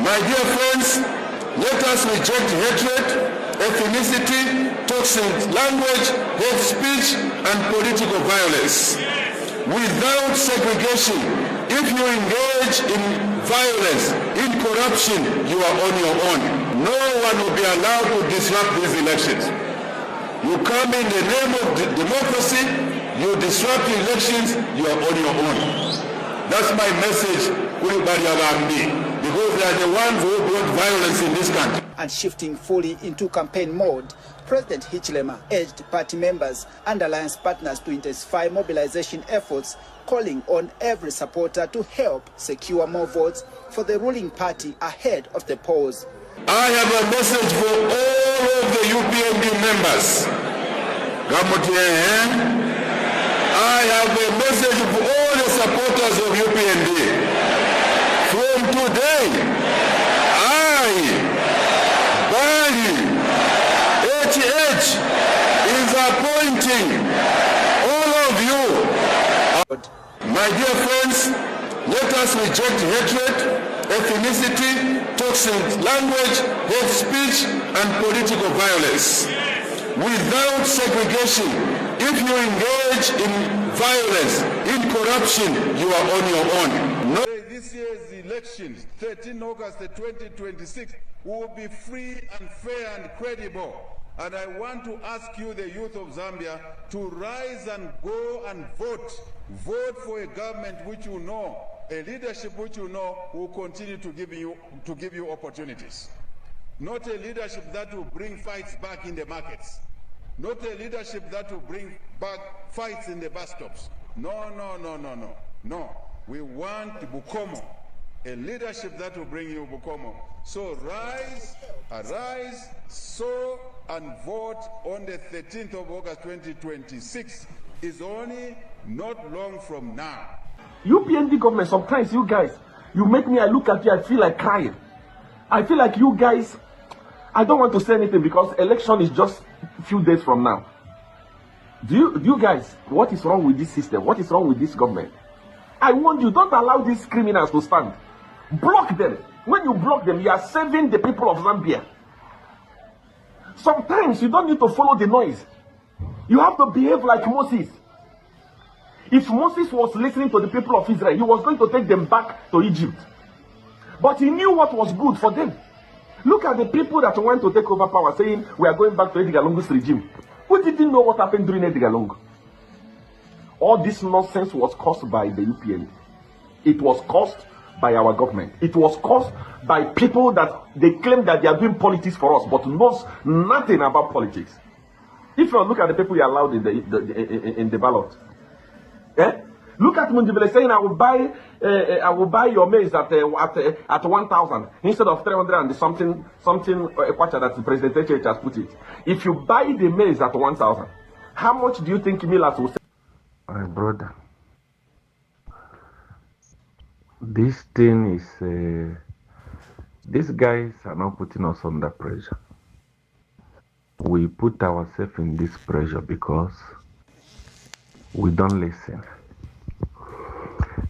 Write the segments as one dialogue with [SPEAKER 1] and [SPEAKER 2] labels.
[SPEAKER 1] My dear friends, let us reject hatred, ethnicity, toxic language, hate speech, and political violence. Without segregation, if you engage in violence, in corruption, you are on your own. No one will be allowed to disrupt these elections. You come in the name of democracy, you disrupt the elections, you are on your own. That's my message, because they are the ones who brought violence in this country.
[SPEAKER 2] And shifting fully into campaign mode, President Hichilema urged party members and alliance partners to intensify mobilization efforts, calling on every supporter to help secure more votes for the ruling party ahead of the polls.
[SPEAKER 1] I have a message for all of the UPND members. I have a message for all the supporters of UPND. From today, I, Bali, HH, is appointing all of you. My dear friends, let us reject hatred, ethnicity, toxic language, hate speech, and political violence. Without segregation, if you engage in violence, in corruption, you are on your own. No.
[SPEAKER 3] This year's elections, 13 August 2026, will be free and fair and credible. And I want to ask you, the youth of Zambia, to rise and go and vote. Vote for a government which you know, a leadership which you know will continue to give you opportunities. Not a leadership that will bring fights back in the markets. Not a leadership that will bring back fights in the bus stops. No, no, no, no, no, no. We want Bukomo, a leadership that will bring you Bukomo. So rise, arise, sow and vote on the 13th of August 2026. It's only not long from now.
[SPEAKER 4] UPND government, sometimes you guys, you make me, I look at you, I feel like crying. I feel like you guys, I don't want to say anything because election is just a few days from now. Do you guys, what is wrong with this system? What is wrong with this government? I warn you, don't allow these criminals to stand. Block them. When you block them, you are saving the people of Zambia. Sometimes you don't need to follow the noise. You have to behave like Moses. If Moses was listening to the people of Israel, he was going to take them back to Egypt. But he knew what was good for them. Look at the people that went to take over power saying, we are going back to Edgar Lungu's regime. Who didn't know what happened during Edgar Lungu? All this nonsense was caused by the UPN. It was caused by our government. It was caused by people that they claim that they are doing politics for us, but knows nothing about politics. If you look at the people you allowed in the ballot, look at Mundibele saying, I will buy your maize at 1,000 instead of 300 and something kwacha that the President H has put it. If you buy the maize at 1,000, how much do you think Milas will say?
[SPEAKER 5] My brother, this thing is, these guys are not putting us under pressure. We put ourselves in this pressure because we don't listen.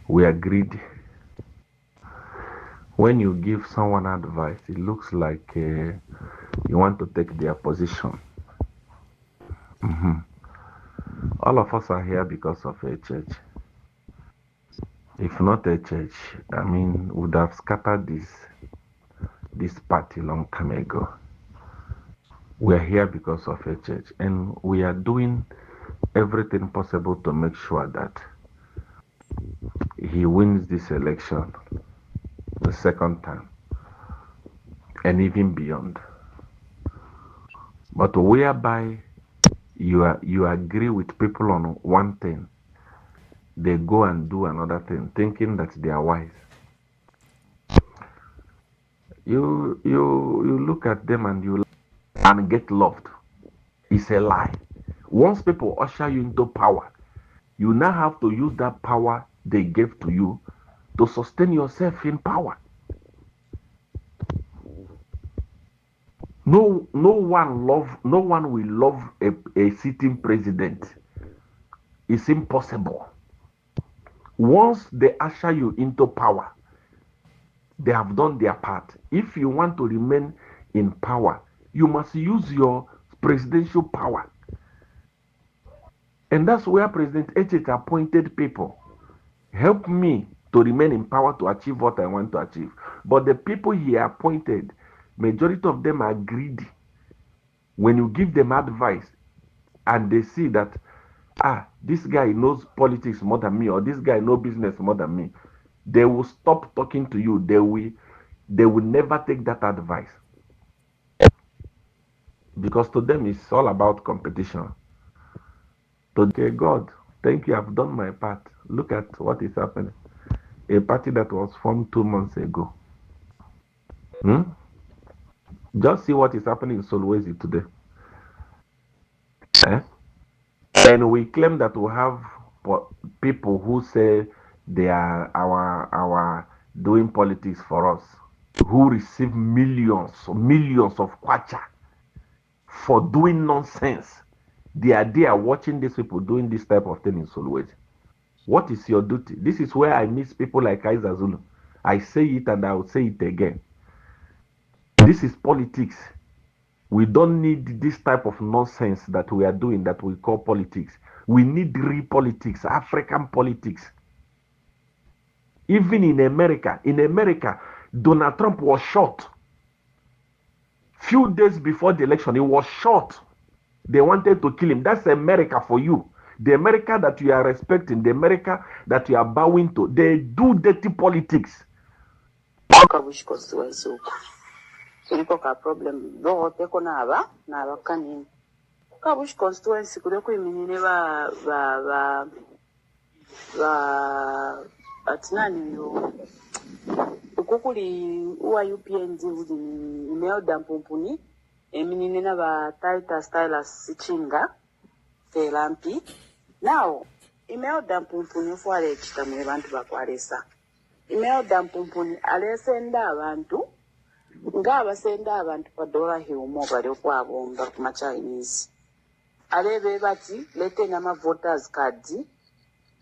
[SPEAKER 5] We are greedy. When you give someone advice, it looks like you want to take their position. All of us are here because of a church. If not a church, I mean, would have scattered this party long time ago. We are here because of a church, and we are doing everything possible to make sure that he wins this election the second time and even beyond. But whereby you agree with people on one thing, they go and do another thing, thinking that they are wise. You look at them and get loved. It's a lie. Once people usher you into power, you now have to use that power they gave to you to sustain yourself in power. No one will love a sitting president. It's impossible. Once they usher you into power, they have done their part. If you want to remain in power, you must use your presidential power. And that's where President H appointed people. Help me to remain in power to achieve what I want to achieve. But the people he appointed, majority of them are greedy. When you give them advice and they see that, this guy knows politics more than me, or this guy knows business more than me, they will stop talking to you. They will never take that advice. Because to them, it's all about competition. Okay, God, thank you, I've done my part. Look at what is happening. A party that was formed 2 months ago. Just see what is happening in Solwezi today. And we claim that we have people who say they are our doing politics for us, who receive millions of kwacha for doing nonsense. They are there watching these people doing this type of thing in Solwezi. What is your duty? This is where I miss people like Kaiser Zulu. I say it and I will say it again. This is politics. We don't need this type of nonsense that we are doing that we call politics. We need real politics, African politics. Even in America, Donald Trump was shot. Few days before the election, he was shot. They wanted to kill him. That's America for you. The America that you are respecting, the America that you are bowing to, they do dirty politics.
[SPEAKER 6] Problem. Kabush constituency atinani yo ukukuli uwa UPND udi Imelda Mpumpuni eminine na ba Titus Stylus Sichinga telampi now Imelda Mpumpuni fuale chitamwe bantu bakwalesa Imelda Mpumpuni alesenda abantu ngabasenda abantu pa dola hiumo bali okwabomba ku Chinese alebe bati lete na voters cards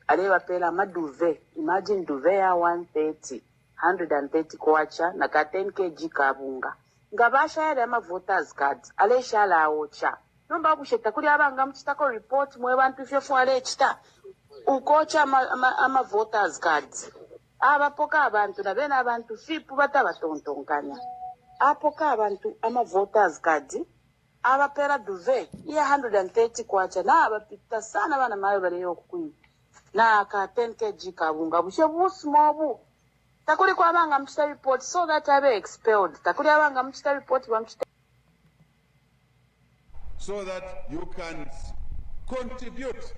[SPEAKER 6] aleba pela maduve imagine duve ya 130 kwacha na ka 10 kg kabunga ngabasha yale voters cards aleshala ocha nomba kusheta kuli abanga mchitako report mwe bantu fefu alechita ukocha ama voters cards abapoka abantu nabena abantu fipu batabatontonkanya apoka abantu ama voters cards abapera duve ya 130 kwacha na abapita sana bana mayo bale yokukwini na ka 10 kg kabunga bushebu smobu takuli kwa abanga mchita report so that abe expelled takuli abanga mchita report wa mchita
[SPEAKER 3] so that you can contribute.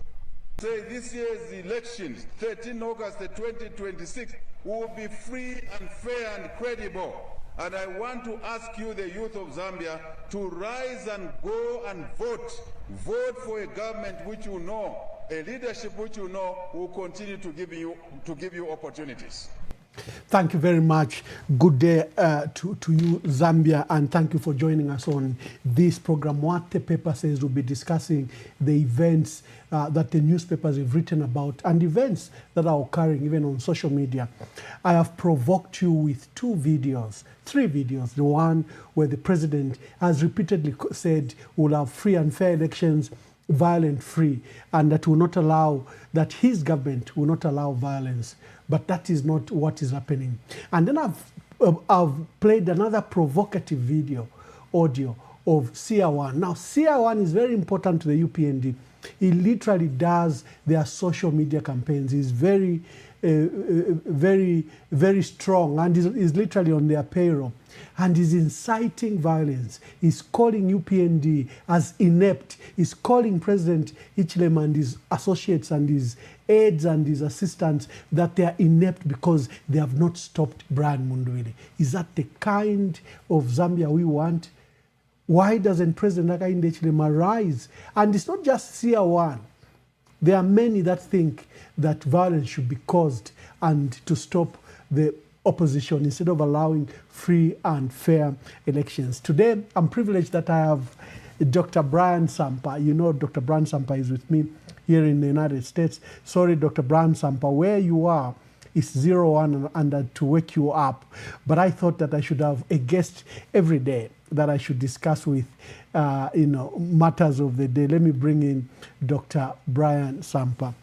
[SPEAKER 3] Say this year's elections, 13 August 2026, will be free and fair and credible. And I want to ask you, the youth of Zambia, to rise and go and vote. Vote for a government which you know, a leadership which you know will continue to give you opportunities.
[SPEAKER 7] Thank you very much. Good day to you, Zambia, and thank you for joining us on this program. What the paper says, we'll be discussing the events that the newspapers have written about and events that are occurring even on social media. I have provoked you with three videos. The one where the president has repeatedly said we'll have free and fair elections, violent free, and that his government will not allow violence. But that is not what is happening. And then I've played another provocative audio of CR1. Now, CR1 is very important to the UPND. He literally does their social media campaigns. He's very, very strong, and is literally on their payroll. And is inciting violence. He's calling UPND as inept. He's calling President Hichilema and his associates and his aides and his assistants that they are inept because they have not stopped Brian Mundubile. Is that the kind of Zambia we want? Why doesn't President Hakainde Hichilema rise? And it's not just CR1. There are many that think that violence should be caused and to stop the opposition instead of allowing free and fair elections. Today, I'm privileged that I have Dr. Brian Sampa. You know Dr. Brian Sampa is with me here in the United States. Sorry, Dr. Brian Sampa, where you are is 01 and to wake you up. But I thought that I should have a guest every day that I should discuss with, matters of the day. Let me bring in Dr. Brian Sampa.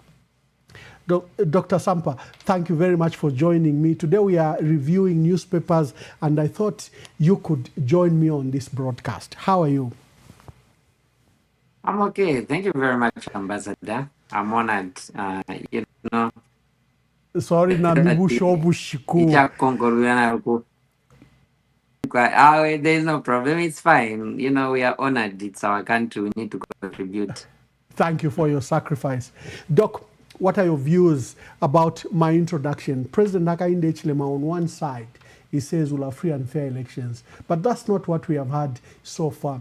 [SPEAKER 7] Dr. Sampa, thank you very much for joining me. Today we are reviewing newspapers, and I thought you could join me on this broadcast. How are you?
[SPEAKER 8] I'm okay. Thank you very much, Ambassador. I'm honored.
[SPEAKER 7] Sorry,
[SPEAKER 8] there's no problem. It's fine. We are honored. It's our country. We need to contribute.
[SPEAKER 7] Thank you for your sacrifice. Doc, what are your views about my introduction? President Hakainde Hichilema on one side, he says we'll have free and fair elections. But that's not what we have had so far,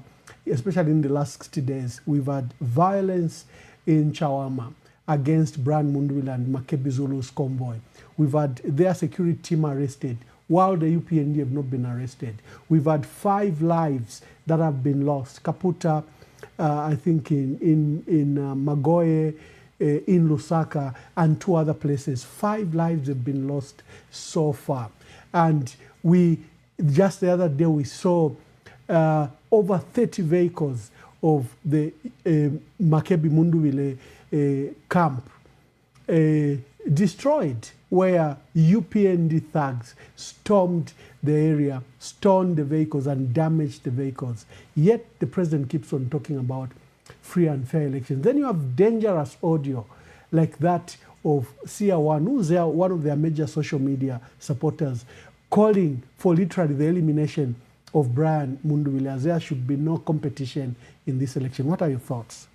[SPEAKER 7] especially in the last 60 days. We've had violence in Chawama against Brian Mundubile and Makebi Zulu's convoy. We've had their security team arrested while the UPND have not been arrested. We've had 5 lives that have been lost. Kaputa, I think in Magoye, in Lusaka, and 2 other places. 5 lives have been lost so far. And just the other day, we saw over 30 vehicles of the Makebi Mundubile camp destroyed, where UPND thugs stormed the area, stoned the vehicles, and damaged the vehicles. Yet the president keeps on talking about free and fair elections. Then you have dangerous audio like that of CR1, who's one of their major social media supporters, calling for literally the elimination of Brian Mundubile, as there should be no competition in this election. What are your thoughts?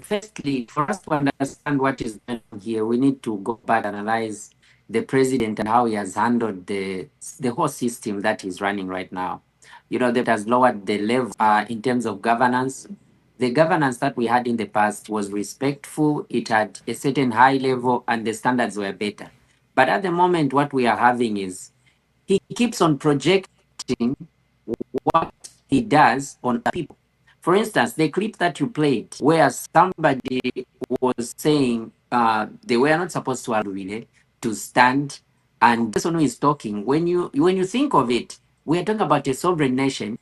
[SPEAKER 8] firstly, for us to understand what is going on here, we need to go back and analyze the president and how he has handled the whole system that he's running right now. You know, that has lowered the level in terms of governance. The governance that we had in the past was respectful, it had a certain high level, and the standards were better. But at the moment, what we are having is he keeps on projecting what he does on people. For instance, the clip that you played, where somebody was saying they were not supposed to really to stand, and this one who is talking. When you think of it, we are talking about a sovereign nation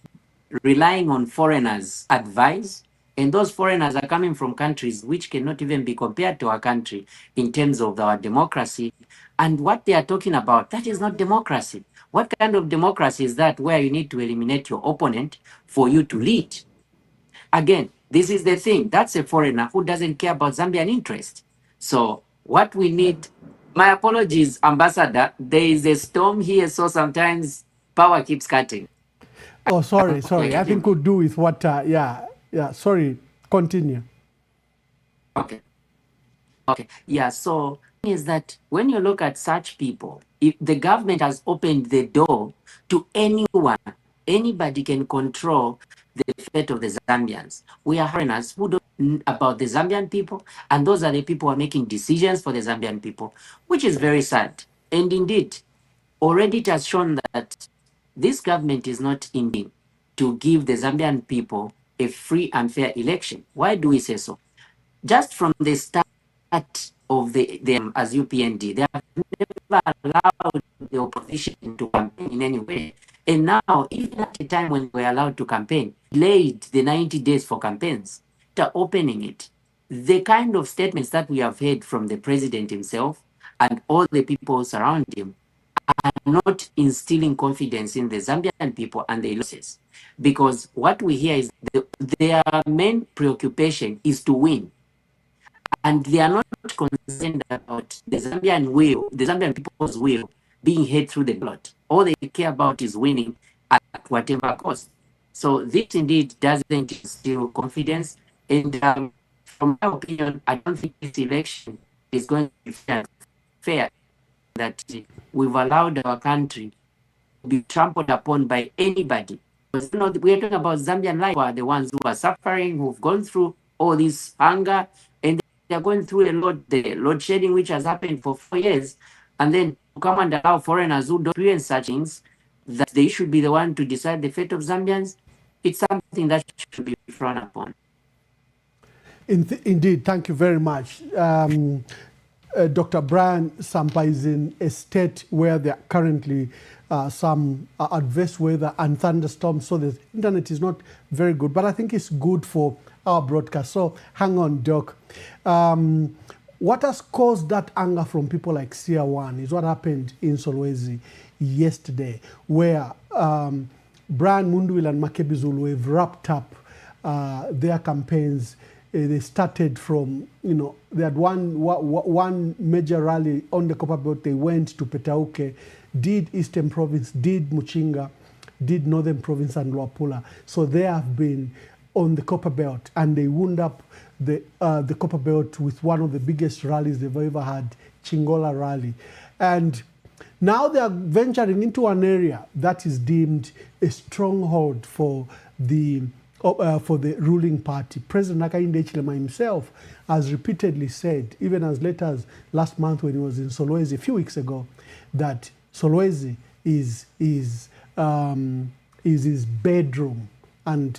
[SPEAKER 8] relying on foreigners' advice, and those foreigners are coming from countries which cannot even be compared to our country in terms of our democracy. And what they are talking about, that is not democracy. What kind of democracy is that, where you need to eliminate your opponent for you to lead? Again, this is the thing. That's a foreigner who doesn't care about Zambian interest. So what we need, my apologies, Ambassador, there is a storm here, so sometimes power keeps cutting.
[SPEAKER 7] Oh, sorry. I think could do with what, yeah, sorry, continue.
[SPEAKER 8] Okay. Yeah, so is that when you look at such people, if the government has opened the door to anyone, anybody can control the fate of the Zambians. We are foreigners who don't know about the Zambian people, and those are the people who are making decisions for the Zambian people, which is very sad. And indeed, already it has shown that this government is not in to give the Zambian people a free and fair election. Why do we say so? Just from the start of them as UPND, they have never allowed the opposition to campaign in any way. And now, even at the time when we were allowed to campaign, delayed the 90 days for campaigns, to opening it. The kind of statements that we have heard from the president himself and all the people surround him are not instilling confidence in the Zambian people and their losses. Because what we hear is their main preoccupation is to win. And they are not concerned about the Zambian people's will being heard through the ballot. All they care about is winning at whatever cost. So this indeed doesn't instill confidence. And from my opinion, I don't think this election is going to be fair. That we've allowed our country to be trampled upon by anybody. Because, we're talking about Zambian life, who are the ones who are suffering, who've gone through all this hunger, and they're going through the load shedding, which has happened for 4 years, and then to come and allow foreigners who don't experience such things, that they should be the one to decide the fate of Zambians. It's something that should be frowned upon.
[SPEAKER 7] Indeed, thank you very much. Dr. Brian Sampa is in a state where there are currently some adverse weather and thunderstorms, so the internet is not very good, but I think it's good for our broadcast. So hang on, Doc. What has caused that anger from people like Sia One is what happened in Solwezi yesterday, where Brian Mundwil and Makebi Zulu have wrapped up their campaigns. They started from, they had one major rally on the Copper Belt. They went to Petauke, did Eastern Province, did Muchinga, did Northern Province and Luapula. So they have been on the Copper Belt, and they wound up the Copper Belt with one of the biggest rallies they've ever had, Chingola Rally. And now they are venturing into an area that is deemed a stronghold for the ruling party. President Hakainde Hichilema himself has repeatedly said, even as late as last month when he was in Solwezi a few weeks ago, that Solwezi is his bedroom. And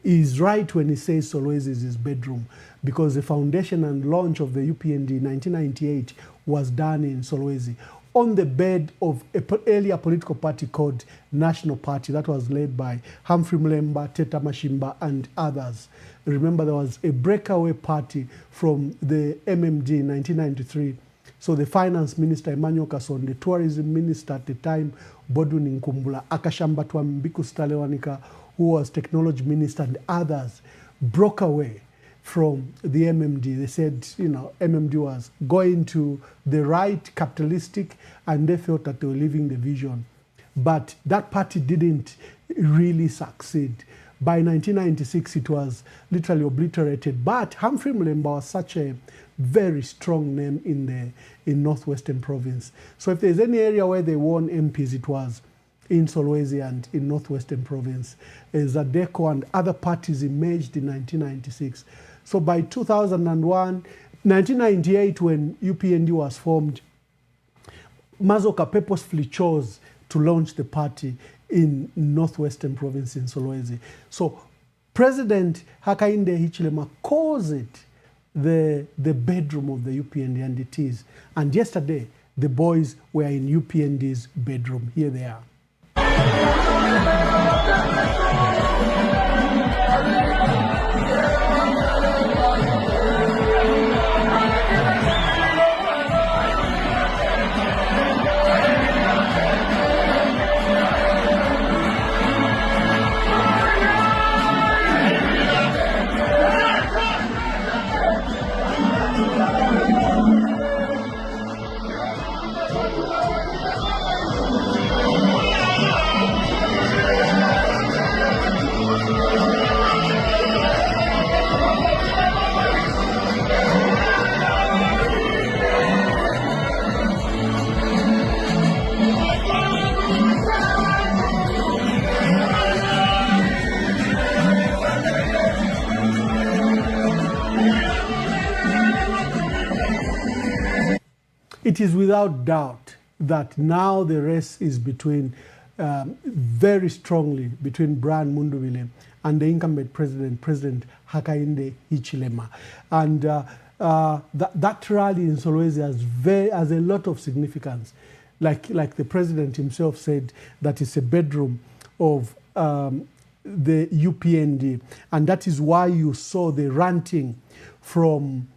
[SPEAKER 7] he's right when he says Solwezi is his bedroom, because the foundation and launch of the UPND in 1998 was done in Solwezi, on the bed of an earlier political party called National Party that was led by Humphrey Mlemba, Teta Mashimba, and others. Remember, there was a breakaway party from the MMD in 1993. So the finance minister, Emmanuel Kasson, the tourism minister at the time, Bodwin Nkumbula, Akashambatwa Mbiku Stalewanika, who was technology minister, and others broke away from the MMD. They said, MMD was going to the right, capitalistic, and they felt that they were leaving the vision. But that party didn't really succeed. by 1996, it was literally obliterated. But Humphrey Mlemba was such a very strong name in Northwestern Province. So if there's any area where they won MPs, it was in Solwezi and in Northwestern Province. Zadeco and other parties emerged in 1996. So by 2001, 1998, when UPND was formed, Mazoka purposefully chose to launch the party in Northwestern Province in Solwezi. So President Hakainde Hichilema calls it the bedroom of the UPND, and it is. And yesterday, the boys were in UPND's bedroom. Here they are. It is without doubt that now the race is between, very strongly, between Brian Mundubile and the incumbent president, President Hakainde Hichilema. And that rally in Solwezi has a lot of significance. Like the president himself said, that it's a bedroom of the UPND. And that is why you saw the ranting from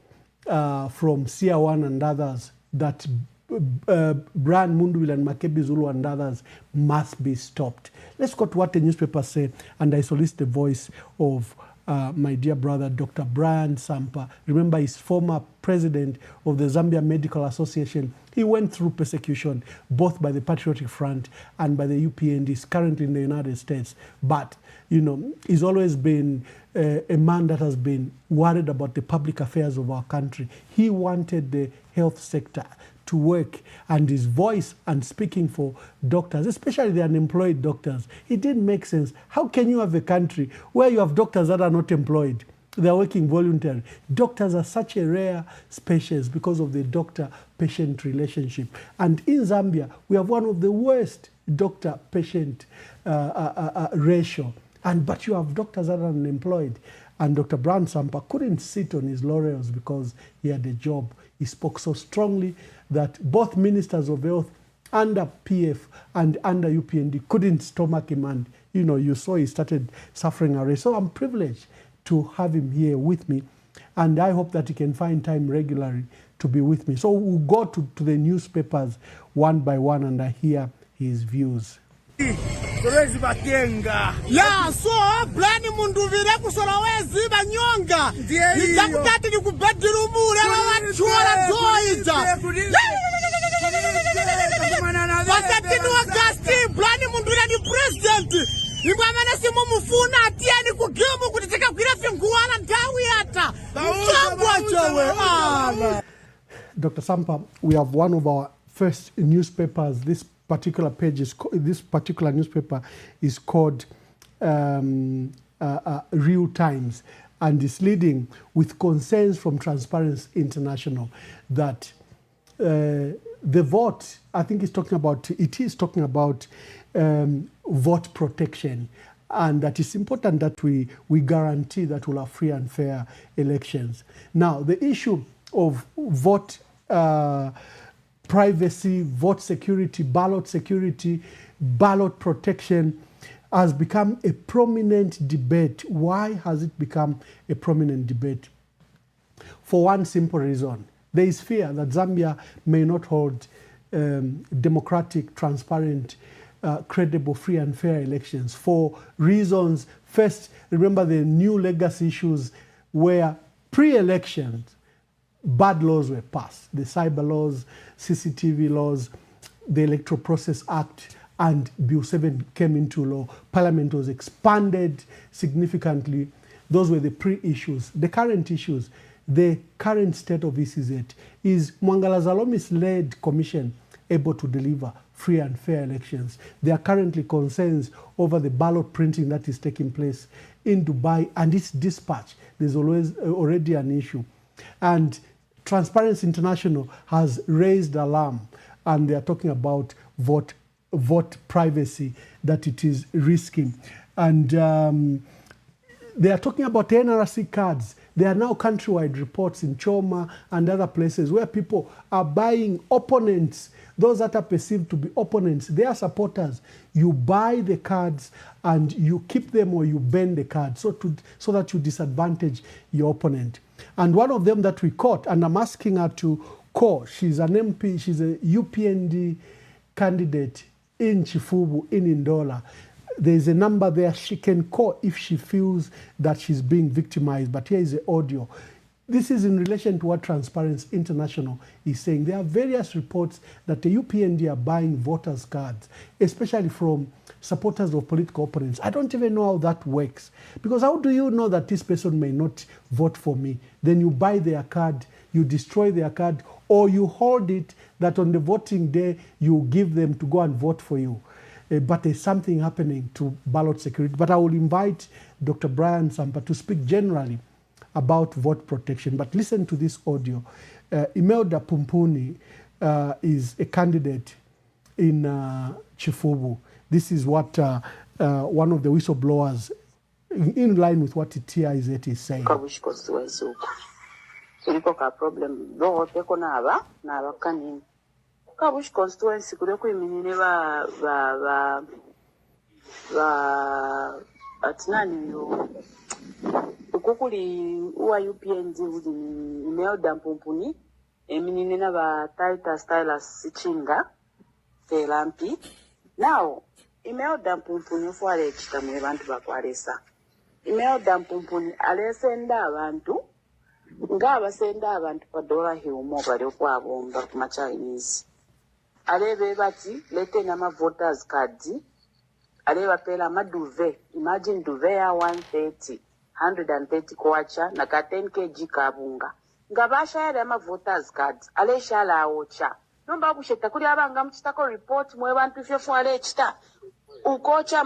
[SPEAKER 7] Siawan and others that Brian Mundubile and Makebi Zulu and others must be stopped. Let's go to what the newspapers say, and I solicit the voice of my dear brother, Dr. Brian Sampa. Remember, he's former president of the Zambia Medical Association. He went through persecution both by the Patriotic Front and by the UPND. He's currently in the United States. But, you know, he's always been a man that has been worried about the public affairs of our country. He wanted the health sector to work, and his voice and speaking for doctors, especially the unemployed doctors, it didn't make sense. How can you have a country where you have doctors that are not employed? They're working voluntarily. Doctors are such a rare species because of the doctor-patient relationship. And in Zambia, we have one of the worst doctor-patient ratio. But you have doctors that are unemployed. And Dr. Brian Sampa couldn't sit on his laurels because he had a job. He spoke so strongly that both ministers of health under PF and under UPND couldn't stomach him. And, you know, you saw he started suffering arrest. So I'm privileged to have him here with me. And I hope that he can find time regularly to be with me. So we'll go to the newspapers one by one and I hear his views.
[SPEAKER 9] Ya so Brian Mundubile kusolowezi banyonga ndakutati nikubedira umule wachora zoita wasatini August Brian Mundubile ni president imwe amene simumufuna atiyeni kugimu kuti tikakwira finguwana ndawi ata mchangwa chewe.
[SPEAKER 7] Dr. Sampa, we have one of our first newspapers. This particular page is this particular newspaper is called Real Times, and is leading with concerns from Transparency International that the vote, I think it is talking about vote protection, and that it's important that we guarantee that we'll have free and fair elections. Now, the issue of vote privacy, vote security, ballot protection has become a prominent debate. Why has it become a prominent debate? For one simple reason. There is fear that Zambia may not hold democratic, transparent, credible, free and fair elections for reasons. First, remember the new legacy issues where pre-elections, bad laws were passed. The cyber laws, CCTV laws, the Electoral Process Act, and Bill 7 came into law. Parliament was expanded significantly. Those were the pre-issues. The current issues, the current state of ECZ, is Mwangala Zalomi's-led commission able to deliver free and fair elections? There are currently concerns over the ballot printing that is taking place in Dubai and its dispatch. There's already an issue. And Transparency International has raised alarm, and they are talking about vote privacy, that it is risky. And they are talking about NRC cards. There are now countrywide reports in Choma and other places where people are buying opponents, those that are perceived to be opponents, their supporters. You buy the cards and you keep them, or you bend the cards so that you disadvantage your opponent. And one of them that we caught, and I'm asking her to call, she's an MP, she's a UPND candidate in Chifubu, in Ndola. There's a number there she can call if she feels that she's being victimized. But here is the audio. This is in relation to what Transparency International is saying. There are various reports that the UPND are buying voters' cards, especially from supporters of political opponents. I don't even know how that works. Because how do you know that this person may not vote for me? Then you buy their card, you destroy their card, or you hold it that on the voting day you give them to go and vote for you. But there's something happening to ballot security. But I will invite Dr. Brian Sampa to speak generally about vote protection. But listen to this audio. Imelda Pumpuni is a candidate in Chifubu. This is what one of the whistleblowers, in line with what TIZ is saying.
[SPEAKER 6] Kabush constituency kuliko iminine ba atinani yo ukukuli uwa UPND udi Imelda Mpumpuni eminine na ba Titus Stylus Sichinga Telampi. Now Imelda Mpumpuni fuare chitamwe bantu bakwalesa. Imelda Mpumpuni alesenda abantu ngabasenda abantu pa dola hiumo bali okwabomba ku Chinese. Alebe bati lete nama voters cards. Aleba pela maduve. Imagine duve ya 130 kwacha na ka 10 kg kabunga. Ngabasha ya nama voters cards. Ale shala ocha. Nomba kusheta kuli abanga mchitako report mwe bantu fyefu ale chita. Ukocha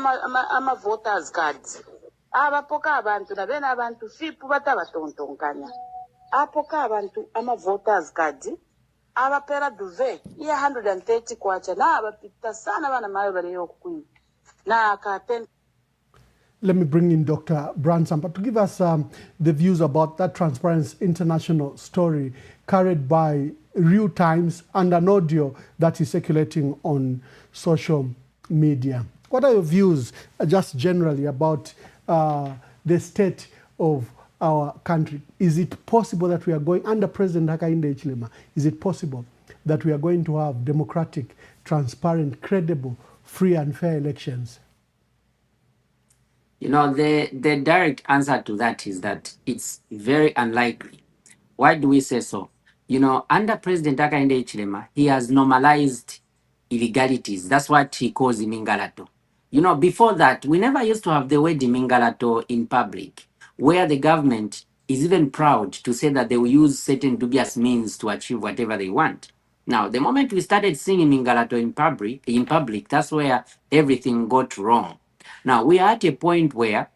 [SPEAKER 6] ama voters cards. Abapoka abantu na bena abantu fipu batabatontonkanya. Apoka abantu ama voters cards. Abapera duve iya 130 kwacha na abapita sana bana mayo baleyo kuyi na ka 10.
[SPEAKER 7] Let me bring in Dr. Brian Sampa to give us the views about that Transparency International story carried by Real Times and an audio that is circulating on social media. What are your views just generally about the state of our country? Is it possible that we are going, under President Hakainde Hichilema, is it possible that we are going to have democratic, transparent, credible, free and fair elections?
[SPEAKER 8] You know, the direct answer to that is that it's very unlikely. Why do we say so? You know, under President Hakainde Hichilema, he has normalized illegalities. That's what he calls imingalato. You know, before that, we never used to have the word imingalato in public, where the government is even proud to say that they will use certain dubious means to achieve whatever they want. Now, the moment we started seeing imingalato in public, that's where everything got wrong. Now, we are at a point where,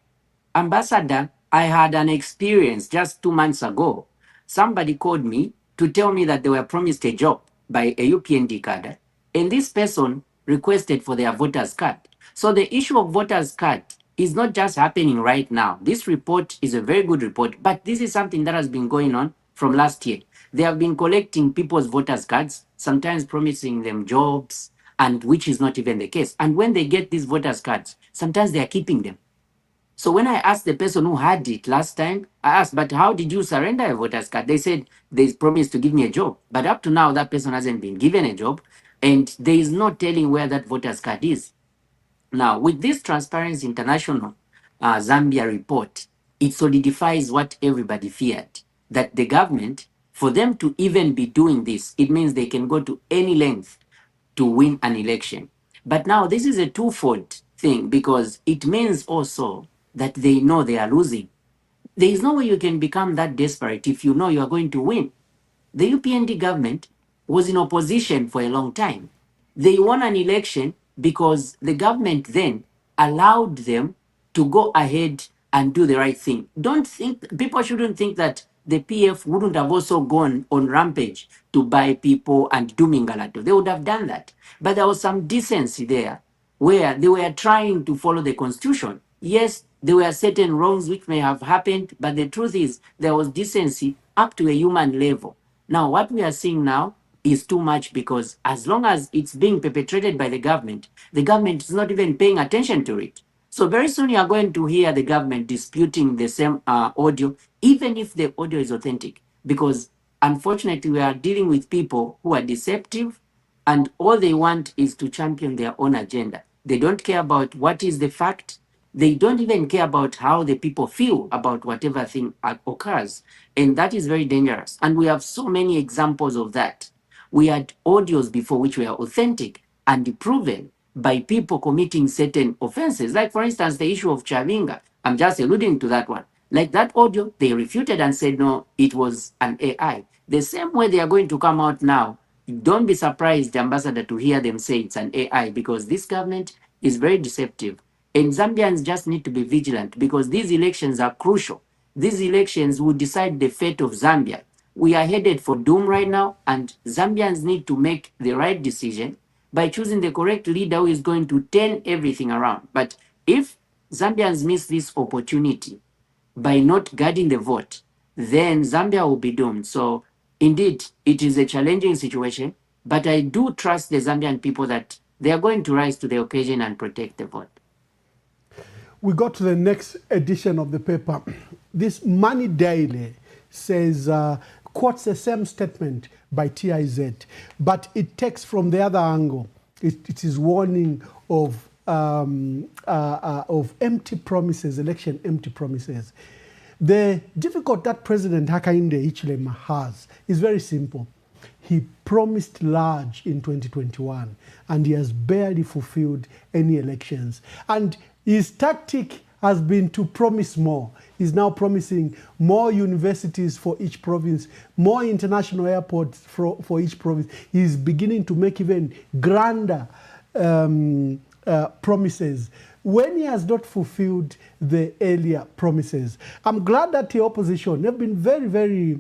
[SPEAKER 8] Ambassador, I had an experience just 2 months ago. Somebody called me to tell me that they were promised a job by a UPND cadre, and this person requested for their voter's card. So the issue of voter's card is not just happening right now. This report is a very good report, but this is something that has been going on from last year. They have been collecting people's voter's cards, sometimes promising them jobs, and which is not even the case. And when they get these voter's cards, sometimes they are keeping them. So when I asked the person who had it last time, I asked, but how did you surrender a voter's card? They said they promised to give me a job. But up to now, that person hasn't been given a job, and there is no telling where that voter's card is. Now, with this Transparency International Zambia report, it solidifies what everybody feared, that the government, for them to even be doing this, it means they can go to any length to win an election. But now this is a twofold thing because it means also that they know they are losing. There is no way you can become that desperate if you know you are going to win. The UPND government was in opposition for a long time. They won an election because the government then allowed them to go ahead and do the right thing. Don't think, people shouldn't think that the PF wouldn't have also gone on rampage to buy people and do Mingalato. They would have done that. But there was some decency there where they were trying to follow the constitution. Yes, there were certain wrongs which may have happened, but the truth is there was decency up to a human level. Now, what we are seeing now is too much because as long as it's being perpetrated by the government is not even paying attention to it. So very soon you are going to hear the government disputing the same audio, even if the audio is authentic, because unfortunately we are dealing with people who are deceptive and all they want is to champion their own agenda. They don't care about what is the fact. They don't even care about how the people feel about whatever thing occurs. And that is very dangerous. And we have so many examples of that. We had audios before which were authentic and proven by people committing certain offenses. Like, for instance, the issue of Chavinga. I'm just alluding to that one. Like that audio, they refuted and said, no, it was an AI. The same way they are going to come out now. Don't be surprised, Ambassador, to hear them say it's an AI because this government is very deceptive. And Zambians just need to be vigilant because these elections are crucial. These elections will decide the fate of Zambia. We are headed for doom right now, and Zambians need to make the right decision by choosing the correct leader who is going to turn everything around. But if Zambians miss this opportunity by not guarding the vote, then Zambia will be doomed. So indeed, it is a challenging situation, but I do trust the Zambian people that they are going to rise to the occasion and protect the vote.
[SPEAKER 7] We got to the next edition of the paper. This Money Daily says, quotes the same statement by TIZ, but it takes from the other angle. It is warning of empty promises, election empty promises. The difficulty that President Hakainde Hichilema has is very simple. He promised large in 2021, and he has barely fulfilled any elections. And his tactic has been to promise more. He's now promising more universities for each province, more international airports for each province. He's beginning to make even grander promises when he has not fulfilled the earlier promises. I'm glad that the opposition have been very, very,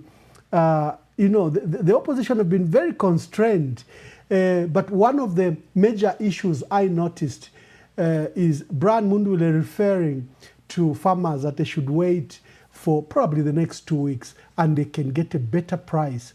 [SPEAKER 7] the opposition have been very constrained. But one of the major issues I noticed is Brian Mundwile referring to farmers that they should wait for probably the next 2 weeks and they can get a better price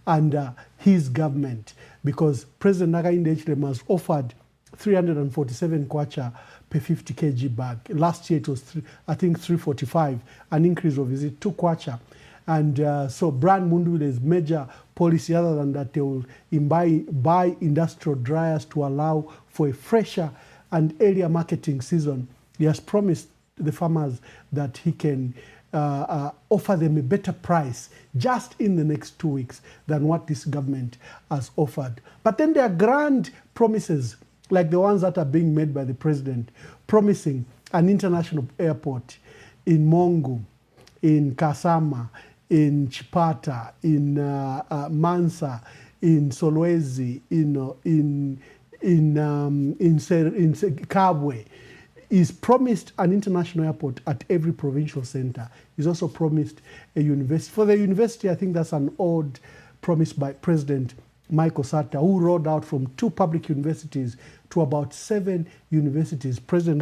[SPEAKER 7] under his government, because President Hakainde Hichilema has offered 347 kwacha per 50 kg bag. Last year it was, I think, 345, an increase of 2 kwacha. And so Brian Mundwile's major policy, other than that, they will buy industrial dryers to allow for a fresher and earlier marketing season. He has promised the farmers that he can offer them a better price just in the next 2 weeks than what this government has offered. But then there are grand promises, like the ones that are being made by the president, promising an international airport in Mongu, in Kasama, in Chipata, in Mansa, in Solwezi, in Kabwe. He's promised an international airport at every provincial center. He's also promised a university. For the university, I think that's an odd promise by President Michael Sata, who rolled out from 2 public universities to about 7 universities. President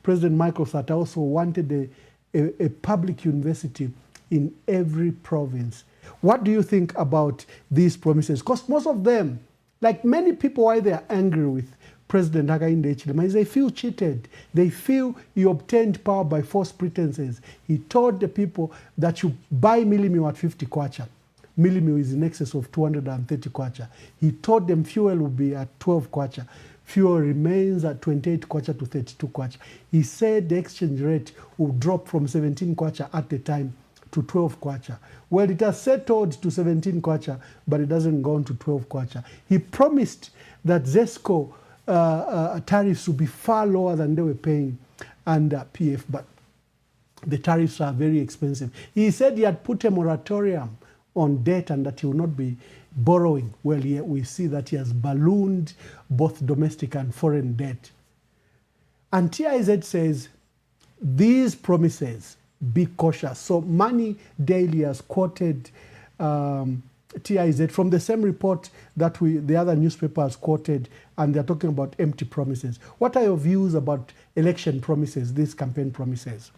[SPEAKER 7] Michael Sata also wanted a public university in every province. What do you think about these promises? Because most of them, like many people, why they are angry with President Hakainde Hichilema is they feel cheated. They feel he obtained power by false pretenses. He told the people that you buy Millimil at 50 kwacha. Millimil is in excess of 230 kwacha. He told them fuel will be at 12 kwacha. Fuel remains at 28 kwacha to 32 kwacha. He said the exchange rate will drop from 17 kwacha at the time to 12 kwacha. Well, it has settled to 17 kwacha, but it doesn't go on to 12 kwacha. He promised that ZESCO tariffs will be far lower than they were paying under PF, but the tariffs are very expensive. He said he had put a moratorium on debt and that he will not be borrowing. Well, we see that he has ballooned both domestic and foreign debt. And TIZ says, these promises, be cautious. So Money Daily has quoted TIZ from the same report that the other newspapers quoted, and they're talking about empty promises. What are your views about election promises, these campaign promises?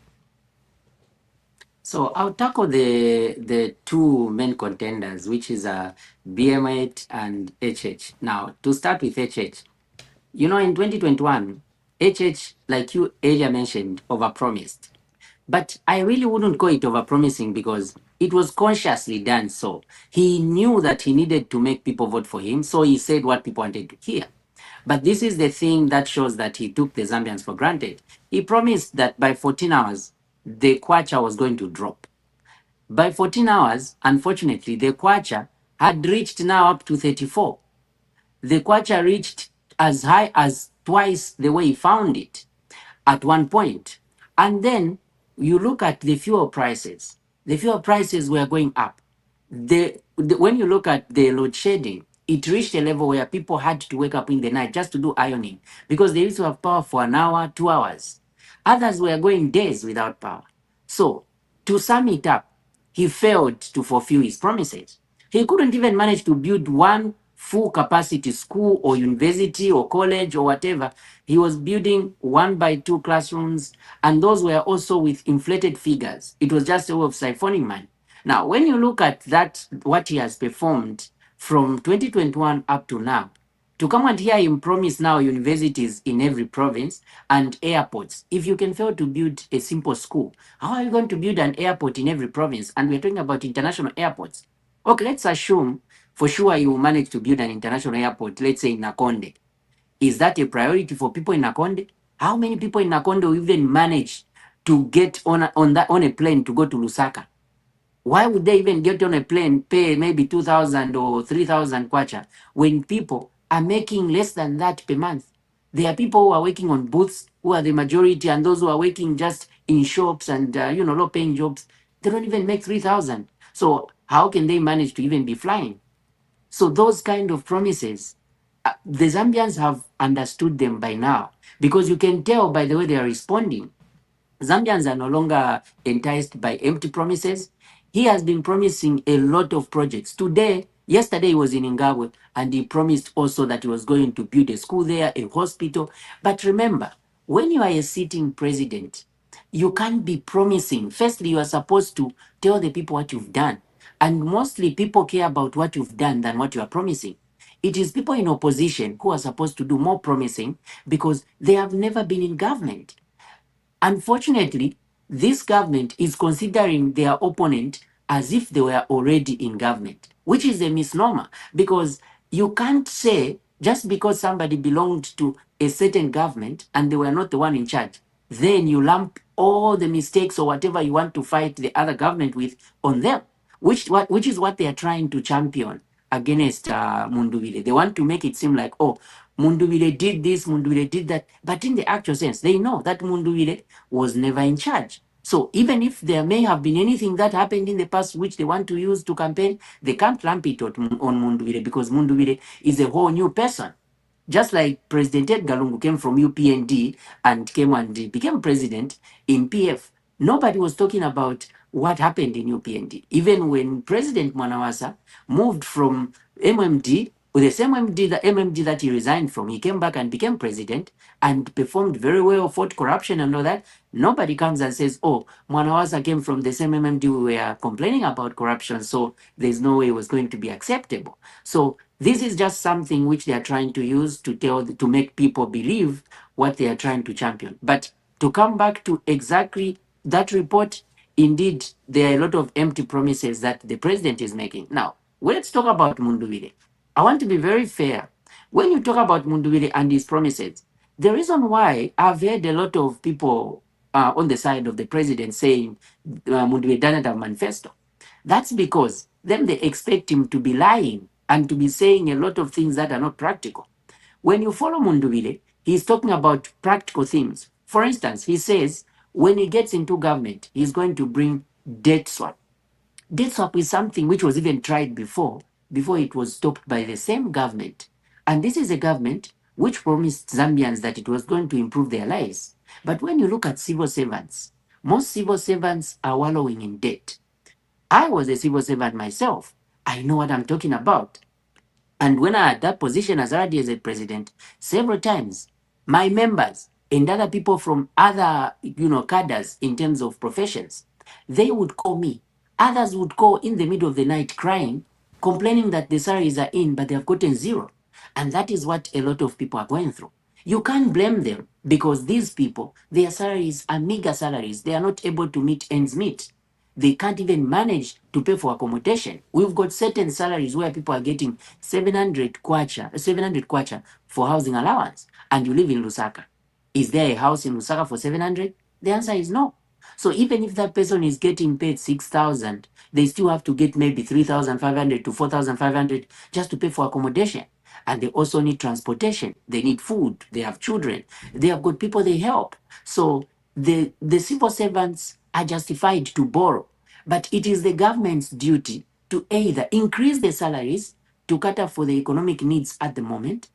[SPEAKER 8] So I'll tackle the two main contenders, which is BM8 and HH. Now, to start with HH, you know, in 2021, HH, like you earlier mentioned, overpromised. But I really wouldn't call it overpromising because it was consciously done so. He knew that he needed to make people vote for him, so he said what people wanted to hear. But this is the thing that shows that he took the Zambians for granted. He promised that by 14 hours, the kwacha was going to drop. By 14 hours, unfortunately, the kwacha had reached now up to 34. The kwacha reached as high as twice the way he found it at one point. And then you look at the fuel prices. The fuel prices were going up. When you look at the load shedding, it reached a level where people had to wake up in the night just to do ironing because they used to have power for an hour, 2 hours. Others were going days without power. So, to sum it up, he failed to fulfill his promises. He couldn't even manage to build one full capacity school or university or college or whatever. He was building 1 by 2 classrooms, and those were also with inflated figures. It was just a way of siphoning money. Now, when you look at that, what he has performed from 2021 up to now, to come and hear him promise now universities in every province and airports, if you can fail to build a simple school, how are you going to build an airport in every province? And we're talking about international airports. Okay, let's assume for sure you will manage to build an international airport, let's say in Nakonde. Is that a priority for people in Nakonde? How many people in Nakonde will even manage to get on a plane to go to Lusaka? Why would they even get on a plane, pay maybe 2,000 or 3,000 kwacha when people are making less than that per month? There are people who are working on booths, who are the majority, and those who are working just in shops and low-paying jobs. They don't even make 3,000. So how can they manage to even be flying? So those kind of promises, the Zambians have understood them by now because you can tell by the way they are responding. Zambians are no longer enticed by empty promises. He has been promising a lot of projects. Yesterday he was in Ingabwe and he promised also that he was going to build a school there, a hospital. But remember, when you are a sitting president, you can't be promising. Firstly, you are supposed to tell the people what you've done. And mostly people care about what you've done than what you are promising. It is people in opposition who are supposed to do more promising because they have never been in government. Unfortunately, this government is considering their opponent as if they were already in government, which is a misnomer because you can't say just because somebody belonged to a certain government and they were not the one in charge, then you lump all the mistakes or whatever you want to fight the other government with on them, which is what they are trying to champion against Munduvile. They want to make it seem like, oh, Munduvile did this, Munduvile did that. But in the actual sense, they know that Munduvile was never in charge. So even if there may have been anything that happened in the past which they want to use to campaign, they can't lump it on Munduvile because Munduvile is a whole new person. Just like President Edgar Lungu came from UPND and came and became president in PF, nobody was talking about what happened in UPND. Even when President Mwanawasa moved from MMD, with the same MMD that he resigned from, he came back and became president and performed very well, fought corruption and all that. Nobody comes and says, oh, Mwanawasa came from the same MMD, we were complaining about corruption, so there's no way it was going to be acceptable. So this is just something which they are trying to use to make people believe what they are trying to champion. But to come back to exactly that report, indeed, there are a lot of empty promises that the president is making. Now, let's talk about Munduvile. I want to be very fair. When you talk about Munduvile and his promises, the reason why I've heard a lot of people on the side of the president saying Munduvile doesn't have a manifesto, that's because then they expect him to be lying and to be saying a lot of things that are not practical. when you follow Mundubile, he's talking about practical things. For instance, he says when he gets into government, he's going to bring debt swap. Debt swap is something which was even tried before it was stopped by the same government. And this is a government which promised Zambians that it was going to improve their lives. But when you look at civil servants, most civil servants are wallowing in debt. I was a civil servant myself. I know what I'm talking about. And when I had that position as RDS president, several times, my members and other people from other, cadres in terms of professions, they would call me. Others would call in the middle of the night crying, complaining that the salaries are in, but they have gotten zero. And that is what a lot of people are going through. You can't blame them because these people, their salaries are meager salaries. They are not able to meet ends meet. They can't even manage to pay for accommodation. We've got certain salaries where people are getting 700 kwacha for housing allowance, and you live in Lusaka. Is there a house in Lusaka for 700? The answer is no. So even if that person is getting paid 6,000, they still have to get maybe 3,500 to 4,500 just to pay for accommodation. And they also need transportation. They need food. They have children. They have got people they help. So the civil servants are justified to borrow, but it is the government's duty to either increase the salaries to cater for the economic needs at the moment,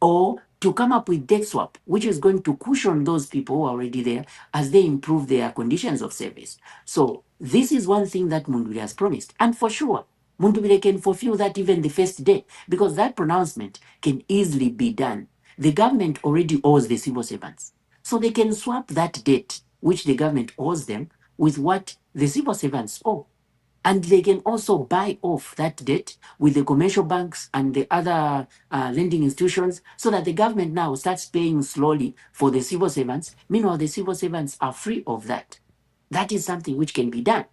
[SPEAKER 8] or to come up with debt swap, which is going to cushion those people who are already there as they improve their conditions of service. So this is one thing that Mundubile has promised. And for sure, Mundubile can fulfill that even the first day, because that pronouncement can easily be done. The government already owes the civil servants. So they can swap that debt, which the government owes them, with what the civil servants owe. And they can also buy off that debt with the commercial banks and the other lending institutions, so that the government now starts paying slowly for the civil servants. Meanwhile, the civil servants are free of that. That is something which can be done.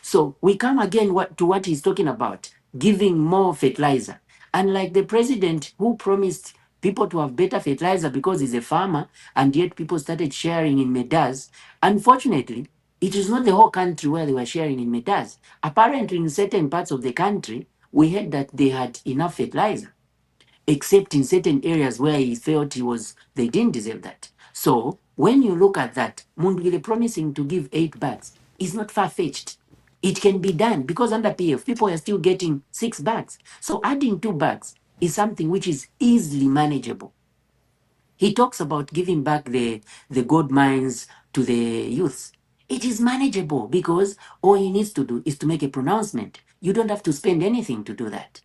[SPEAKER 8] So we come again to what he's talking about, giving more fertilizer. Unlike the president who promised people to have better fertilizer because he's a farmer, and yet people started sharing in medals. Unfortunately, it is not the whole country where they were sharing in medals. Apparently, in certain parts of the country, we heard that they had enough fertilizer, except in certain areas where he felt they didn't deserve that. So when you look at that, Mundubile promising to give 8 bags is not far-fetched. It can be done because under PF, people are still getting 6 bags. So adding 2 bags is something which is easily manageable. He talks about giving back the gold mines to the youths. It is manageable because all he needs to do is to make a pronouncement. You don't have to spend anything to do that.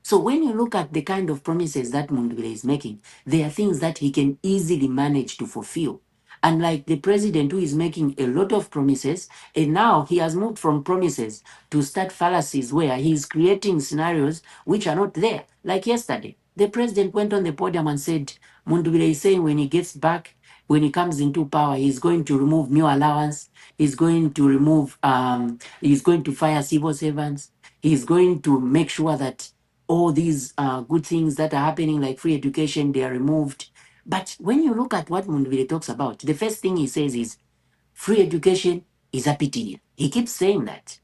[SPEAKER 8] So when you look at the kind of promises that Mundubile is making, there are things that he can easily manage to fulfill. Unlike the president who is making a lot of promises, and now he has moved from promises to start fallacies where he's creating scenarios which are not there. Like yesterday, the president went on the podium and said, Mundubile is saying when he gets back, when he comes into power, he's going to remove meal allowance, he's going to remove, he's going to fire civil servants, he's going to make sure that all these good things that are happening, like free education, they are removed. But when you look at what Mundubile talks about, the first thing he says is free education is a pity. He keeps saying that.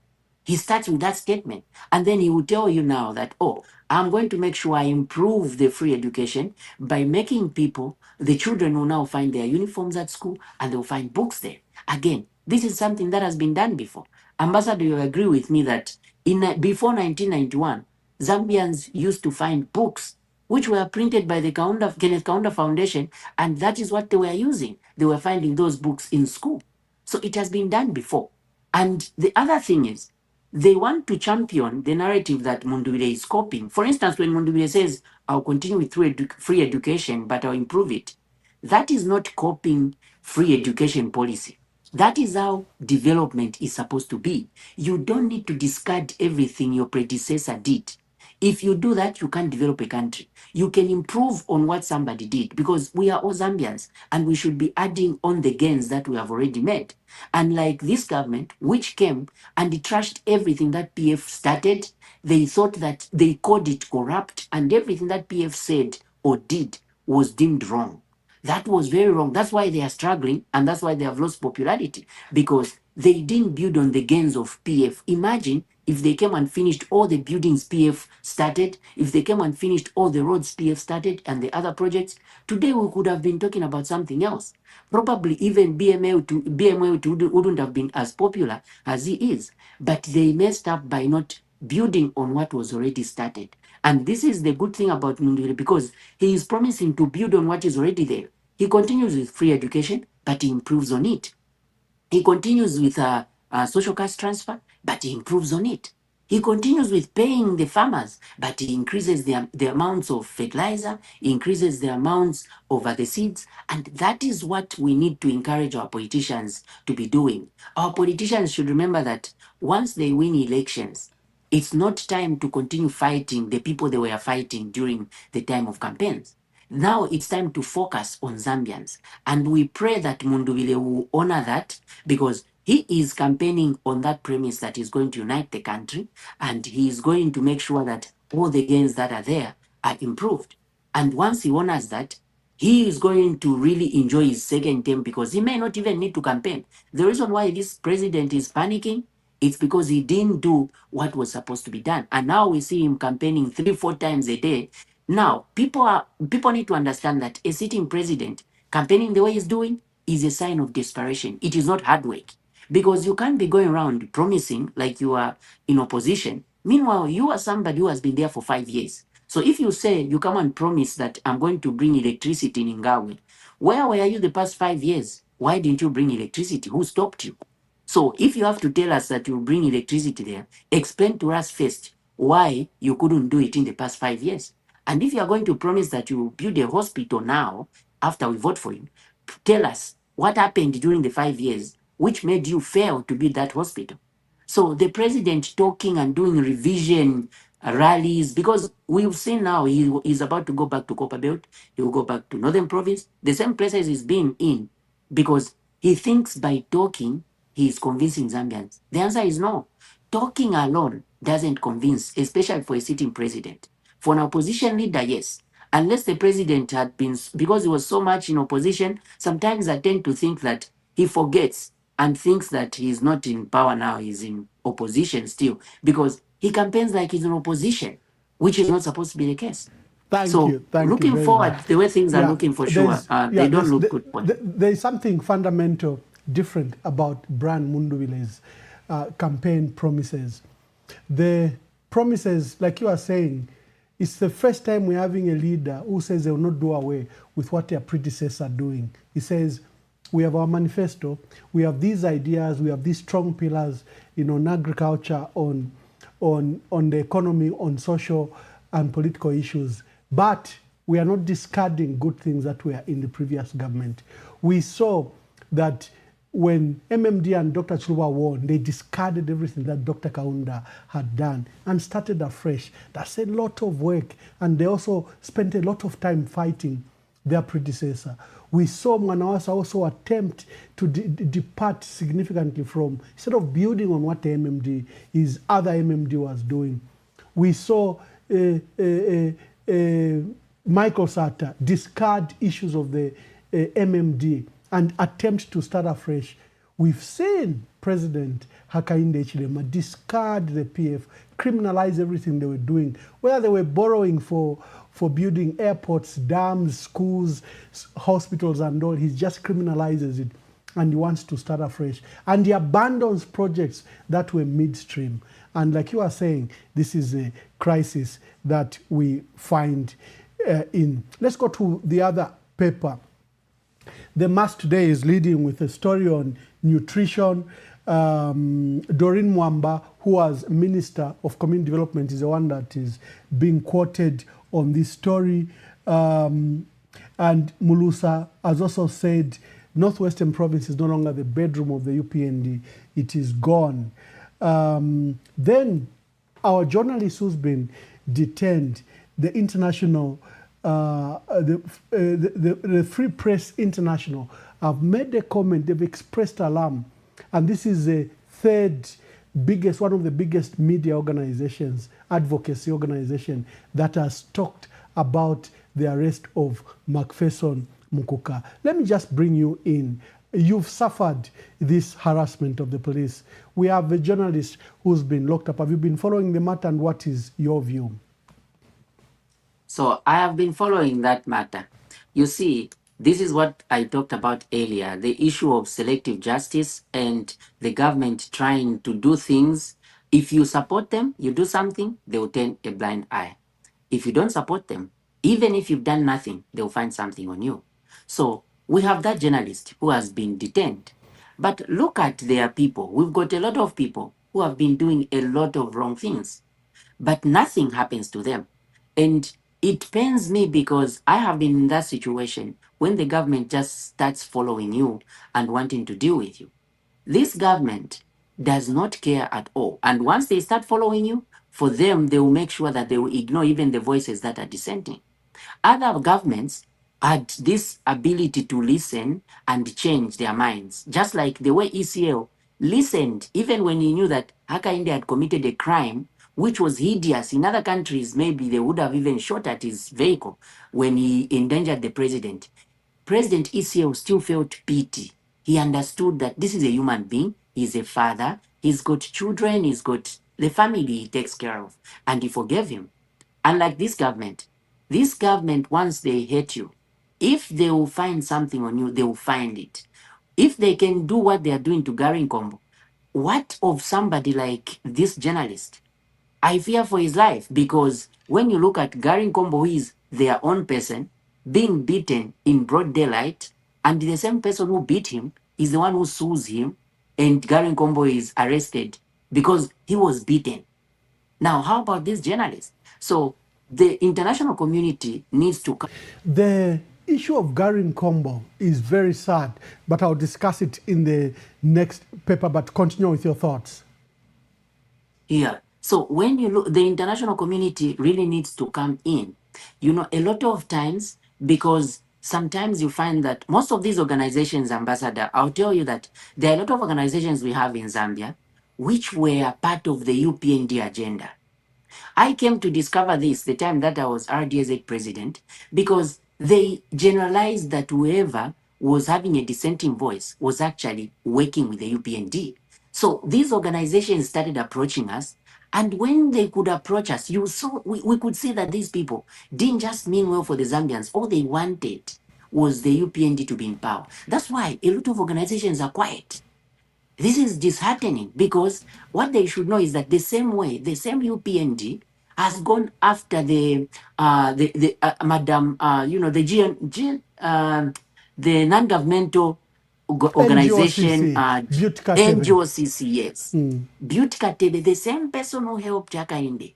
[SPEAKER 8] He starts with that statement, and then he will tell you now that, oh, I'm going to make sure I improve the free education by making people, the children will now find their uniforms at school and they'll find books there. Again, this is something that has been done before. Ambassador, you agree with me that before 1991, Zambians used to find books which were printed by the Kenneth Kaunda Foundation, and that is what they were using. They were finding those books in school. So it has been done before. And the other thing is, they want to champion the narrative that Mundubile is copying. For instance, when Mundubile says, I'll continue with free education, but I'll improve it, that is not copying free education policy. That is how development is supposed to be. You don't need to discard everything your predecessor did. If you do that, you can't develop a country. You can improve on what somebody did, because we are all Zambians and we should be adding on the gains that we have already made. Unlike this government, which came and it trashed everything that PF started, they thought that they called it corrupt, and everything that PF said or did was deemed wrong. That was very wrong. That's why they are struggling, and that's why they have lost popularity, because they didn't build on the gains of PF. Imagine if they came and finished all the buildings PF started, if they came and finished all the roads PF started and the other projects, today we could have been talking about something else. Probably even BMA wouldn't have been as popular as he is, but they messed up by not building on what was already started. And this is the good thing about Mundwile, because he is promising to build on what is already there. He continues with free education, but he improves on it. He continues with a social cash transfer, but he improves on it. He continues with paying the farmers, but he increases the amounts of fertilizer, he increases the amounts of the seeds, and that is what we need to encourage our politicians to be doing. Our politicians should remember that once they win elections, it's not time to continue fighting the people they were fighting during the time of campaigns. Now it's time to focus on Zambians. And we pray that Mundwile will honor that, because he is campaigning on that premise that he's going to unite the country, and he is going to make sure that all the gains that are there are improved. And once he honors that, he is going to really enjoy his second term, because he may not even need to campaign. The reason why this president is panicking, it's because he didn't do what was supposed to be done. And now we see him campaigning 3-4 times a day. Now, people need to understand that a sitting president campaigning the way he's doing is a sign of desperation. It is not hard work, because you can't be going around promising like you are in opposition. Meanwhile, you are somebody who has been there for 5 years. So if you say you come and promise that I'm going to bring electricity in Ngawe, where were you the past 5 years? Why didn't you bring electricity? Who stopped you? So if you have to tell us that you bring electricity there, explain to us first why you couldn't do it in the past 5 years. And if you are going to promise that you will build a hospital now, after we vote for you, tell us what happened during the 5 years which made you fail to build that hospital. So the president talking and doing revision rallies, because we've seen now he is about to go back to Copperbelt, he will go back to Northern Province, the same places he's been in, because he thinks by talking, he is convincing Zambians. The answer is no. Talking alone doesn't convince, especially for a sitting president. For an opposition leader, yes. Unless the president had been, because he was so much in opposition, sometimes I tend to think that he forgets and thinks that he's not in power now, he's in opposition still, because he campaigns like he's in opposition, which is not supposed to be the case.
[SPEAKER 7] Thank you
[SPEAKER 8] looking
[SPEAKER 7] very
[SPEAKER 8] forward,
[SPEAKER 7] much.
[SPEAKER 8] the way things are looking for sure, they don't look good.
[SPEAKER 7] There's something fundamental different about Brian Mundwile's campaign promises. The promises, like you are saying, it's the first time we're having a leader who says they will not do away with what their predecessors are doing. He says, we have our manifesto, we have these ideas, we have these strong pillars, on agriculture, on the economy, on social and political issues. But we are not discarding good things that were in the previous government. We saw that when MMD and Dr. Chiluba won, they discarded everything that Dr. Kaunda had done and started afresh. That's a lot of work. And they also spent a lot of time fighting their predecessor. We saw Mwanawasa also attempt to depart significantly from, instead of building on what the MMD, his other MMD was doing. We saw Michael Sata discard issues of the MMD and attempt to start afresh. We've seen President Hakainde Hichilema discard the PF, criminalize everything they were doing, whether they were borrowing for building airports, dams, schools, hospitals and all. He just criminalizes it and he wants to start afresh. And he abandons projects that were midstream. And like you are saying, this is a crisis that we find in. Let's go to the other paper. The Mass today is leading with a story on nutrition. Doreen Mwamba, who was Minister of Community Development, is the one that is being quoted on this story. And Mulusa has also said Northwestern Province is no longer the bedroom of the UPND. It is gone. Then our journalist who's been detained, the international, the Free Press International, have made a comment. They've expressed alarm. And this is the third biggest, one of the biggest media organizations, advocacy organization, that has talked about the arrest of Macpherson Mukuka. Let me just bring you in you've suffered this harassment of the police. We have a journalist who's been locked up. Have you been following the matter, and what is your view?
[SPEAKER 8] So I have been following that matter. You see, this is what I talked about earlier, the issue of selective justice and the government trying to do things. If you support them, you do something, they will turn a blind eye. If you don't support them, even if you've done nothing, they'll find something on you. So we have that journalist who has been detained. But look at their people. We've got a lot of people who have been doing a lot of wrong things, but nothing happens to them. And it pains me because I have been in that situation when the government just starts following you and wanting to deal with you. This government does not care at all. And once they start following you, for them, they will make sure that they will ignore even the voices that are dissenting. Other governments had this ability to listen and change their minds, just like the way ECL listened, even when he knew that Hakainde had committed a crime which was hideous. In other countries, maybe they would have even shot at his vehicle when he endangered the president. President ECL still felt pity. He understood that this is a human being, he's a father, he's got children, he's got the family he takes care of, and he forgave him. Unlike this government, once they hate you, if they will find something on you, they will find it. If they can do what they are doing to Gary Nkombo, what of somebody like this journalist? I fear for his life, because when you look at Gary Nkombo, who is their own person, being beaten in broad daylight, and the same person who beat him is the one who sues him, and Gary Nkombo is arrested because he was beaten. Now, how about this journalist? So the international community needs to come.
[SPEAKER 7] The issue of Gary Nkombo is very sad, but I'll discuss it in the next paper. But continue with your thoughts.
[SPEAKER 8] Yeah. So when you look, the international community really needs to come in. You know, a lot of times, because sometimes you find that most of these organizations, Ambassador, I'll tell you that there are a lot of organizations we have in Zambia which were part of the UPND agenda. I came to discover this the time that I was RDSA president, because they generalized that whoever was having a dissenting voice was actually working with the UPND. So these organizations started approaching us, and when they could approach us, we could see that these people didn't just mean well for the Zambians. All they wanted was the UPND to be in power. That's why a lot of organizations are quiet. This is disheartening, because what they should know is that the same way, the same UPND has gone after the the non-governmental organization, NGOCC, yes. Beauty Katebe, the same person who helped Hakainde,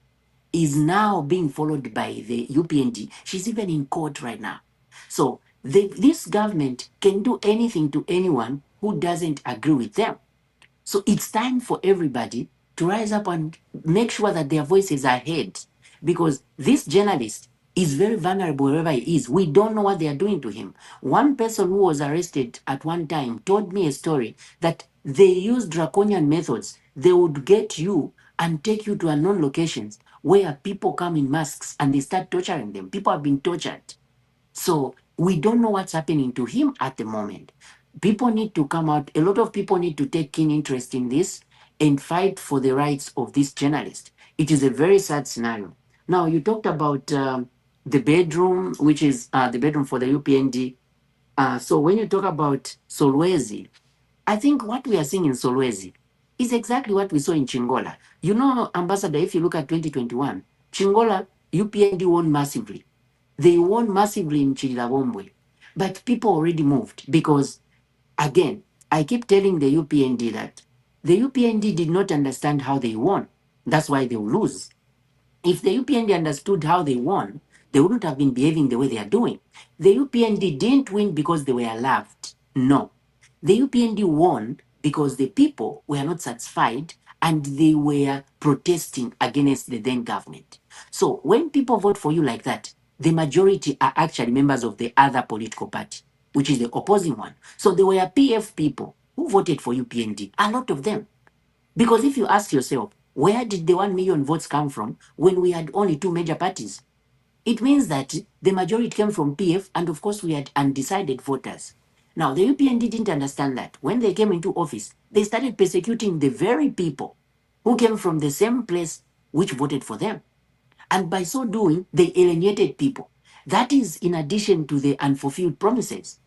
[SPEAKER 8] is now being followed by the UPND. She's even in court right now. So this government can do anything to anyone who doesn't agree with them. So it's time for everybody to rise up and make sure that their voices are heard, because this journalist is very vulnerable wherever he is. We don't know what they are doing to him. One person who was arrested at one time told me a story that they use draconian methods. They would get you and take you to unknown locations where people come in masks and they start torturing them. People have been tortured. So we don't know what's happening to him at the moment. People need to come out. A lot of people need to take keen interest in this and fight for the rights of this journalist. It is a very sad scenario. Now, you talked about the bedroom, which is the bedroom for the UPND. So when you talk about Solwezi, I think what we are seeing in Solwezi is exactly what we saw in Chingola. You know, Ambassador, if you look at 2021, Chingola, UPND won massively. They won massively in Chililabombwe, but people already moved because, again, I keep telling the UPND that the UPND did not understand how they won. That's why they will lose. If the UPND understood how they won, they wouldn't have been behaving the way they are doing. The UPND didn't win because they were loved. No. The UPND won because the people were not satisfied and they were protesting against the then government. So when people vote for you like that, the majority are actually members of the other political party, which is the opposing one. So there were PF people who voted for UPND, a lot of them. Because if you ask yourself, where did the 1 million votes come from when we had only 2 major parties? It means that the majority came from PF, and of course we had undecided voters. Now, the UPND didn't understand that. When they came into office, they started persecuting the very people who came from the same place which voted for them. And by so doing, they alienated people. That is in addition to the unfulfilled promises.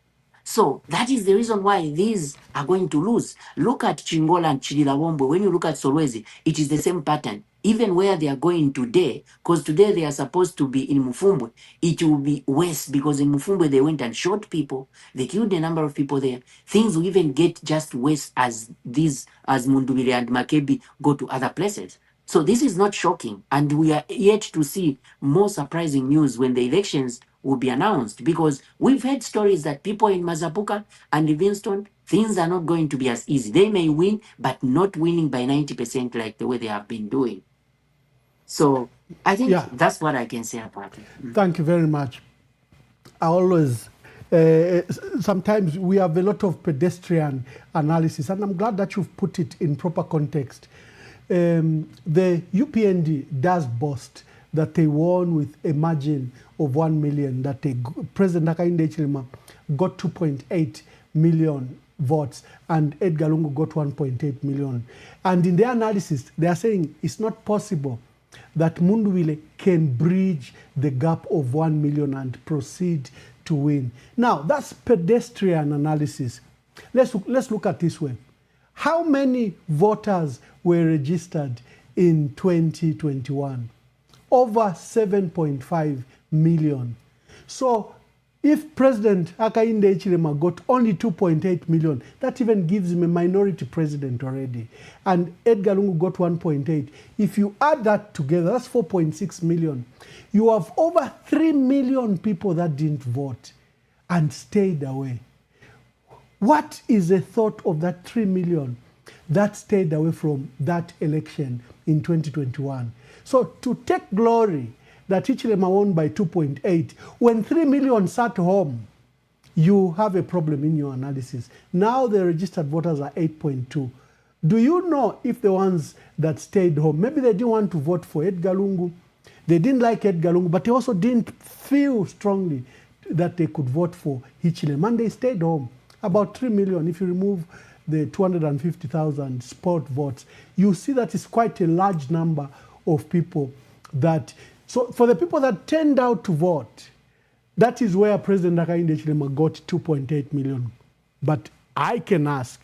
[SPEAKER 8] So that is the reason why these are going to lose. Look at Chingola and Chililawombo. When you look at Solwezi, it is the same pattern. Even where they are going today, because today they are supposed to be in Mufumbwe, it will be worse because in Mufumbwe they went and shot people. They killed a number of people there. Things will even get just worse as Mundubile and Makebi go to other places. So this is not shocking, and we are yet to see more surprising news when the elections will be announced, because we've heard stories that people in Mazapuka and Livingston, things are not going to be as easy. They may win, but not winning by 90% like the way they have been doing. So I think that's what I can say about it.
[SPEAKER 7] Thank you very much. I always, sometimes we have a lot of pedestrian analysis, and I'm glad that you've put it in proper context. The UPND does boast that they won with a margin of 1 million, that President Hakainde Hichilema got 2.8 million votes and Edgar Lungu got 1.8 million. And in their analysis, they are saying it's not possible that Mundubile can bridge the gap of 1 million and proceed to win. Now, that's pedestrian analysis. Let's look at this way. How many voters were registered in 2021? Over 7.5 million. So if President Hakainde Hichilema got only 2.8 million, that even gives him a minority president already. And Edgar Lungu got 1.8. If you add that together, that's 4.6 million. You have over 3 million people that didn't vote and stayed away. What is the thought of that 3 million that stayed away from that election in 2021? So to take glory that Hichilema won by 2.8, when 3 million sat home, you have a problem in your analysis. Now the registered voters are 8.2. Do you know if the ones that stayed home, maybe they didn't want to vote for Edgar Lungu, they didn't like Edgar Lungu, but they also didn't feel strongly that they could vote for Hichilema, and they stayed home. About 3 million, if you remove the 250,000 sport votes, you see that it's quite a large number of people that... So for the people that turned out to vote, that is where President Hakainde Hichilema got 2.8 million. But I can ask,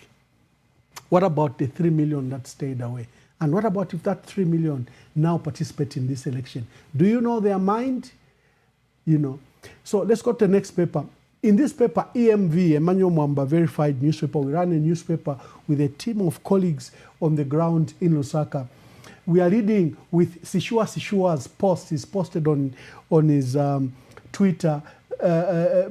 [SPEAKER 7] what about the 3 million that stayed away? And what about if that 3 million now participate in this election? Do you know their mind? You know. So let's go to the next paper. In this paper, EMV, Emmanuel Mwamba verified newspaper, we ran a newspaper with a team of colleagues on the ground in Lusaka. We are reading with Sishua's post. He's posted on his Twitter,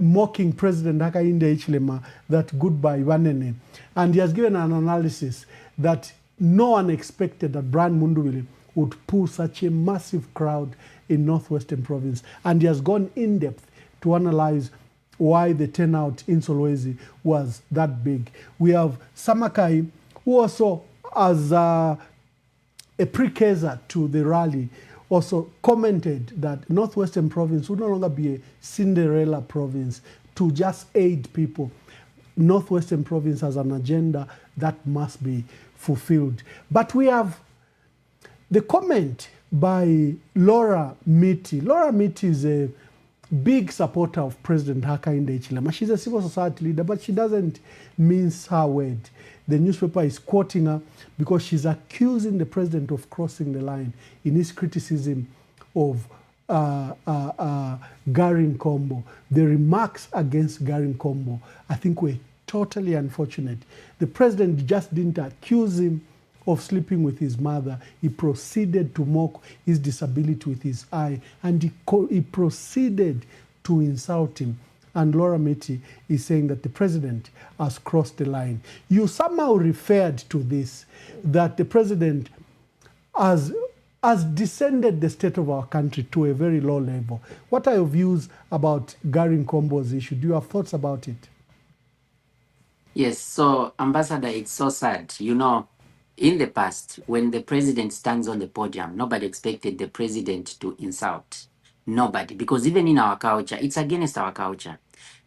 [SPEAKER 7] mocking President Hakainde Hichilema, that goodbye Wanene. And he has given an analysis that no one expected that Brian Mundubile would pull such a massive crowd in Northwestern Province. And he has gone in depth to analyze why the turnout in Solwezi was that big. We have Samakai, who also, as a precursor to the rally, also commented that Northwestern Province would no longer be a Cinderella province to just aid people. Northwestern Province has an agenda that must be fulfilled. But we have the comment by Laura Miti. Laura Miti is a big supporter of President Hakainde Hichilema. She's a civil society leader, but she doesn't mince her word. The newspaper is quoting her because she's accusing the president of crossing the line in his criticism of Gary Nkombo. The remarks against Gary Nkombo, I think, were totally unfortunate. The president just didn't accuse him of sleeping with his mother. He proceeded to mock his disability with his eye, and he proceeded to insult him. And Laura Miti is saying that the president has crossed the line. You somehow referred to this, that the president has descended the state of our country to a very low level. What are your views about Gary Nkombo's issue? Do you have thoughts about it?
[SPEAKER 8] Yes, so Ambassador, it's so sad. You know, in the past, when the president stands on the podium, nobody expected the president to insult. Nobody, because even in our culture, it's against our culture.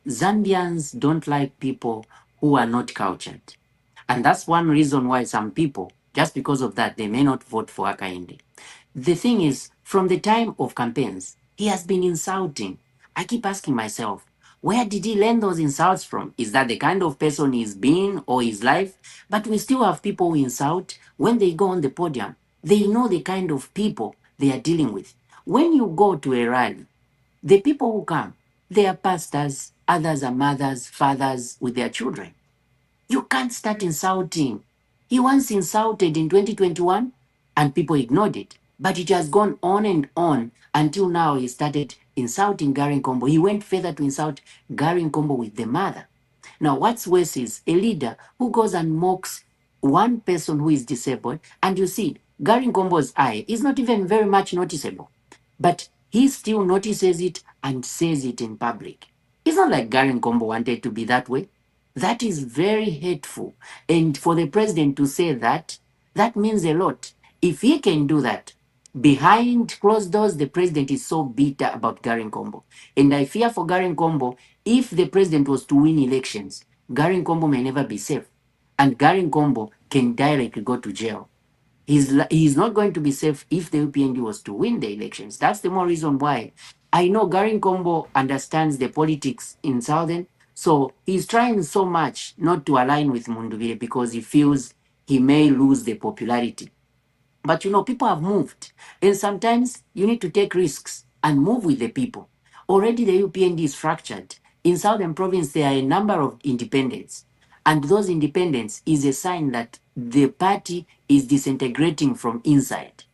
[SPEAKER 8] Zambians don't like people who are not cultured. And that's one reason why some people, just because of that, they may not vote for Hakainde. The thing is, from the time of campaigns, he has been insulting. I keep asking myself, where did he learn those insults from? Is that the kind of person he's been or his life? But we still have people who insult when they go on the podium. They know the kind of people they are dealing with. When you go to a rally, the people who come, they are pastors, others are mothers, fathers with their children. You can't start insulting. He once insulted in 2021 and people ignored it. But it has gone on and on until now he started insulting Gary Nkombo. He went further to insult Gary Nkombo with the mother. Now, what's worse is a leader who goes and mocks one person who is disabled, and you see, Gary Nkombo's eye is not even very much noticeable, but he still notices it and says it in public. It's not like Gary Nkombo wanted to be that way. That is very hateful. And for the president to say that, that means a lot. If he can do that, behind closed doors, the president is so bitter about Gary Nkombo. And I fear for Gary Nkombo, if the president was to win elections, Gary Nkombo may never be safe. And Gary Nkombo can directly go to jail. He's not going to be safe if the UPND was to win the elections. That's the more reason why. I know Gary Nkombo understands the politics in Southern, so he's trying so much not to align with Munduvire because he feels he may lose the popularity. But you know, people have moved. And sometimes you need to take risks and move with the people. Already the UPND is fractured. In Southern Province, there are a number of independents. And those independents is a sign that the party is disintegrating from inside.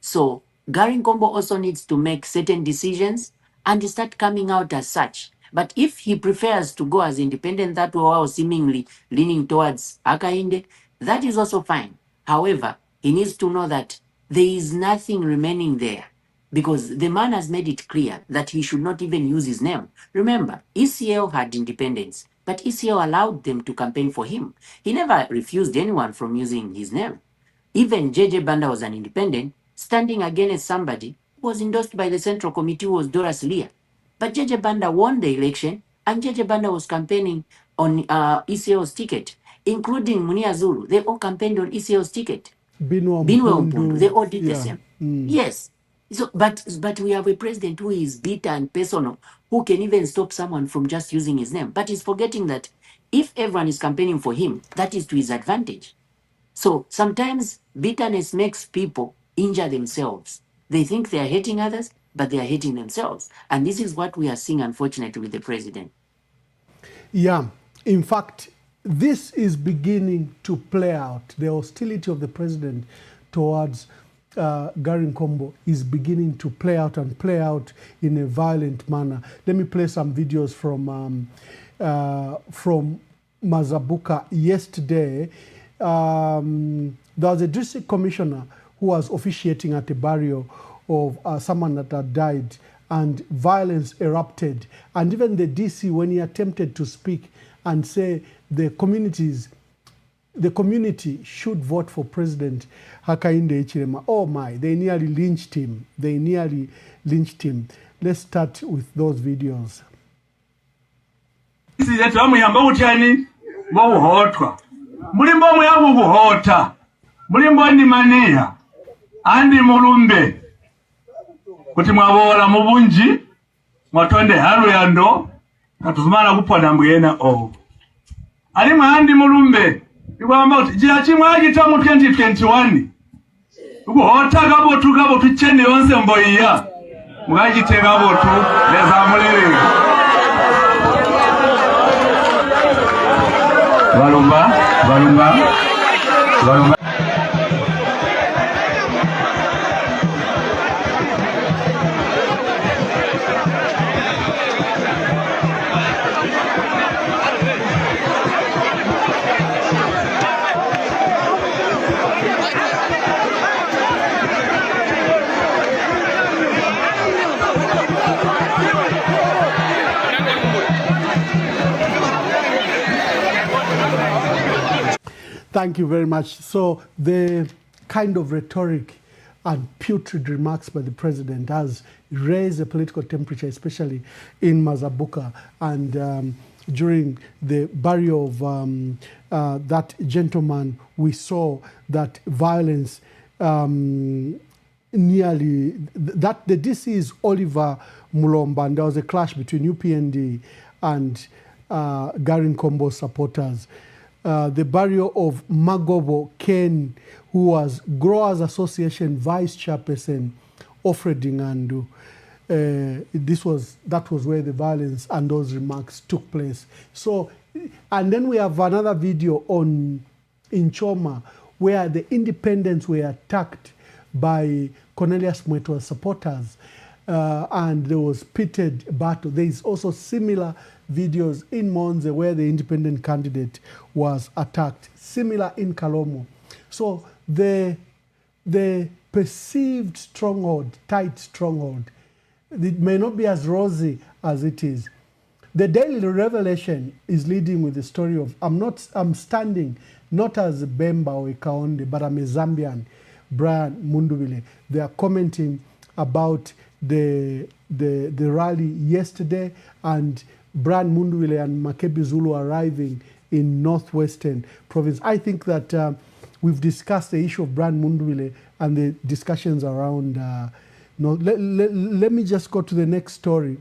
[SPEAKER 8] So Gary Nkombo also needs to make certain decisions and start coming out as such. But if he prefers to go as independent that way while seemingly leaning towards Hakainde, that is also fine. However, he needs to know that there is nothing remaining there because the man has made it clear that he should not even use his name. Remember, ECL had independence, but ECL allowed them to campaign for him. He never refused anyone from using his name. Even JJ Banda was an independent, standing against somebody who was endorsed by the Central Committee, who was Doras Leah. But JJ Banda won the election, and JJ Banda was campaigning on ECL's ticket, including Munia Zulu. They all campaigned on ECL's ticket. Binwa Mpundu, they all did the same. Yes. So, but we have a president who is bitter and personal, who can even stop someone from just using his name. But he's forgetting that if everyone is campaigning for him, that is to his advantage. So sometimes bitterness makes people injure themselves. They think they are hating others, but they are hating themselves. And this is what we are seeing, unfortunately, with the president.
[SPEAKER 7] Yeah, in fact, this is beginning to play out. The hostility of the president towards Gary Nkombo is beginning to play out and play out in a violent manner. Let me play some videos from Mazabuka yesterday. There was a district commissioner who was officiating at a burial of someone that had died, and violence erupted. And even the DC, when he attempted to speak and say the community should vote for President Hakainde Hichilema, oh my, they nearly lynched him. Let's start with those videos.
[SPEAKER 10] Mulimbo mwabu buhota mulimbo ni mania andi mulumbe kuti mwabola mubunji mwatonde halu yando katuzumana kupona mbuyena o ali mwandi mulumbe ikwamba kuti jira chimwagita mu 2021 ubuhota gabo tuchene yonse mboyiya mwagitega botu leza mulele Valumba.
[SPEAKER 7] Thank you very much. So the kind of rhetoric and putrid remarks by the president has raised the political temperature, especially in Mazabuka. And during the burial of that gentleman, we saw that violence nearly, that the DC is Oliver Mulomba, and there was a clash between UPND and Garin Kombo supporters. The burial of Magobo Ken, who was Growers Association Vice Chairperson, Offred Ngandu. That was where the violence and those remarks took place. So, and then we have another video in Choma where the independents were attacked by Cornelius Mweto's supporters, and there was pitted battle. There is also similar videos in Monze where the independent candidate was attacked, similar in Kalomo. So the perceived stronghold, tight stronghold, it may not be as rosy as it is. The Daily Revelation is leading with the story of, I'm standing not as Bemba or Ikaonde, but I'm a Zambian, Brian Mundubile. They are commenting about the rally yesterday and Brian Mundubile and Makebi Zulu arriving in Northwestern Province. I think that we've discussed the issue of Brian Mundubile and the discussions around. Let me just go to the next story.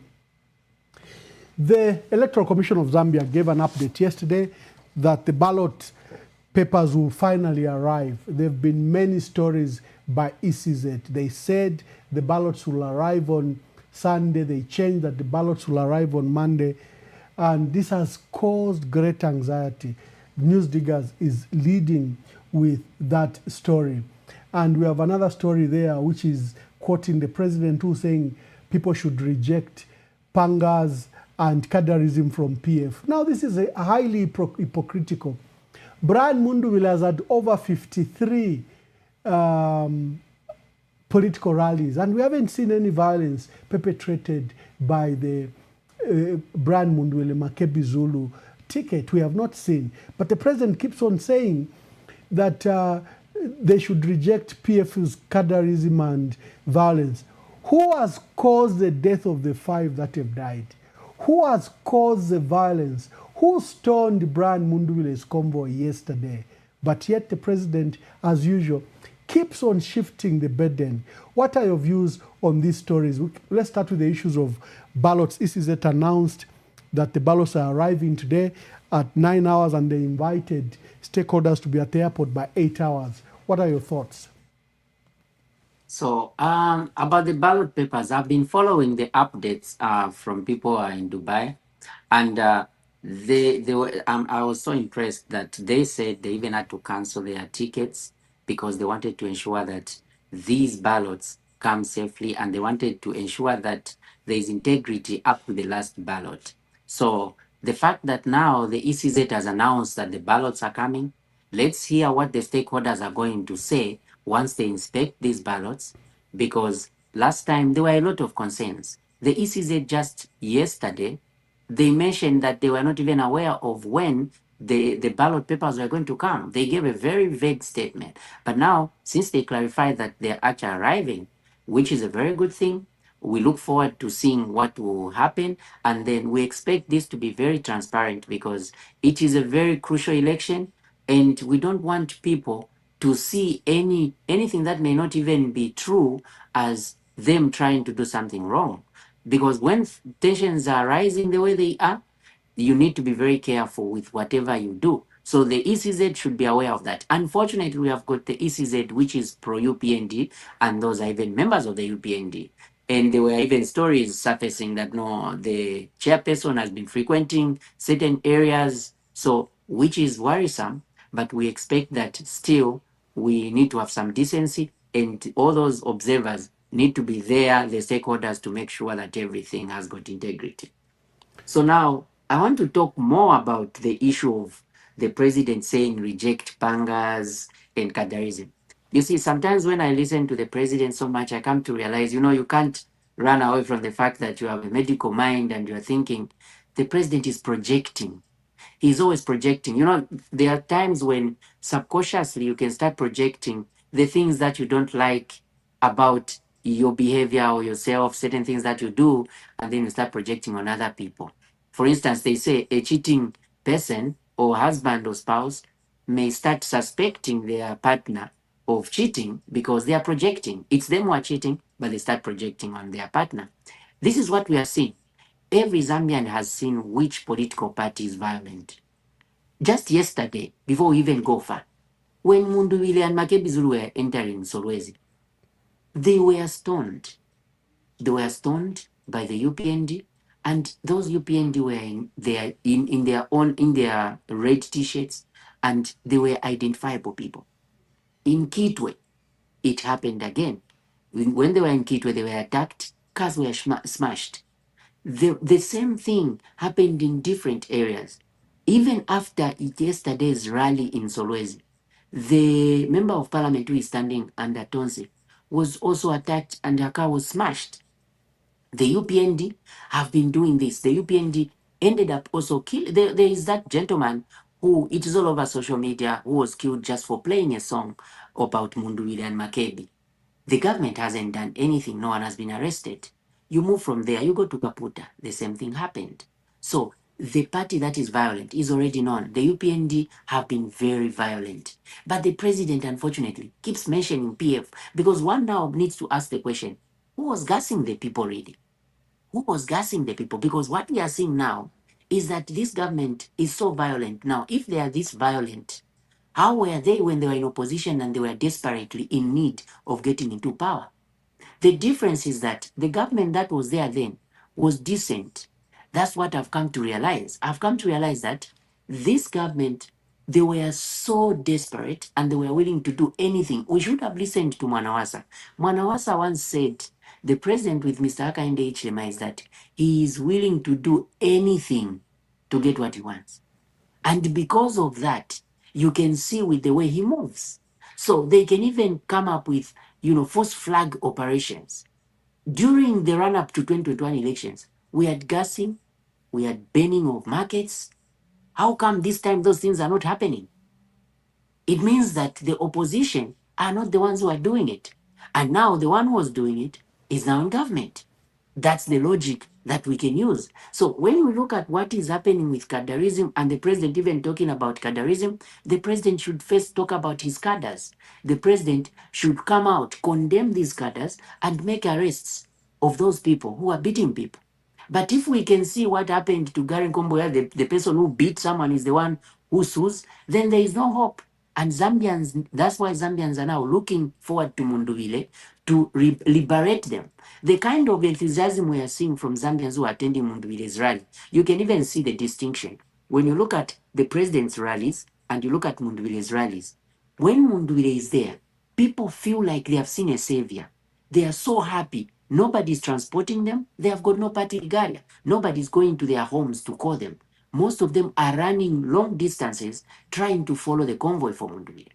[SPEAKER 7] The Electoral Commission of Zambia gave an update yesterday that the ballot papers will finally arrive. There have been many stories by ECZ. They said the ballots will arrive on Sunday. They changed that the ballots will arrive on Monday. And this has caused great anxiety. News Diggers is leading with that story. And we have another story there which is quoting the president who's saying people should reject pangas and cadarism from PF. Now this is a highly hypocritical. Brian Mundubile has had over 53 political rallies, and we haven't seen any violence perpetrated by the Brian Mundubile Makebi Zulu ticket. We have not seen. But the president keeps on saying that they should reject PF's cadarism and violence. Who has caused the death of the 5 that have died? Who has caused the violence? Who stoned Brian Mundubile's convoy yesterday? But yet the president, as usual, keeps on shifting the burden. What are your views on these stories? Let's start with the issues of ballots. ECZ announced that the ballots are arriving today at 9 hours, and they invited stakeholders to be at the airport by 8 hours. What are your thoughts?
[SPEAKER 8] So about the ballot papers, I've been following the updates from people who are in Dubai, and they were. I was so impressed that they said they even had to cancel their tickets because they wanted to ensure that these ballots come safely, and they wanted to ensure that there is integrity up to the last ballot. So the fact that now the ECZ has announced that the ballots are coming, let's hear what the stakeholders are going to say once they inspect these ballots, because last time there were a lot of concerns. The ECZ just yesterday, they mentioned that they were not even aware of when the ballot papers were going to come. They gave a very vague statement. But now, since they clarified that they're actually arriving, which is a very good thing, we look forward to seeing what will happen. And then we expect this to be very transparent because it is a very crucial election, and we don't want people to see anything that may not even be true as them trying to do something wrong. Because when tensions are rising the way they are, you need to be very careful with whatever you do. So the ECZ should be aware of that. Unfortunately, we have got the ECZ, which is pro-UPND, and those are even members of the UPND. And there were even stories surfacing that, no, the chairperson has been frequenting certain areas, so which is worrisome, but we expect that still we need to have some decency, and all those observers need to be there, the stakeholders, to make sure that everything has got integrity. So now I want to talk more about the issue of the president saying reject pangas and cadarism. You see, sometimes when I listen to the president so much, I come to realize, you can't run away from the fact that you have a medical mind and you're thinking the president is projecting. He's always projecting. There are times when subconsciously you can start projecting the things that you don't like about your behavior or yourself, certain things that you do, and then you start projecting on other people. For instance, they say a cheating person or husband or spouse may start suspecting their partner of cheating because they are projecting. It's them who are cheating, but they start projecting on their partner. This is what we are seeing. Every Zambian has seen which political party is violent. Just yesterday, before we even go far, when Munduwile and Makebi Zulu were entering Solwezi, they were stoned. They were stoned by the UPND, and those UPND were in their red t-shirts, and they were identifiable people. In Kitwe, it happened again. When they were in Kitwe, they were attacked, cars were smashed. The same thing happened in different areas. Even after yesterday's rally in Solwezi, the member of parliament who is standing under Tonse was also attacked and her car was smashed. The UPND have been doing this. The UPND ended up also killing. There is that gentleman who, it is all over social media, who was killed just for playing a song about Munduwile and Makebi. The government hasn't done anything. No one has been arrested. You move from there, you go to Kaputa. The same thing happened. So the party that is violent is already known. The UPND have been very violent. But the president, unfortunately, keeps mentioning PF because one now needs to ask the question, who was gassing the people really? Who was gassing the people? Because what we are seeing now is that this government is so violent. Now, if they are this violent, how were they when they were in opposition and they were desperately in need of getting into power? The difference is that the government that was there then was decent. That's what I've come to realize. I've come to realize that this government, they were so desperate and they were willing to do anything. We should have listened to Mwanawasa. Mwanawasa once said, the president with Mr. Hakainde Hichilema is that he is willing to do anything to get what he wants. And because of that, you can see with the way he moves. So they can even come up with, false flag operations. During the run-up to 2021 elections, we had gassing, we had burning of markets. How come this time those things are not happening? It means that the opposition are not the ones who are doing it. And now the one who was doing it is now in government. That's the logic that we can use. So when we look at what is happening with cadreism and the president even talking about cadreism, the president should first talk about his cadres. The president should come out, condemn these cadres and make arrests of those people who are beating people. But if we can see what happened to Gary Komboya, the person who beat someone is the one who sues, then there is no hope. And Zambians, that's why Zambians are now looking forward to Munduwile to liberate them. The kind of enthusiasm we are seeing from Zambians who are attending Munduwile's rally, you can even see the distinction. When you look at the president's rallies and you look at Munduwile's rallies, when Munduwile is there, people feel like they have seen a savior. They are so happy. Nobody's transporting them. They have got no party regalia. Nobody's going to their homes to call them. Most of them are running long distances trying to follow the convoy for Munduwile.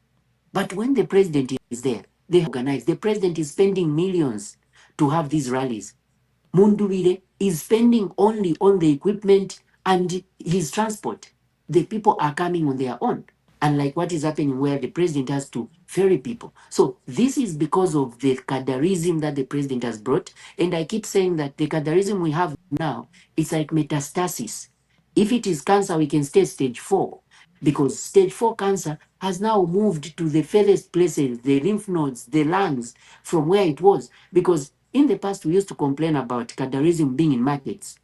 [SPEAKER 8] But when the president is there, they organize. The president is spending millions to have these rallies. Munduwile is spending only on the equipment and his transport. The people are coming on their own. Unlike what is happening where the president has to ferry people. So this is because of the cadreism that the president has brought. And I keep saying that the cadreism we have now, it's like metastasis. If it is cancer, we can stay stage 4. Because stage 4 cancer has now moved to the furthest places, the lymph nodes, the lungs, from where it was. Because in the past, we used to complain about cadreism being in markets.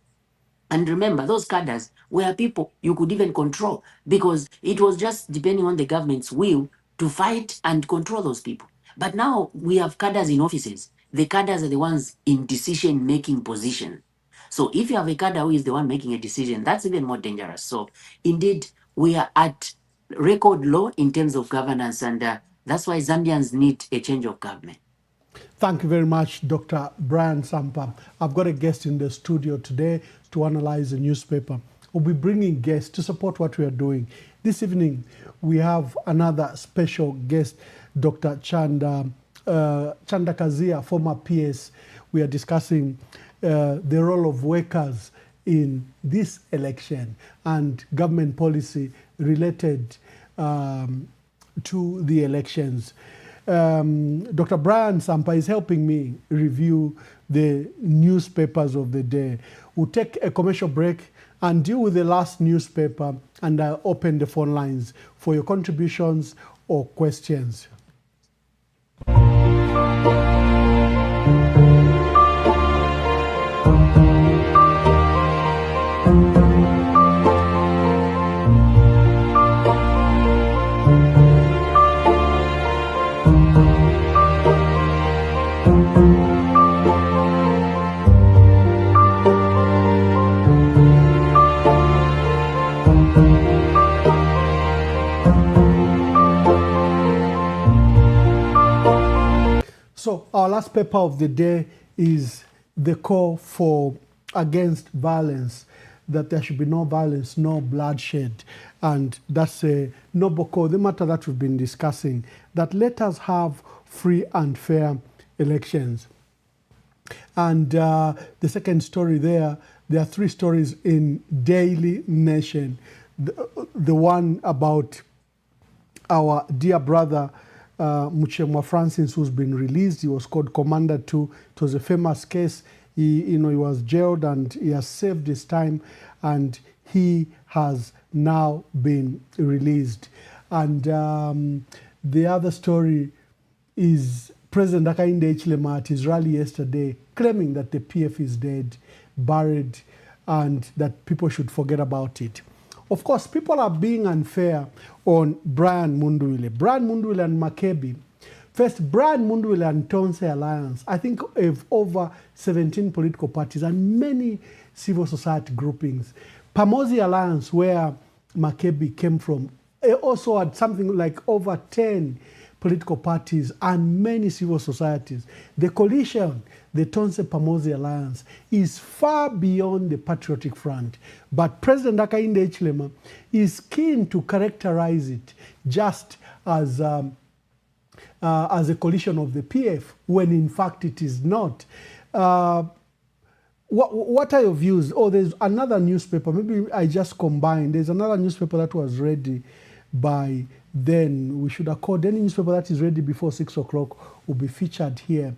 [SPEAKER 8] And remember, those cadres were people you could even control because it was just depending on the government's will to fight and control those people. But now we have cadres in offices. The cadres are the ones in decision-making position. So if you have a cadre who is the one making a decision, that's even more dangerous. So indeed, we are at record low in terms of governance, and that's why Zambians need a change of government.
[SPEAKER 7] Thank you very much, Dr. Brian Sampa. I've got a guest in the studio today to analyze the newspaper. We'll be bringing guests to support what we are doing. This evening, we have another special guest, Dr. Chanda Kazia, former PS. We are discussing the role of workers in this election and government policy related to the elections. Dr. Brian Sampa is helping me review the newspapers of the day. We'll take a commercial break and deal with the last newspaper, and I'll open the phone lines for your contributions or questions. So our last paper of the day is the call for against violence, that there should be no violence, no bloodshed. And that's a noble call, the matter that we've been discussing, that let us have free and fair elections. And the second story there are three stories in Daily Nation. The one about our dear brother, Muchemwa Francis, who's been released. He was called Commander 2. It was a famous case. He was jailed and he has served his time, and he has now been released. And the other story is President Hakainde Hichilema at his rally yesterday, claiming that the PF is dead, buried, and that people should forget about it. Of course, people are being unfair on Brian Mundwile. Brian Mundwile and Makebi. First, Brian Mundwile and Tonse Alliance, I think, have over 17 political parties and many civil society groupings. Pamozi Alliance, where Makebi came from, also had something like over 10 political parties and many civil societies. The coalition, the Tonse Pamozi Alliance, is far beyond the Patriotic Front. But President Hakainde Hichilema is keen to characterize it just as a coalition of the PF, when in fact it is not. What are your views? Oh, there's another newspaper. Maybe I just combined. There's another newspaper that was ready by then. We should accord any newspaper that is ready before 6 o'clock will be featured here.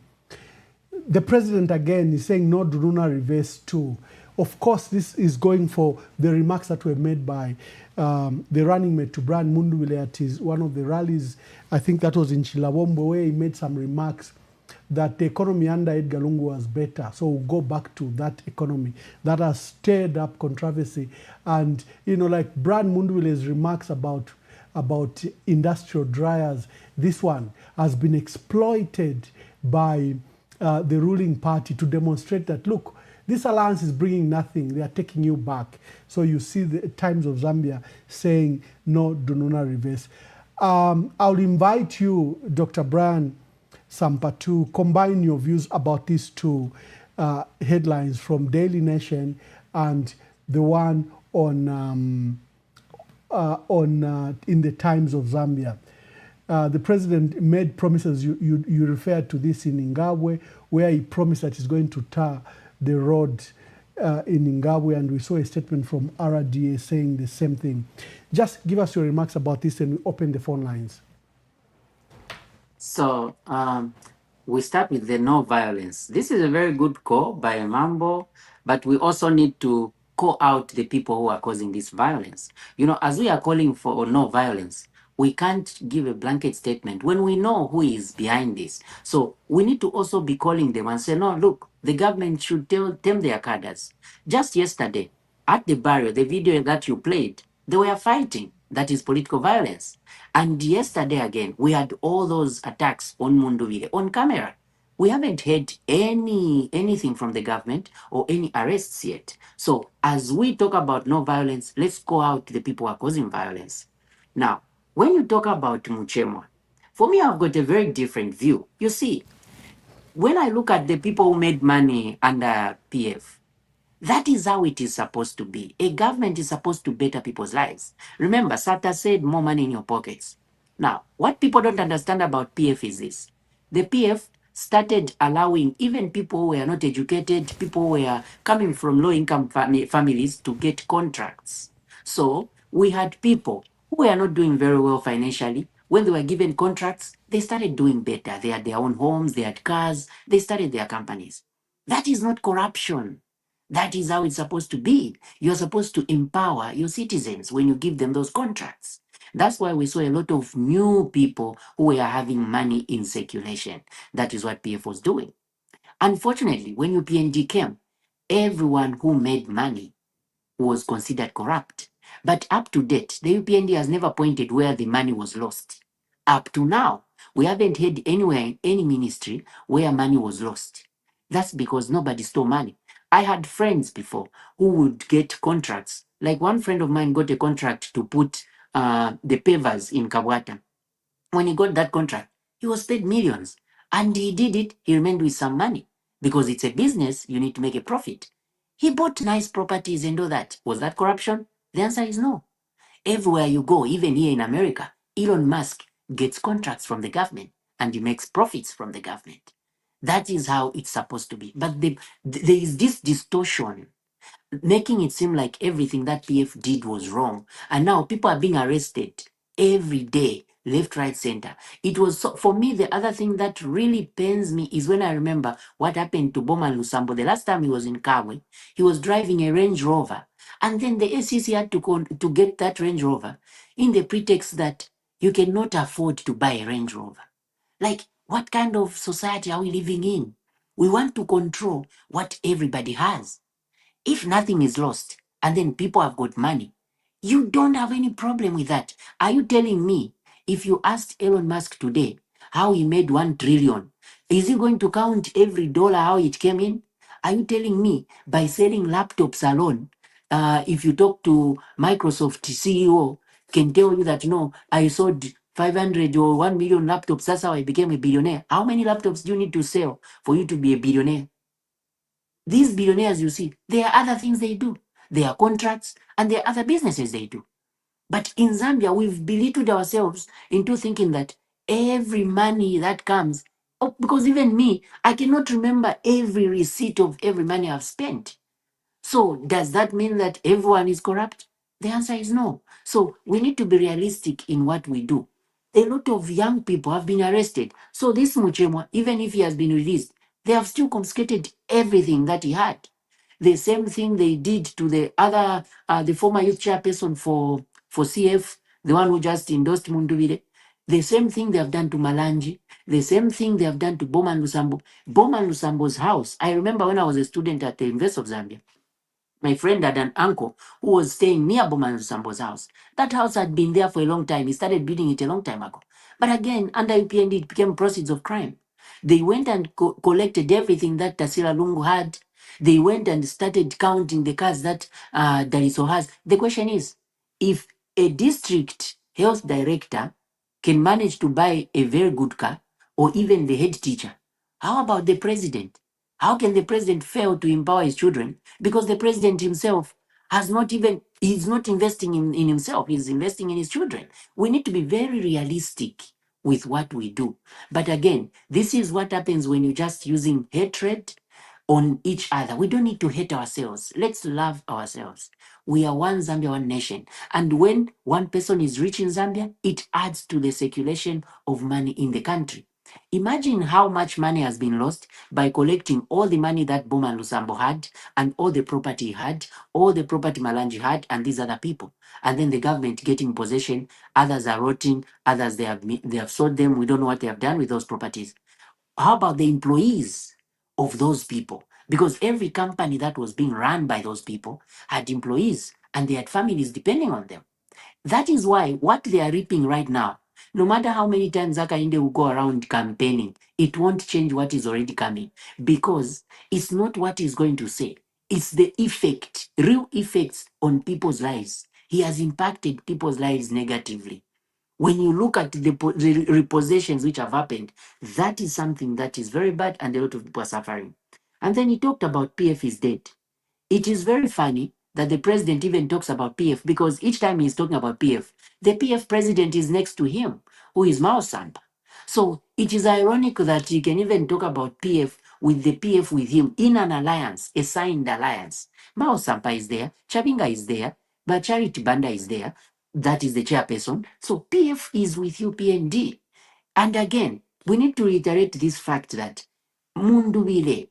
[SPEAKER 7] The president again is saying no Dununa reverse too. Of course, this is going for the remarks that were made by the running mate to Brian Mundwile at one of the rallies. I think that was in Chilawombo, where he made some remarks that the economy under Edgar Lungu was better. So we'll go back to that economy. That has stirred up controversy. And, like Brian Mundwile's remarks about industrial dryers, this one has been exploited by the ruling party to demonstrate that, look, this alliance is bringing nothing. They are taking you back. So you see the Times of Zambia saying no Dununa reverse. I'll invite you, Dr. Brian Sampa, to combine your views about these two headlines from Daily Nation and the one on in the Times of Zambia. The president made promises. You referred to this in Ingabwe, where he promised that he's going to tar the road in Ingabwe, and we saw a statement from RDA saying the same thing. Just give us your remarks about this and we open the phone lines.
[SPEAKER 8] So we start with the no violence. This is a very good call by Mambo, but we also need to call out the people who are causing this violence. As we are calling for no violence, we can't give a blanket statement when we know who is behind this. So we need to also be calling them and say, no, look, the government should tell them their cadres. Just yesterday, at the barrio, the video that you played, they were fighting. That is political violence. And yesterday again, we had all those attacks on Mundwile on camera. We haven't heard anything from the government or any arrests yet. So as we talk about no violence, let's call out the people who are causing violence. Now, when you talk about Muchemwa, for me, I've got a very different view. You see, when I look at the people who made money under PF, that is how it is supposed to be. A government is supposed to better people's lives. Remember, Sata said more money in your pockets. Now, what people don't understand about PF is this. The PF started allowing even people who were not educated, people who were coming from low-income families to get contracts. So we had people who were not doing very well financially, when they were given contracts, they started doing better. They had their own homes, they had cars, they started their companies. That is not corruption. That is how it's supposed to be. You're supposed to empower your citizens when you give them those contracts. That's why we saw a lot of new people who were having money in circulation. That is what PF was doing. Unfortunately, when UPND came, everyone who made money was considered corrupt. But up to date, the UPND has never pointed where the money was lost. Up to now, we haven't heard anywhere in any ministry where money was lost. That's because nobody stole money. I had friends before who would get contracts. Like one friend of mine got a contract to put the pavers in Kabwata. When he got that contract, he was paid millions. And he did it, he remained with some money. Because it's a business, you need to make a profit. He bought nice properties and all that. Was that corruption? The answer is no. Everywhere you go, even here in America, Elon Musk gets contracts from the government and he makes profits from the government. That is how it's supposed to be. But there is this distortion making it seem like everything that PF did was wrong. And now people are being arrested every day, left, right, center. It was, so, for me, the other thing that really pains me is when I remember what happened to Boma Lusambo. The last time he was in Kabwe, he was driving a Range Rover. And then the ACC had to get that Range Rover in the pretext that you cannot afford to buy a Range Rover. Like, what kind of society are we living in? We want to control what everybody has. If nothing is lost and then people have got money, you don't have any problem with that. Are you telling me if you asked Elon Musk today how he made 1 trillion, is he going to count every dollar how it came in? Are you telling me by selling laptops alone, if you talk to Microsoft CEO, can tell you that, no, I sold 500 or 1 million laptops, that's how I became a billionaire. How many laptops do you need to sell for you to be a billionaire? These billionaires, you see, there are other things they do. There are contracts and there are other businesses they do. But in Zambia, we've belittled ourselves into thinking that every money that comes, oh, because even me, I cannot remember every receipt of every money I've spent. So does that mean that everyone is corrupt? The answer is no. So we need to be realistic in what we do. A lot of young people have been arrested. So this Muchemwa, even if he has been released, they have still confiscated everything that he had. The same thing they did to the other, the former youth chairperson for CF, the one who just endorsed Munduvire. The same thing they have done to Malanji. The same thing they have done to Bowman Lusambo. Bowman Lusambo's house. I remember when I was a student at the University of Zambia, my friend had an uncle who was staying near Bowman Lusambo's house. That house had been there for a long time. He started building it a long time ago. But again, under UPND, it became proceeds of crime. They went and collected everything that Tasila Lungu had. They went and started counting the cars that Dariso has. The question is, if a district health director can manage to buy a very good car, or even the head teacher, how about the president? How can the president fail to empower his children? Because the president himself has not even, he's not investing in himself, he's investing in his children. We need to be very realistic with what we do. But again, this is what happens when you're just using hatred on each other. We don't need to hate ourselves. Let's love ourselves. We are one Zambia, one nation. And when one person is rich in Zambia, it adds to the circulation of money in the country. Imagine how much money has been lost by collecting all the money that Bowman Lusambo had and all the property he had, all the property Malanji had, and these other people. And then the government getting possession, others are rotting, others they have sold them. We don't know what they have done with those properties. How about the employees of those people? Because every company that was being run by those people had employees and they had families depending on them. That is why what they are reaping right now, no matter how many times Hakainde will go around campaigning, it won't change what is already coming, because it's not what he's going to say. It's the effect, real effects on people's lives. He has impacted people's lives negatively. When you look at the repossessions which have happened, that is something that is very bad and a lot of people are suffering. And then he talked about PF is dead. It is very funny that the president even talks about PF, because each time he's talking about PF, the PF president is next to him, who is Mao Sampa. So it is ironic that he can even talk about PF with the PF with him in an alliance, a signed alliance. Mao Sampa is there, Chabinga is there, but Charity Banda is there. that is the chairperson. So PF is with UPND. And again, we need to reiterate this fact that Mundubile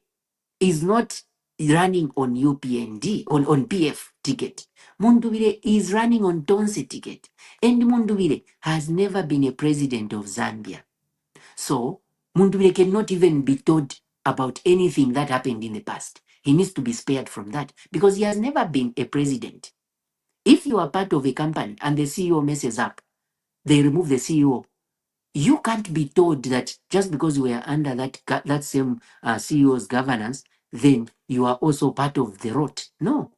[SPEAKER 8] is not running on UPND, on PF ticket. Mundubile is running on Tonse ticket. And Mundubile has never been a president of Zambia. So Mundubile cannot even be told about anything that happened in the past. He needs to be spared from that because he has never been a president. If you are part of a company and the CEO messes up, they remove the CEO. You can't be told that just because you were under that same CEO's governance, then you are also part of the rot. No,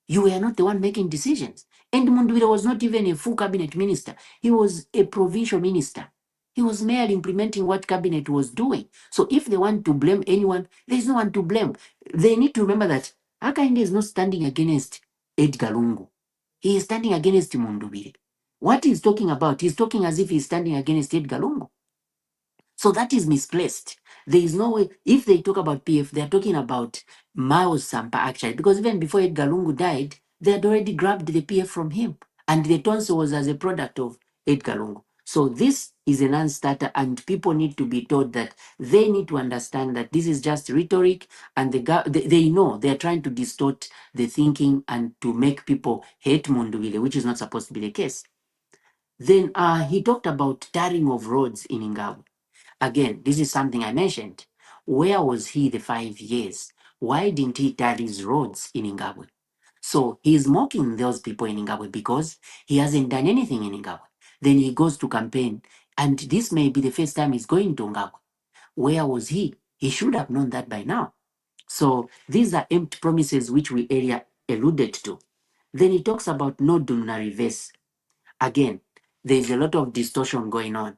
[SPEAKER 8] you were not the one making decisions. And Mundubile was not even a full cabinet minister. He was a provincial minister. He was merely implementing what cabinet was doing. So if they want to blame anyone, there's no one to blame. They need to remember that Hakainde is not standing against Edgar Lungu. He is standing against Mundubile. What he's talking about, he's talking as if he's standing against Edgar Lungu. So that is misplaced. There is no way, if they talk about PF, they're talking about Mao Sampa actually, because even before Edgar Lungu died, they had already grabbed the PF from him. And the Tonse was as a product of Edgar Lungu. So this is a non-starter and people need to be told that they need to understand that this is just rhetoric and they know they're trying to distort the thinking and to make people hate Mundubile, which is not supposed to be the case. Then he talked about tarring of roads in Ingabo. Again, this is something I mentioned. Where was he the 5 years? Why didn't he tar his roads in Ingabwe? So he's mocking those people in Ingabwe because he hasn't done anything in Ingabwe. Then he goes to campaign, and this may be the first time he's going to Ingabwe. Where was he? He should have known that by now. So these are empty promises which we earlier alluded to. Then he talks about no Dunna reverse. Again, there's a lot of distortion going on.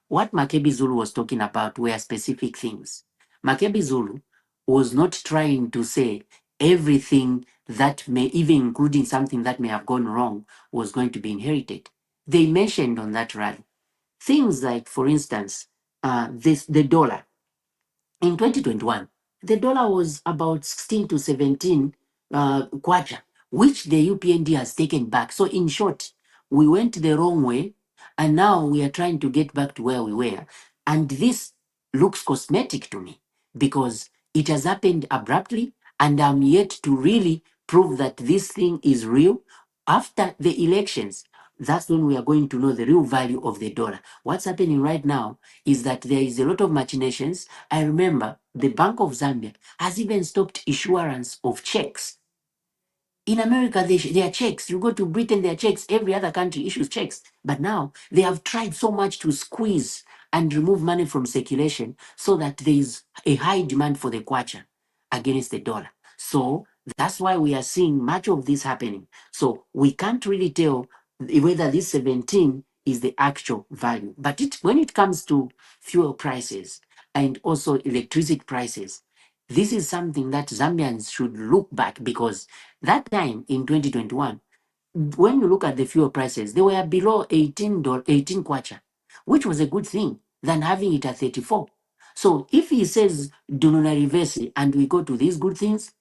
[SPEAKER 8] What Makebi Zulu was talking about were specific things. Makebi Zulu was not trying to say everything that may, even including something that may have gone wrong, was going to be inherited. They mentioned on that rally things like, for instance, the dollar. In 2021, the dollar was about 16 to 17 kwacha, which the UPND has taken back. So in short, we went the wrong way, and now we are trying to get back to where we were. And this looks cosmetic to me because it has happened abruptly, and I'm yet to really prove that this thing is real. After the elections, that's when we are going to know the real value of the dollar. What's happening right now is that there is a lot of machinations. I remember the Bank of Zambia has even stopped issuance of checks. In America, there are checks. You go to Britain, there are checks. Every other country issues checks. But now they have tried so much to squeeze and remove money from circulation so that there is a high demand for the kwacha against the dollar. So that's why we are seeing much of this happening. So we can't really tell whether this 17 is the actual value. But when it comes to fuel prices and also electricity prices, this is something that Zambians should look back, because that time in 2021, when you look at the fuel prices, they were below 18 kwacha, which was a good thing than having it at 34. So if he says Dununa reverse and we go to these good things,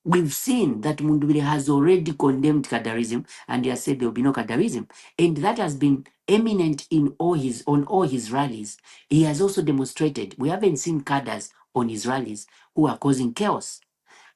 [SPEAKER 8] we've seen that Mundubile has already condemned Kadarism and he has said there will be no Kadarism. And that has been eminent on all his rallies. He has also demonstrated, we haven't seen Kadas on his rallies who are causing chaos,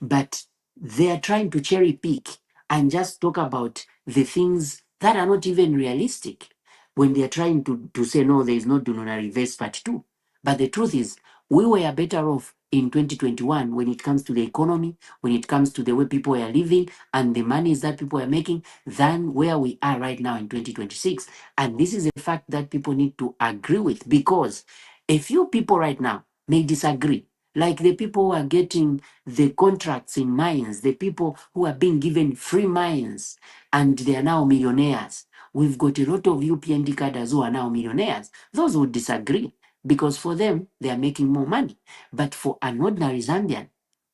[SPEAKER 8] but they are trying to cherry pick and just talk about the things that are not even realistic when they are trying to say, no, there is no Dununa reverse part 2. But the truth is, we were better off in 2021 when it comes to the economy, when it comes to the way people are living and the monies that people are making, than where we are right now in 2026. And this is a fact that people need to agree with, because a few people right now may disagree. Like the people who are getting the contracts in mines, the people who are being given free mines and they are now millionaires. We've got a lot of UPND cadres who are now millionaires. Those would disagree, because for them, they are making more money. But for an ordinary Zambian,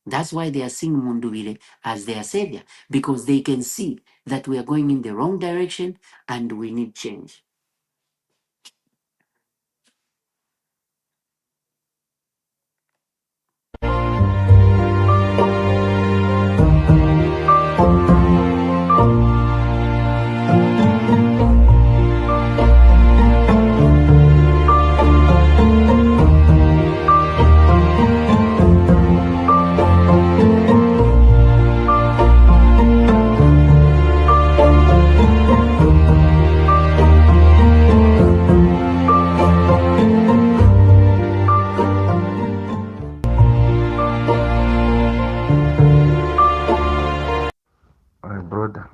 [SPEAKER 8] that's why they are seeing Mundubile as their savior, because they can see that we are going in the wrong direction and we need change.
[SPEAKER 5] My brother,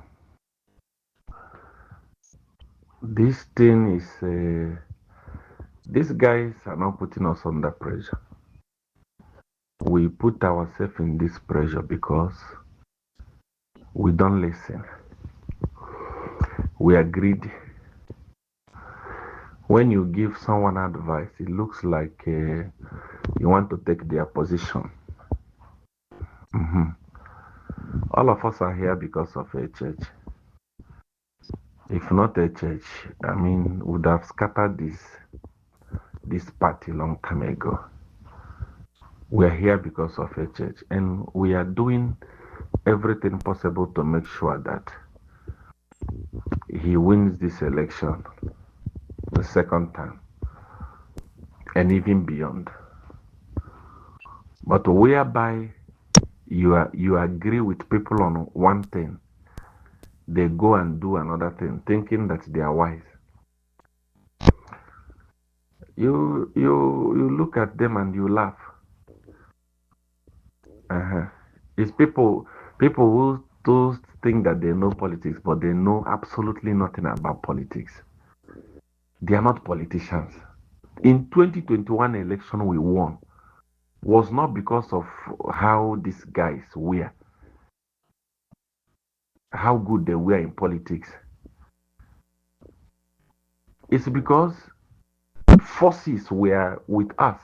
[SPEAKER 5] this thing is, these guys are not putting us under pressure. We put ourselves in this pressure because we don't listen. We are greedy. When you give someone advice, it looks like you want to take their position. All of us are here because of a church. If not a church, I mean, would have scattered this party long time ago. We are here because of a church, and we are doing everything possible to make sure that he wins this election the second time and even beyond. But whereby you agree with people on one thing, they go and do another thing, thinking that they are wise. You look at them and you laugh. It's people who do think that they know politics, but they know absolutely nothing about politics. They are not politicians. In 2021 election we won was not because of how these guys were, how good they were in politics. It's because forces were with us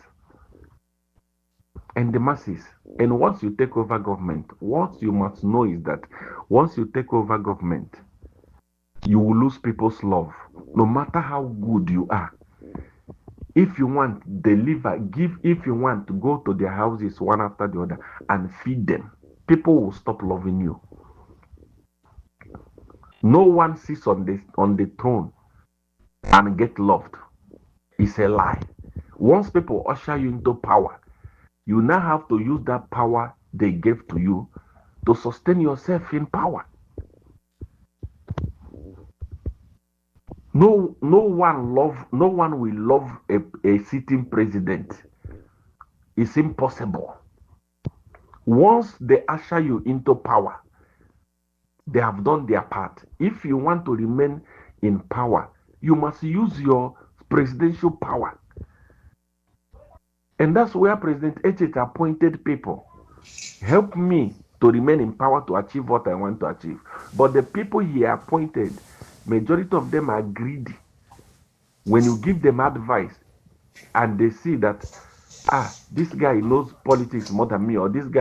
[SPEAKER 5] and the masses. And once you take over government, what you must know is that once you take over government, you will lose people's love, no matter how good you are. If you want, deliver, give. If you want to go to their houses one after the other and feed them, people will stop loving you. No one sits on the throne and get loved. It's a lie. Once people usher you into power, you now have to use that power they gave to you to sustain yourself in power. No one will love a sitting president. It's impossible. Once they usher you into power, they have done their part. If you want to remain in power, you must use your presidential power. And that's where President Echet appointed people. Help me to remain in power to achieve what I want to achieve. But the people he appointed, majority of them are greedy. When you give them advice and they see that, this guy knows politics more than me, or this guy.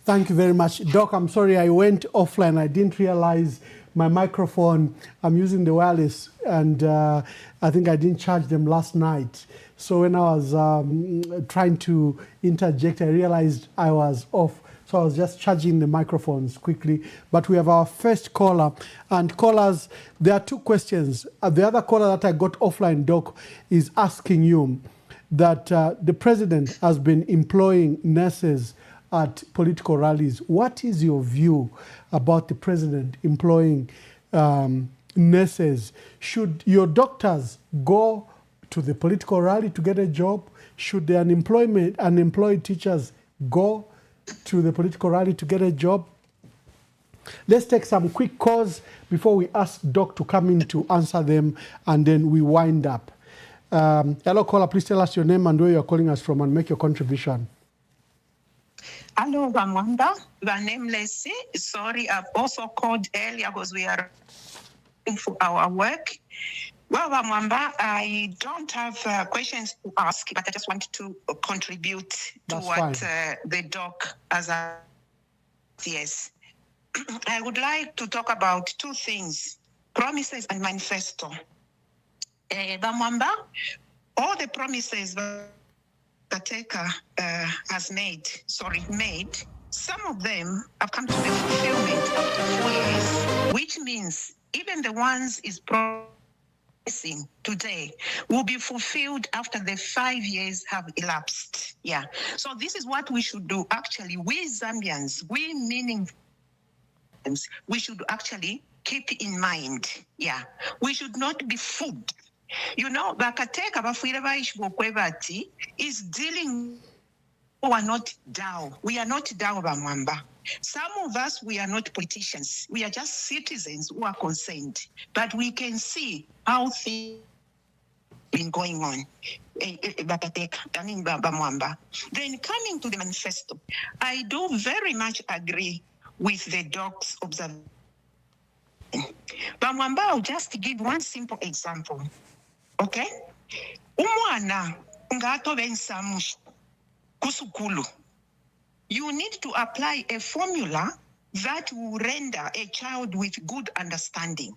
[SPEAKER 7] Thank you very much. Doc, I'm sorry I went offline. I didn't realize my microphone, I'm using the wireless, and I think I didn't charge them last night. So when I was trying to interject, I realized I was off. So I was just charging the microphones quickly. But we have our first caller. And callers, there are two questions. The other caller that I got offline, Doc, is asking you that the president has been employing nurses at political rallies. What is your view about the president employing nurses? Should your doctors go to the political rally to get a job? Should the unemployed teachers go to the political rally to get a job? Let's take some quick calls before we ask Doc to come in to answer them, and then we wind up. Hello, caller, please tell us your name and where you're calling us from and make your contribution.
[SPEAKER 11] Hello, Ramwanda. My name is Leslie. Sorry, I've also called earlier because we are for our work. Well, Ramwamba, I don't have questions to ask, but I just want to contribute to what the doc has asked. Yes. I would like to talk about two things, promises and manifesto. Ramwamba, all the promises that Gateka has made, some of them have come to the fulfillment after 4 years, which means even the ones is promising today will be fulfilled after the 5 years have elapsed. Yeah. So this is what we should do. Actually, we Zambians, we meaning, we should actually keep in mind. Yeah. We should not be fooled. You know, Bakateka Bafwira Baishbokwebati is dealing who are not DAO. We are not DAO Bamwamba. Some of us, we are not politicians. We are just citizens who are concerned. But we can see how things been going on. Bamwamba. Then coming to the manifesto, I do very much agree with the docs observation. Bamwamba, I'll just give one simple example. Okay? Umwana ngato bensamushu kusukulu. You need to apply a formula that will render a child with good understanding.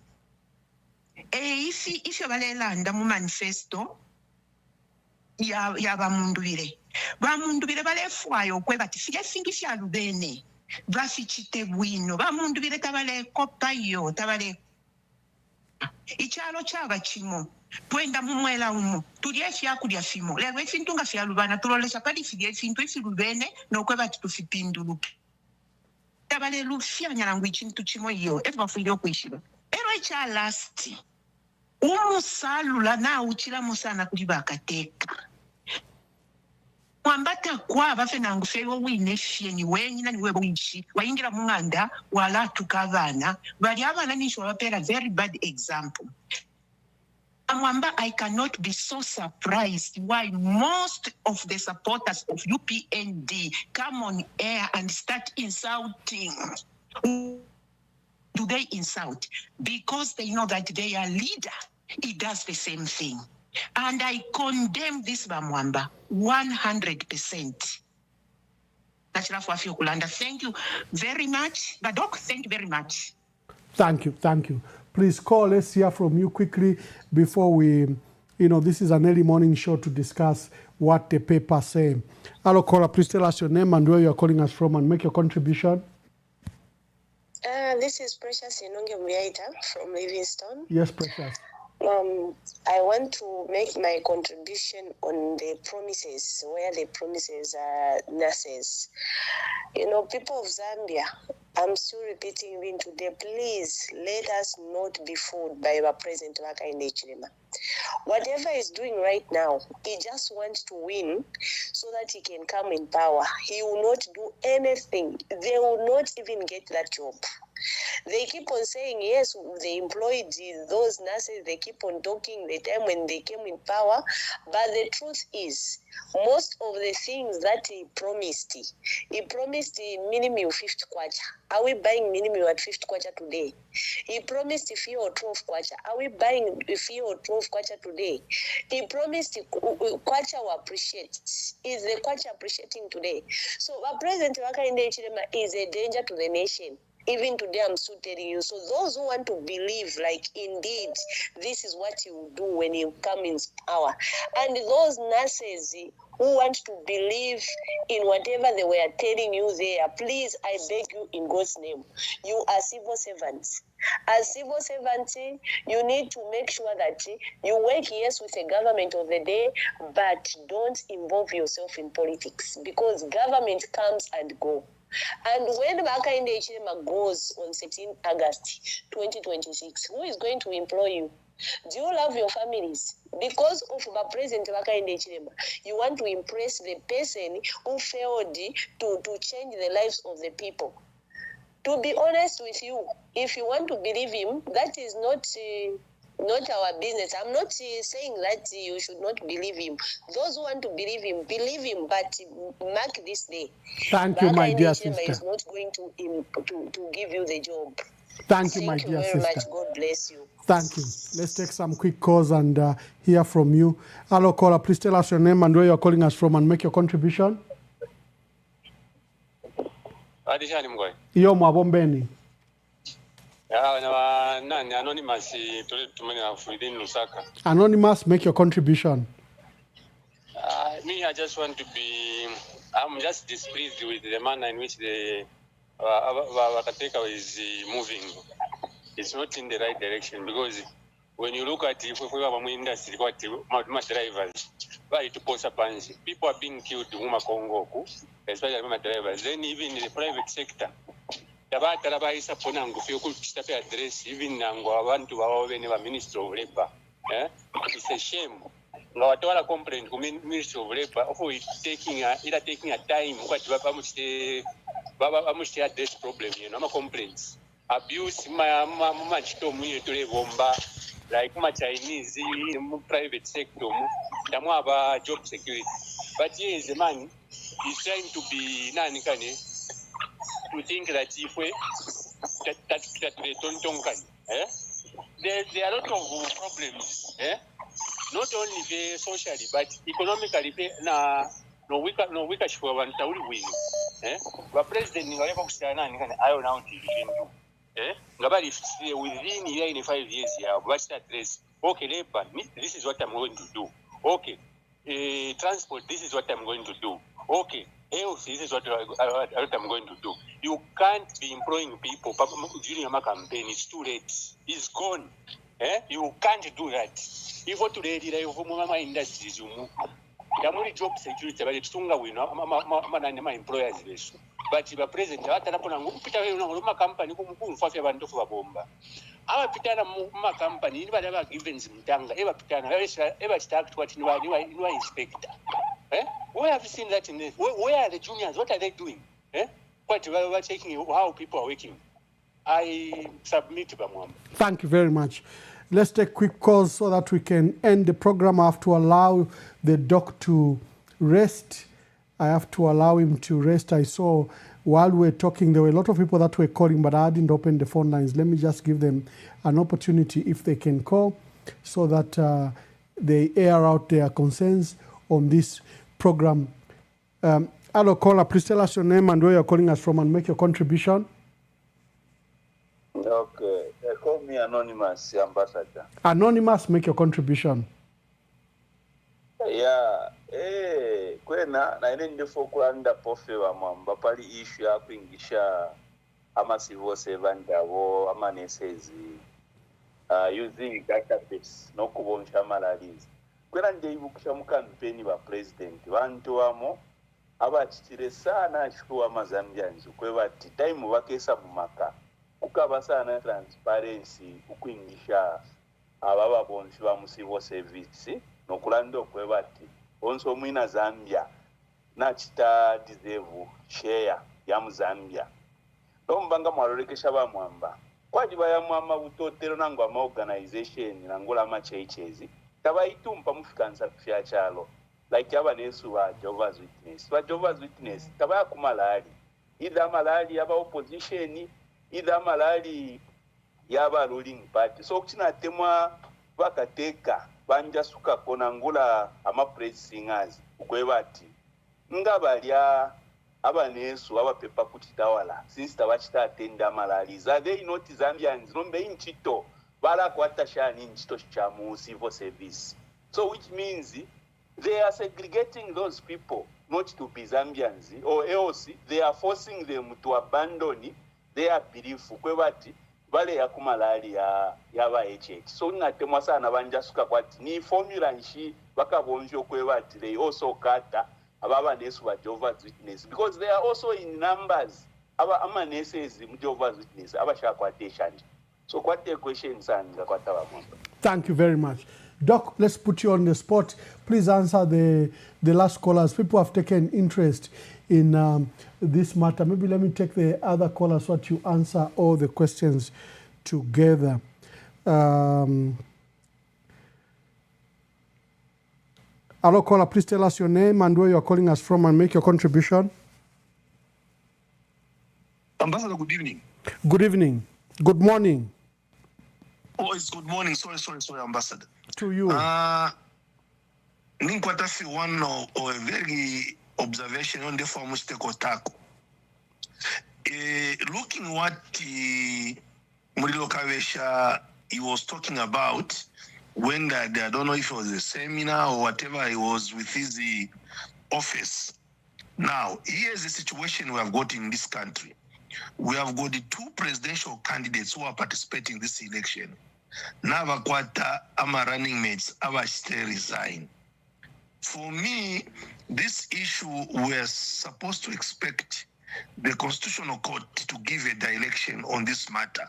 [SPEAKER 11] If you balelanda mu manifesto ya bamundubire balefwayo kwe bati fige fingi fya lubene bafichite bwino bamundubire tabale kopayo tabale ichalo chaba chimo twenda mumwela umu tulye fyakulya fimo lero efintu nga fyalubana tulolesa kadi fige efintu efilubene nokwe bati tufipindulu tabale lufyanya ngwi chintu chimo iyo ebafuile okwishira ero echa last umusalula na uchira musana kuli bakateka Mwambata kwa bafe na ngufewo winefye ni wenyi na niwe bwichi waingira munganda wala tukavana bali abana nisho wapera very bad example. Mwamba, I cannot be so surprised why most of the supporters of UPND come on air and start insulting. Do they insult? Because they know that their leader, he does the same thing. And I condemn this Bamwamba 100%. Thank you very much. Badok, thank you very much.
[SPEAKER 7] Thank you. Please call. Let's hear from you quickly before we, this is an early morning show to discuss what the paper say. Hello, caller, please tell us your name and where you are calling us from and make your contribution.
[SPEAKER 12] This is Precious Inonge Mbiaita from Livingstone.
[SPEAKER 7] Yes, Precious.
[SPEAKER 12] I want to make my contribution on the promises, where the promises are nurses. People of Zambia, I'm still repeating even today, please let us not be fooled by our President Hakainde Hichilema. Whatever he's doing right now, he just wants to win so that he can come in power. He will not do anything. They will not even get that job. They keep on saying, yes, they employed those nurses, they keep on talking the time when they came in power, but the truth is, most of the things that he promised minimum 50 kwacha. Are we buying minimum at 50 kwacha today? He promised 4 or 12 kwacha. Are we buying 4 or 12 kwacha today? He promised kwacha will appreciate. Is the kwacha appreciating today? So our President Hakainde Hichilema is a danger to the nation. Even today, I'm still telling you. So those who want to believe, like, indeed, this is what you will do when you come in power. And those nurses who want to believe in whatever they were telling you there, please, I beg you in God's name, you are civil servants. As civil servants, you need to make sure that you work, yes, with the government of the day, but don't involve yourself in politics, because government comes and goes. And when Hakainde Hichilema goes on 13 August 2026, who is going to employ you? Do you love your families? Because of President Hakainde Hichilema, you want to impress the person who failed to change the lives of the people. To be honest with you, if you want to believe him, that is not our business. I'm not saying that you should not believe him. Those who want to believe him, but mark this day.
[SPEAKER 7] Thank you, my dear sister.
[SPEAKER 12] Is not going to give you the job.
[SPEAKER 7] Thank you, my dear sister.
[SPEAKER 12] Thank you very much. God bless you.
[SPEAKER 7] Thank you. Let's take some quick calls and hear from you. Hello, caller. Please tell us your name and where you're calling us from and make your contribution. Iyo Mwabombeni. Anonymous, make your contribution.
[SPEAKER 13] I just want to be, I'm just displeased with the manner in which the Wakateka is moving. It's not in the right direction, because when you look at if we have a industry, drivers, people are being killed in Congo, especially drivers. Then even in the private sector, even Minister of Labor. It's a shame nga watwala complaint ku Ministry of Labour for taking a time kwati bamuchite address problem ama complaints abuse machito mwiye tulebomba like Chinese mu private sector tamu aba job security, but here is the man is trying to be to think that if we that they don't there are a lot of problems, not only socially but economically. No wika chifwa wantauli wino, wa president ni walepa kusiana ayo na division do, ngabali within year in 5 years ya watch that race. Okay, labor, this is what I'm going to do. Okay, transport, this is what I'm going to do. Okay, health, this is what I'm going to do. You can't be employing people during a campaign. It's too late. It's gone. You can't do that. If you today, the industries Damuri job security bali tutunga wino ama employers besu, but the president atana kuna ngupita wewe ngoma company kumfafya abantu fu babomba aba pitana mu company ni bali aba given zimtanga eba pitana eba start what ni inspector. Where have you seen that in this? Where are the juniors? What are they doing? What we're checking how people are working. I submit Bamwamba.
[SPEAKER 7] Thank you very much. Let's take quick calls so that we can end the program. I have to allow the doc to rest. I have to allow him to rest. I saw while we were talking, there were a lot of people that were calling, but I didn't open the phone lines. Let me just give them an opportunity if they can call so that they air out their concerns on this program. Hello, caller. Please tell us your name and where you're calling us from and make your contribution.
[SPEAKER 14] Okay, call me Anonymous, Ambassador.
[SPEAKER 7] Anonymous, make your contribution.
[SPEAKER 14] Yeah, kwena na ine ndifo kulanda pofewa mwamba pali issue ya kuingisha ama civil servant abo ama nurses using database no kubonsha malalizi. Kwena ndeyibukisha mu campaign ba president bantu wamo abachitire sana chikuwa mazambianzi kwebati time bakesa mu maka ukaba sana transparency ukuingisha ababa bonzi ba mu civil service no kulando kwebati onso mwina Zambia na chita deserve share ya mu Zambia lombanga mwalolekesha ba mwamba kwajiba ya mwamba butotero nango ama organization nangola ama churches tabaitumpa mufikansa kufya chalo like aba nesu wa Jehovah's Witness tabaya kumalali ida malali aba opposition ida malali yaba ruling party so kuchina temwa bakateka banja suka kona ngula ama praise singers ukwebati ngabalya abanesu abapepa kuti tawala since tabachita atenda malali za they not Zambians nombe inchito bala kwata shani inchito cha mu civil service, so which means they are segregating those people not to be Zambians, or else they are forcing them to abandon their belief kwebati bale yakumalali yaba HH. So ngatemwa sana banja suka kwati ni formula nshi bakabonjo kwebati they also kata ababa nesu ba Jehovah's Witness because they are also in numbers aba ama neses mu Jehovah's Witness abashakwatesha. So what the questions and kwata bamuntu.
[SPEAKER 7] Thank you very much. Doc, let's put you on the spot. Please answer the last callers. People have taken interest in this matter. Maybe let me take the other callers so that you answer all the questions together. Hello, caller, please tell us your name and where you're calling us from and make your contribution.
[SPEAKER 15] Ambassador, good evening.
[SPEAKER 7] Good evening. Good morning.
[SPEAKER 15] Oh, it's good morning. Sorry, Ambassador.
[SPEAKER 7] To you.
[SPEAKER 15] Ninkwatafi one or a very observation on the form Tako. Looking what Murilo Kavesha he was talking about when I don't know if it was a seminar or whatever he was with his office. Now, here's the situation we have got in this country. We have got the two presidential candidates who are participating in this election. Navakwata ama running mates abashite resign. For me, this issue we're supposed to expect the Constitutional Court to give a direction on this matter.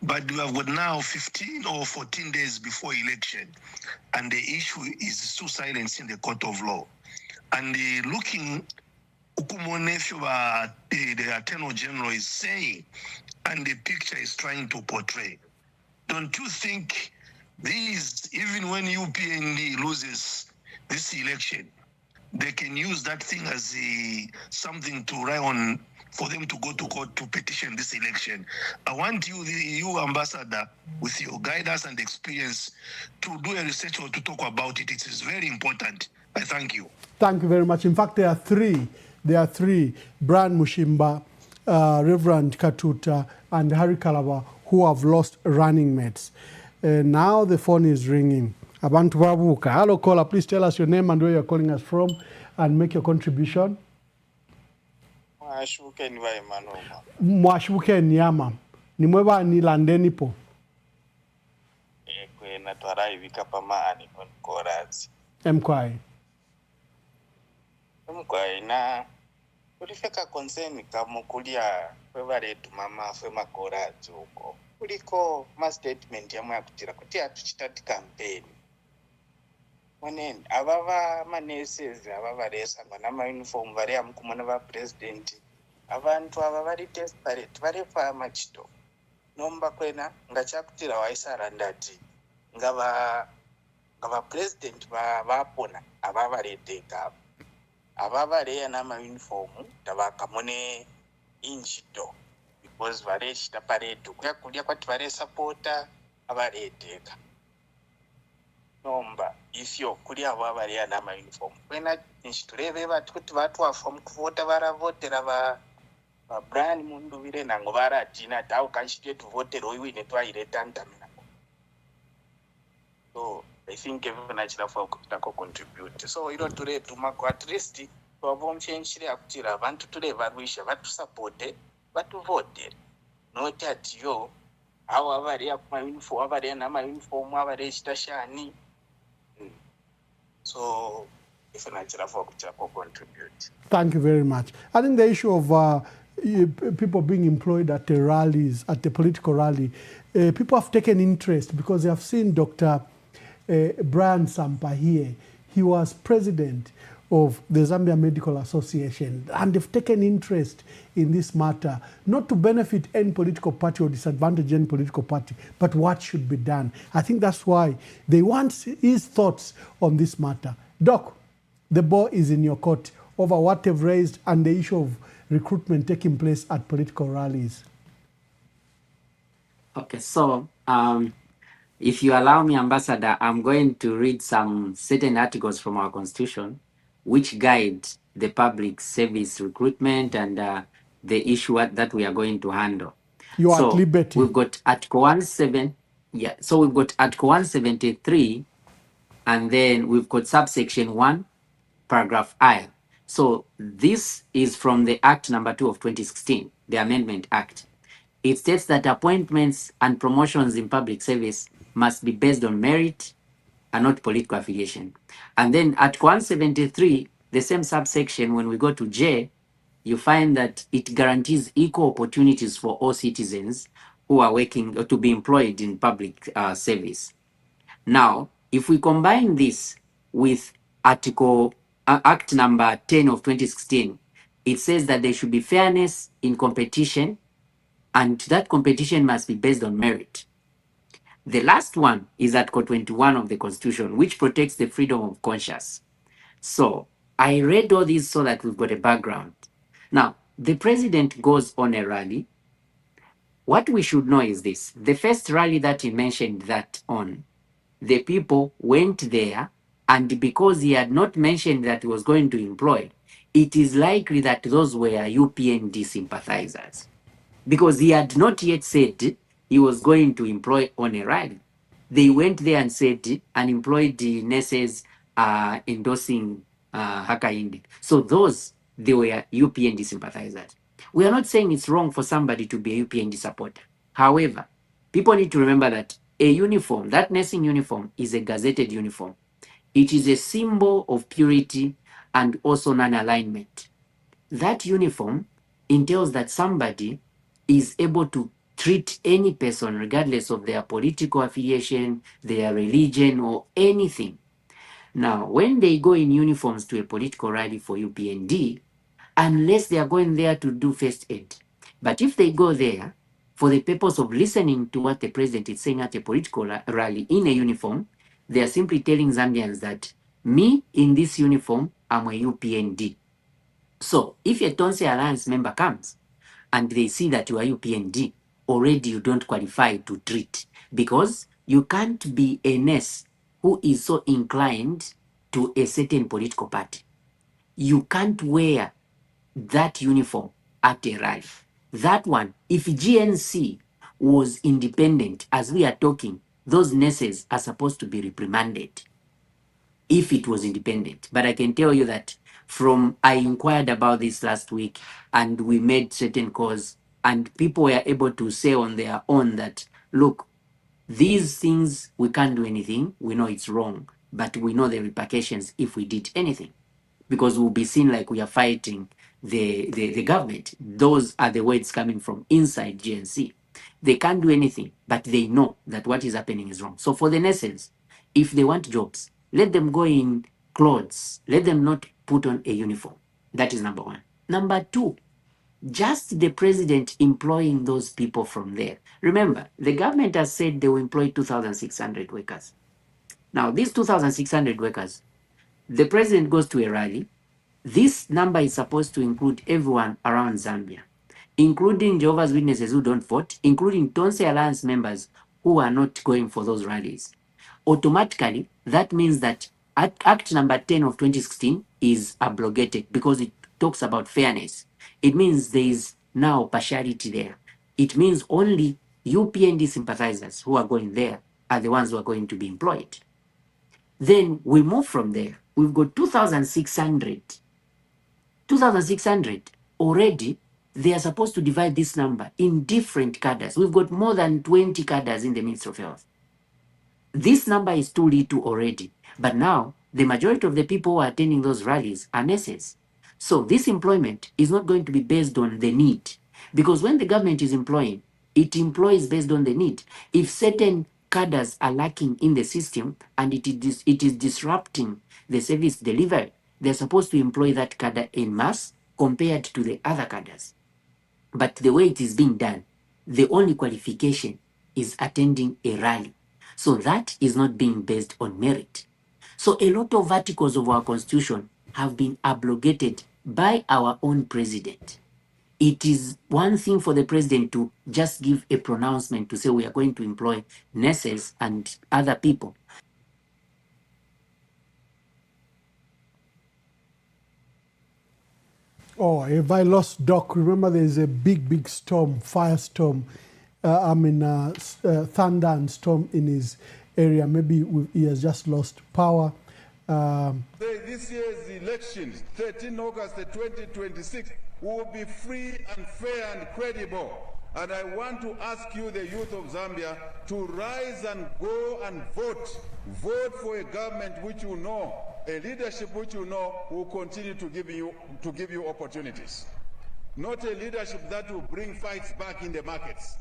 [SPEAKER 15] But we have got now 15 or 14 days before election, and the issue is still silence in the court of law. And looking, the Attorney General is saying, and the picture is trying to portray. Don't you think these, even when UPND loses this election, they can use that thing as something to rely on for them to go to court to petition this election? I want you, Ambassador, with your guidance and experience, to do a research or to talk about it. It is very important. I thank you.
[SPEAKER 7] Thank you very much. In fact, there are three. Brian Mushimba, Reverend Katuta, and Harry Kalaba, who have lost running mates. Now the phone is ringing. Abantu Babuka. Hello, caller. Please tell us your name and where you're calling us from and make your contribution. Mwashuke Nyama. Nimweba ni landeni po.
[SPEAKER 16] Mkwai na kulifeka konseni kamukulia fevaletu mama fe makorazi huko. Kuliko ma statement ya mwa kutira kutia tuchitati kampeni. Mweneni, ababa manesezi, ababa resa, manama uniform varia mkumona va president. Abantu ababari desperate, varefa machito. Nomba kwena, ngachakutira waisara ndati. Ngava president vapona, ababa reteka. Ababa rea nama uniform, tabakamone inchito. Because vareshi taparetu. Kuya kwati vare supporter, abareteka. Nomba, ifyo kuri ababa rea nama uniform. Kwena inchitureve kuti vatu wafomu kuvota varavotera va Brian mundu vire nango vara tina tau kanchite to vote roiwi netwa iretanta mina. So I think everyone achira for kutako contribute. So iro ture tumako at least to bomb change ya kutira abantu ture varwisha vatu support vatu vote. Not at yo how avari ya kuma uniform avari na ma uniform avari chitashani. So if an achira for kutako contribute.
[SPEAKER 7] Thank you very much. I think the issue of people being employed at the rallies, at the political rally, people have taken interest because they have seen Dr. Brian Sampa here. He was president of the Zambia Medical Association, and they've taken interest in this matter, not to benefit any political party or disadvantage any political party, but what should be done. I think that's why they want his thoughts on this matter. Doc, the ball is in your court over what they've raised and the issue of recruitment taking place at political rallies.
[SPEAKER 8] Okay, so if you allow me, Ambassador, I'm going to read some certain articles from our Constitution which guide the public service recruitment and the issue that we are going to handle.
[SPEAKER 7] You are at liberty.
[SPEAKER 8] We've got Article 17, yeah. So we've got Article 173, and then we've got subsection 1, paragraph I. So this is from the Act number 2 of 2016, the Amendment Act. It states that appointments and promotions in public service must be based on merit and not political affiliation. And then Article 173, the same subsection, when we go to J, you find that it guarantees equal opportunities for all citizens who are working or to be employed in public service. Now, if we combine this with Act number 10 of 2016, it says that there should be fairness in competition, and that competition must be based on merit. The last one is Article 21 of the Constitution, which protects the freedom of conscience. So I read all these so that we've got a background. Now, the president goes on a rally. What we should know is this. The first rally that he mentioned that on, the people went there, and because he had not mentioned that he was going to employ, it is likely that those were UPND sympathizers. Because he had not yet said he was going to employ on a rally. They went there and said, and employed the nurses endorsing Hakainde. So those, they were UPND sympathizers. We are not saying it's wrong for somebody to be a UPND supporter. However, people need to remember that a uniform, that nursing uniform, is a gazetted uniform. It is a symbol of purity and also non-alignment. That uniform entails that somebody is able to treat any person regardless of their political affiliation, their religion, or anything. Now, when they go in uniforms to a political rally for UPND, unless they are going there to do first aid, but if they go there for the purpose of listening to what the president is saying at a political rally in a uniform, they are simply telling Zambians that me in this uniform, I'm a UPND. So if a Tonse Alliance member comes and they see that you are UPND, already you don't qualify to treat, because you can't be a nurse who is so inclined to a certain political party. You can't wear that uniform at a rally. That one, if GNC was independent, as we are talking, those nurses are supposed to be reprimanded if it was independent. But I can tell you that I inquired about this last week and we made certain calls and people were able to say on their own that, look, these things, we can't do anything. We know it's wrong, but we know the repercussions if we did anything, because we'll be seen like we are fighting the government. Those are the words coming from inside GNC. They can't do anything, but they know that what is happening is wrong. So for the nurses, if they want jobs, let them go in clothes. Let them not put on a uniform. That is number one. Number two, just the president employing those people from there. Remember, the government has said they will employ 2,600 workers. Now, these 2,600 workers, the president goes to a rally. This number is supposed to include everyone around Zambia, including Jehovah's Witnesses who don't vote, including Tonse Alliance members who are not going for those rallies. Automatically, that means that Act number 10 of 2016 is abrogated because it talks about fairness. It means there is now partiality there. It means only UPND sympathizers who are going there are the ones who are going to be employed. Then we move from there. We've got 2,600. 2,600 already. They are supposed to divide this number in different cadres. We've got more than 20 cadres in the Ministry of Health. This number is too little already. But now, the majority of the people who are attending those rallies are nurses. So this employment is not going to be based on the need. Because when the government is employing, it employs based on the need. If certain cadres are lacking in the system and it is disrupting the service delivery, they're supposed to employ that cadre en masse compared to the other cadres. But the way it is being done, the only qualification is attending a rally. So that is not being based on merit. So a lot of articles of our constitution have been abrogated by our own president. It is one thing for the president to just give a pronouncement to say we are going to employ nurses and other people.
[SPEAKER 7] Oh, have I lost Doc? Remember there's a big storm, firestorm, thunder and storm in his area. Maybe he has just lost power.
[SPEAKER 3] This year's elections, 13 August 2026, will be free and fair and credible. And I want to ask you, the youth of Zambia, to rise and go and vote. Vote for a government which you know, a leadership which you know will continue to give you opportunities. Not a leadership that will bring fights back in the markets.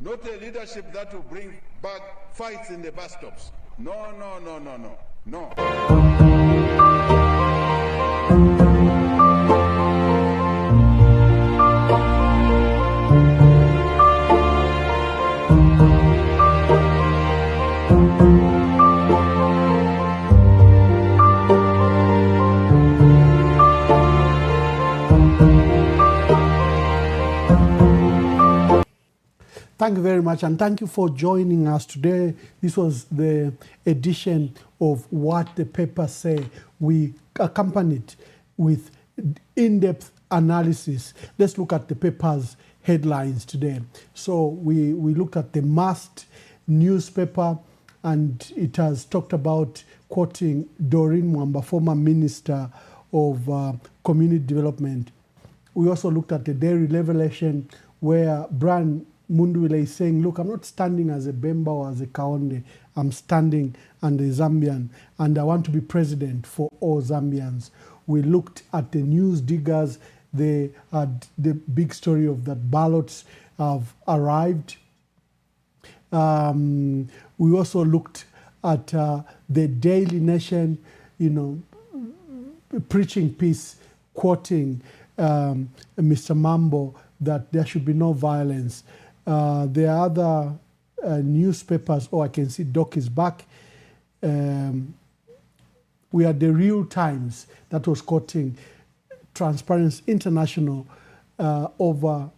[SPEAKER 3] Not a leadership that will bring back fights in the bus stops. No, no, no, no, no, no.
[SPEAKER 7] Thank you very much, and thank you for joining us today. This was the edition of What the Papers Say. We accompanied with in-depth analysis. Let's look at the paper's headlines today. So we looked at the Must newspaper, and it has talked about quoting Doreen Mwamba, former Minister of Community Development. We also looked at the Daily Revelation, where Brian Mundwile is saying, look, I'm not standing as a Bemba or as a Kaonde. I'm standing and a Zambian, and I want to be president for all Zambians. We looked at the news diggers. They had the big story of that ballots have arrived. We also looked at the Daily Nation, preaching peace, quoting Mr. Mambo that there should be no violence. There are other newspapers. I can see Doc is back. We had the Real Times that was quoting Transparency International over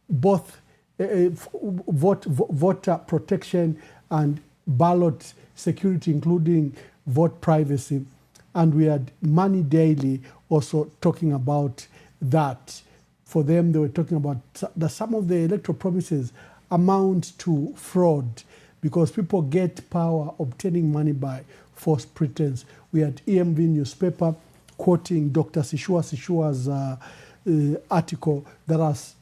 [SPEAKER 7] both voter protection and ballot security, including vote privacy. And we had Money Daily also talking about that. For them, they were talking about that some of the electoral promises amount to fraud because people get power obtaining money by false pretense. We had EMV newspaper quoting Dr. Sishua's article that has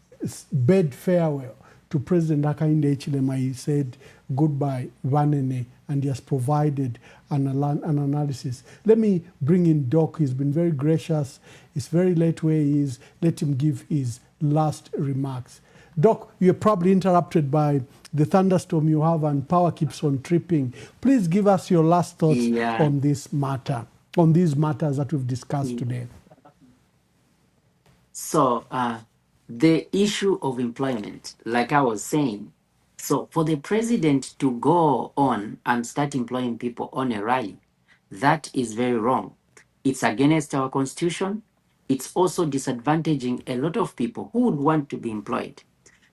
[SPEAKER 7] bade farewell to President Hakainde Hichilema. He said goodbye, Vanene, and he has provided an analysis. Let me bring in Doc. He's been very gracious. It's very late where he is. Let him give his last remarks. Doc, you're probably interrupted by the thunderstorm you have and power keeps on tripping. Please give us your last thoughts on this matter, on these matters that we've discussed today.
[SPEAKER 8] So the issue of employment, like I was saying, so for the president to go on and start employing people on a rally, that is very wrong. It's against our constitution. It's also disadvantaging a lot of people who would want to be employed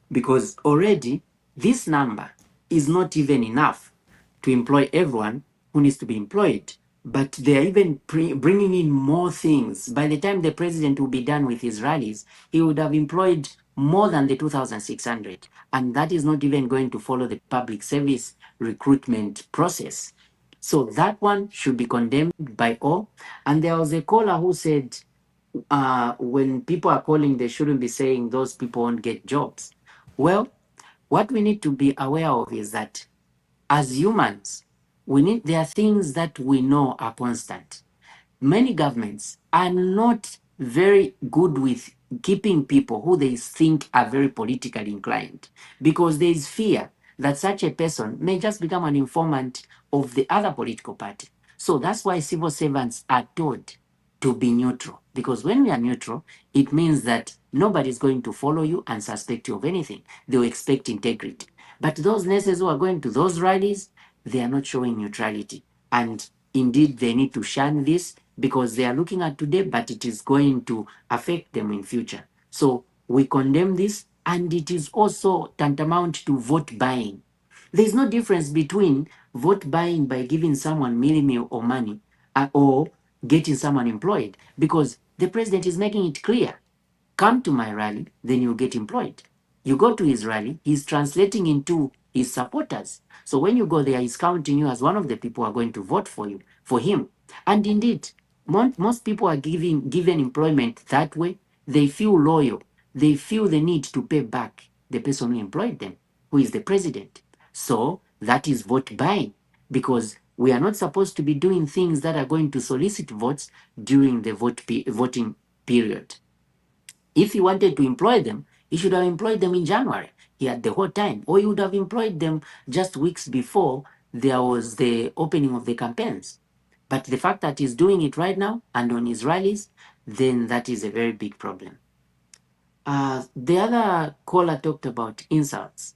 [SPEAKER 8] because already this number is not even enough to employ everyone who needs to be employed, but they are even bringing in more things. By the time the president will be done with his rallies, he would have employed more than the 2,600, and that is not even going to follow the public service recruitment process. So that one should be condemned by all. And there was a caller who said, when people are calling, they shouldn't be saying those people won't get jobs. Well, what we need to be aware of is that as humans, there are things that we know are constant. Many governments are not very good with keeping people who they think are very politically inclined because there is fear that such a person may just become an informant of the other political party. So that's why civil servants are told to be neutral, because when we are neutral, it means that nobody's going to follow you and suspect you of anything. They will expect integrity. But those nurses who are going to those rallies, they are not showing neutrality. And indeed, they need to shun this because they are looking at today, but it is going to affect them in future. So we condemn this, and it is also tantamount to vote buying. There's no difference between vote buying by giving someone meal or money or getting someone employed, because the president is making it clear. Come to my rally, then you'll get employed. You go to his rally, he's translating into his supporters. So when you go there, he's counting you as one of the people who are going to vote for you, for him. And indeed, most people are given employment that way. They feel loyal. They feel the need to pay back the person who employed them, who is the president. So that is vote buying, because we are not supposed to be doing things that are going to solicit votes during the voting period. If he wanted to employ them, he should have employed them in January. He had the whole time. Or he would have employed them just weeks before there was the opening of the campaigns. But the fact that he's doing it right now and on his rallies, then that is a very big problem. The other caller talked about insults.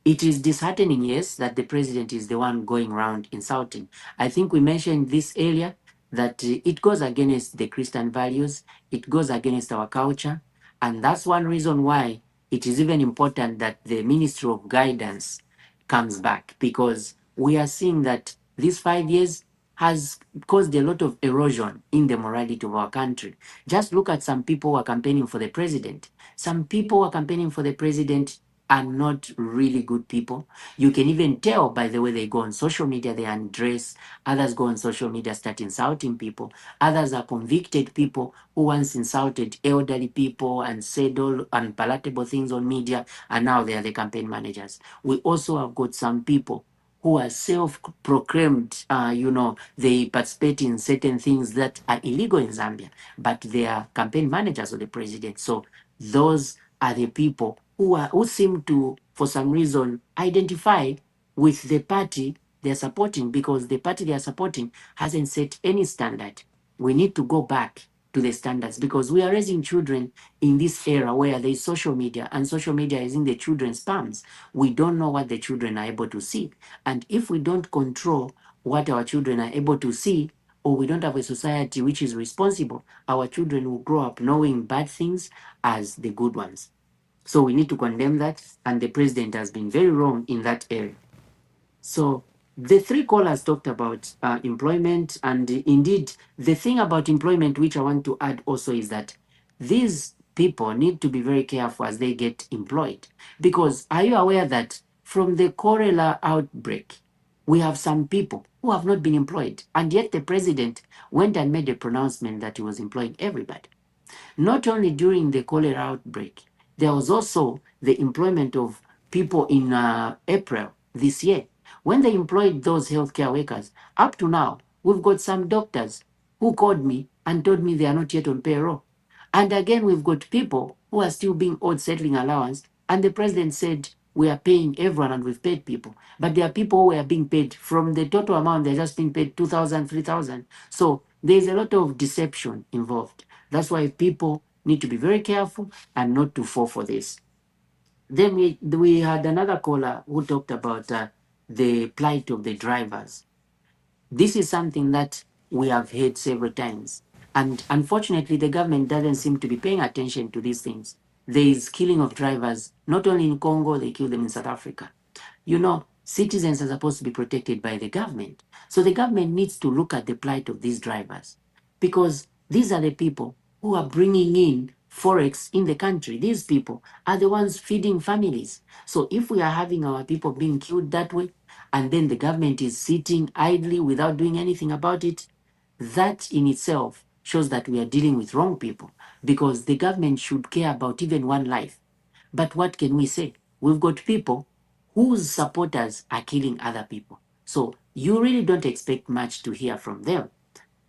[SPEAKER 8] It is disheartening, yes, that the president is the one going around insulting. I think we mentioned this earlier, that it goes against the Christian values, it goes against our culture, and that's one reason why it is even important that the Ministry of Guidance comes back, because we are seeing that these 5 years has caused a lot of erosion in the morality of our country. Just look at some people who are campaigning for the president. Some people who are campaigning for the president are not really good people. You can even tell by the way they go on social media, they undress. Others go on social media, start insulting people. Others are convicted people who once insulted elderly people and said all unpalatable things on media, and now they are the campaign managers. We also have got some people who are self-proclaimed, they participate in certain things that are illegal in Zambia, but they are campaign managers of the president. So those are the people who seem to, for some reason, identify with the party they're supporting, because the party they are supporting hasn't set any standard. We need to go back to the standards, because we are raising children in this era where there is social media, and social media is in the children's palms. We don't know what the children are able to see. And if we don't control what our children are able to see, or we don't have a society which is responsible, our children will grow up knowing bad things as the good ones. So we need to condemn that, and the president has been very wrong in that area. So the three callers talked about employment, and indeed the thing about employment which I want to add also is that these people need to be very careful as they get employed, because are you aware that from the cholera outbreak, we have some people who have not been employed, and yet the president went and made a pronouncement that he was employing everybody. Not only during the cholera outbreak, there was also the employment of people in April this year. When they employed those healthcare workers, up to now, we've got some doctors who called me and told me they are not yet on payroll. And again, we've got people who are still being owed settling allowance, and the president said, we are paying everyone and we've paid people. But there are people who are being paid from the total amount, they're just being paid 2,000, 3,000. So there's a lot of deception involved. That's why people need to be very careful and not to fall for this. Then we had another caller who talked about the plight of the drivers. This is something that we have heard several times. And unfortunately, the government doesn't seem to be paying attention to these things. There is killing of drivers, not only in Congo, they kill them in South Africa. You know, citizens are supposed to be protected by the government. So the government needs to look at the plight of these drivers, because these are the people who are bringing in forex in the country. These people are the ones feeding families. So if we are having our people being killed that way, and then the government is sitting idly without doing anything about it, that in itself shows that we are dealing with wrong people, because the government should care about even one life. But what can we say? We've got people whose supporters are killing other people. So you really don't expect much to hear from them.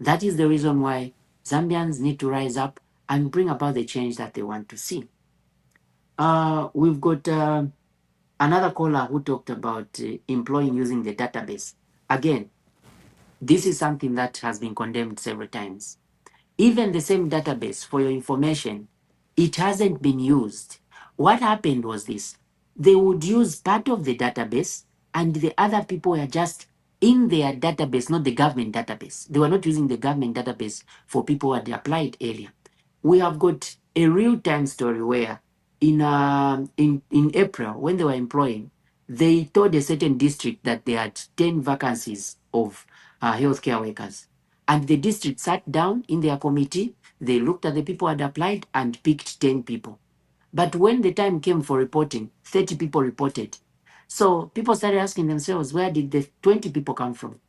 [SPEAKER 8] That is the reason why Zambians need to rise up and bring about the change that they want to see. We've got another caller who talked about employing using the database. Again, this is something that has been condemned several times. Even the same database, for your information, it hasn't been used. What happened was this: they would use part of the database, and the other people were just in their database, not the government database. They were not using the government database for people who had applied earlier. We have got a real-time story where in April, when they were employing, they told a certain district that they had 10 vacancies of healthcare workers. And the district sat down in their committee, they looked at the people who had applied and picked 10 people. But when the time came for reporting, 30 people reported. So people started asking themselves, where did the 20 people come from?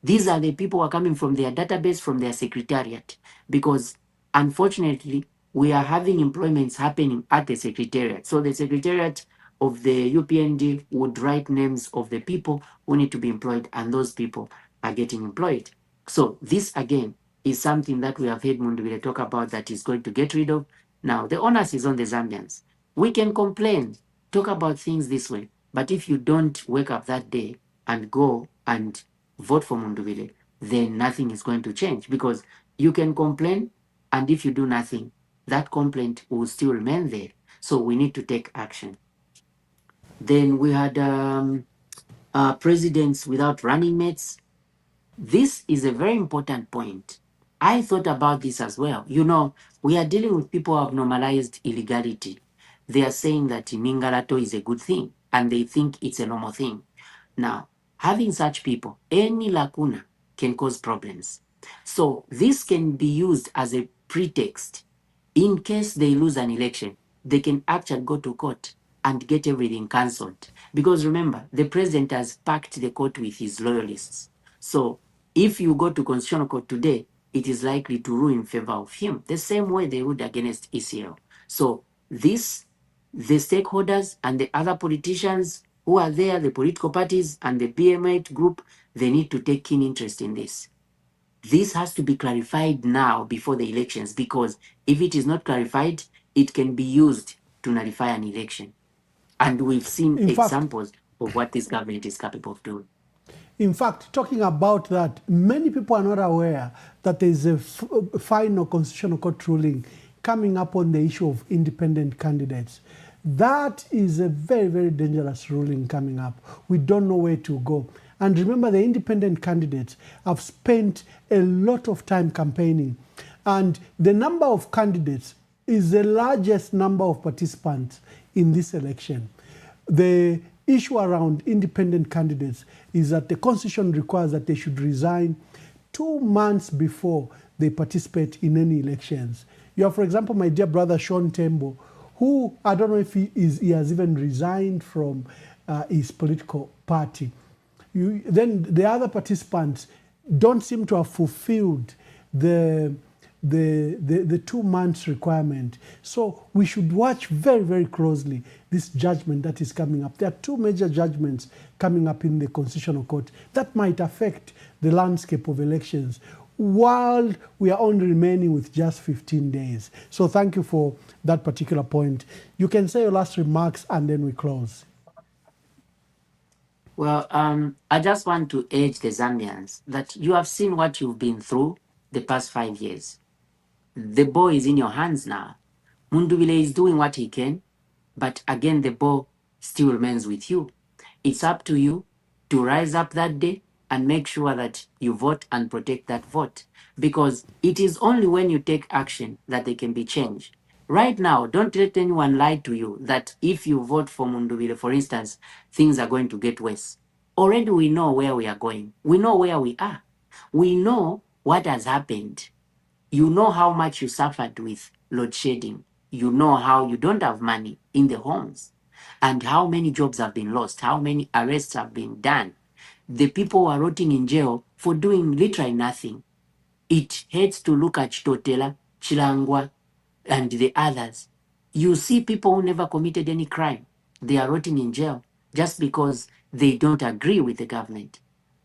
[SPEAKER 8] These are the people who are coming from their database, from their secretariat, because unfortunately, we are having employments happening at the secretariat. So the secretariat of the UPND would write names of the people who need to be employed, and those people are getting employed. So this again is something that we have heard Mundubile talk about that is going to get rid of. Now, the onus is on the Zambians. We can complain, talk about things this way, but if you don't wake up that day and go and vote for Mundubile, then nothing is going to change, because you can complain, and if you do nothing, that complaint will still remain there. So we need to take action. Then we had presidents without running mates. This is a very important point. I thought about this as well. You know, we are dealing with people who have normalized illegality. They are saying that Mingalato is a good thing, and they think it's a normal thing. Now, having such people, any lacuna can cause problems. So this can be used as a pretext. In case they lose an election, they can actually go to court and get everything cancelled. Because remember, the president has packed the court with his loyalists. So if you go to Constitutional Court today, it is likely to rule in favor of him, the same way they ruled against ECL. So this, the stakeholders and the other politicians who are there, the political parties and the BM8 group, they need to take keen interest in this. This has to be clarified now before the elections, because if it is not clarified, it can be used to nullify an election. And we've seen
[SPEAKER 7] In fact,
[SPEAKER 8] examples of what this government is capable of doing.
[SPEAKER 7] in fact, talking about that, many people are not aware that there is a final Constitutional Court ruling coming up on the issue of independent candidates. That is a very, very dangerous ruling coming up. We don't know where to go. And remember, the independent candidates have spent a lot of time campaigning. And the number of candidates is the largest number of participants in this election. The issue around independent candidates is that the Constitution requires that they should resign 2 months before they participate in any elections. You have, for example, my dear brother Sean Tembo, who I don't know if he has even resigned from his political party. Then the other participants don't seem to have fulfilled the 2 months requirement. So we should watch very, very closely this judgment that is coming up. There are 2 major judgments coming up in the Constitutional Court that might affect the landscape of elections while we are only remaining with just 15 days. So thank you for that particular point. You can say your last remarks and then we close.
[SPEAKER 8] Well, I just want to urge the Zambians that you have seen what you've been through the past 5 years. The ball is in your hands now. Mundubile is doing what he can, but again, the ball still remains with you. It's up to you to rise up that day and make sure that you vote and protect that vote, because it is only when you take action that they can be changed. Right now, don't let anyone lie to you that if you vote for Mundubile, for instance, things are going to get worse. Already we know where we are going. We know where we are. We know what has happened. You know how much you suffered with load shedding. You know how you don't have money in the homes and how many jobs have been lost, how many arrests have been done. The people are rotting in jail for doing literally nothing. It hurts to look at Chitotela, Chilangwa, and the others. You see people who never committed any crime. They are rotting in jail just because they don't agree with the government.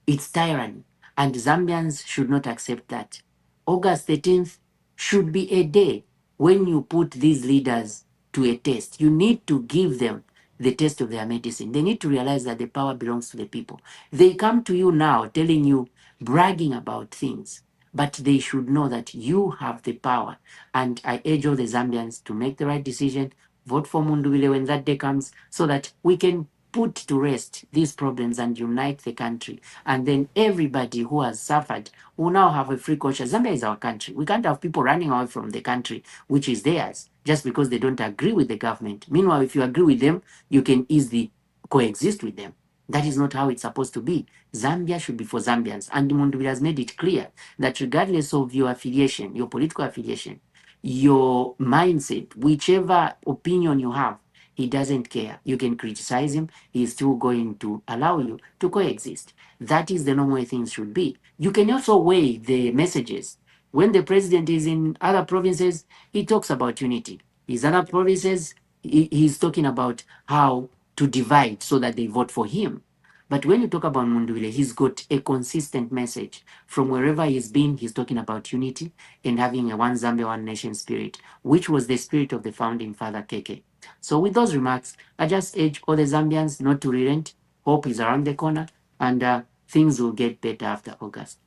[SPEAKER 8] It's tyranny, and Zambians should not accept that. August 13th should be a day when you put these leaders to a test. You need to give them the test of their medicine. They need to realize that the power belongs to the people. They come to you now telling you, bragging about things, but they should know that you have the power. And I urge all the Zambians to make the right decision, vote for Mundubile when that day comes, so that we can put to rest these problems and unite the country. And then everybody who has suffered will now have a free conscience. Zambia is our country. We can't have people running away from the country, which is theirs, just because they don't agree with the government. Meanwhile, if you agree with them, you can easily coexist with them. That is not how it's supposed to be. Zambia should be for Zambians. And Mundubile has made it clear that regardless of your affiliation, your political affiliation, your mindset, whichever opinion you have, he doesn't care. You can criticize him. He's still going to allow you to coexist. That is the normal way things should be. You can also weigh the messages. When the president is in other provinces, he talks about unity. His other provinces, he's talking about how to divide so that they vote for him. But when you talk about Mundubile, he's got a consistent message. From wherever he's been, he's talking about unity and having a one Zambia, one nation spirit, which was the spirit of the founding father, Keke. So with those remarks, I just urge all the Zambians not to relent. Hope is around the corner, and things will get better after August.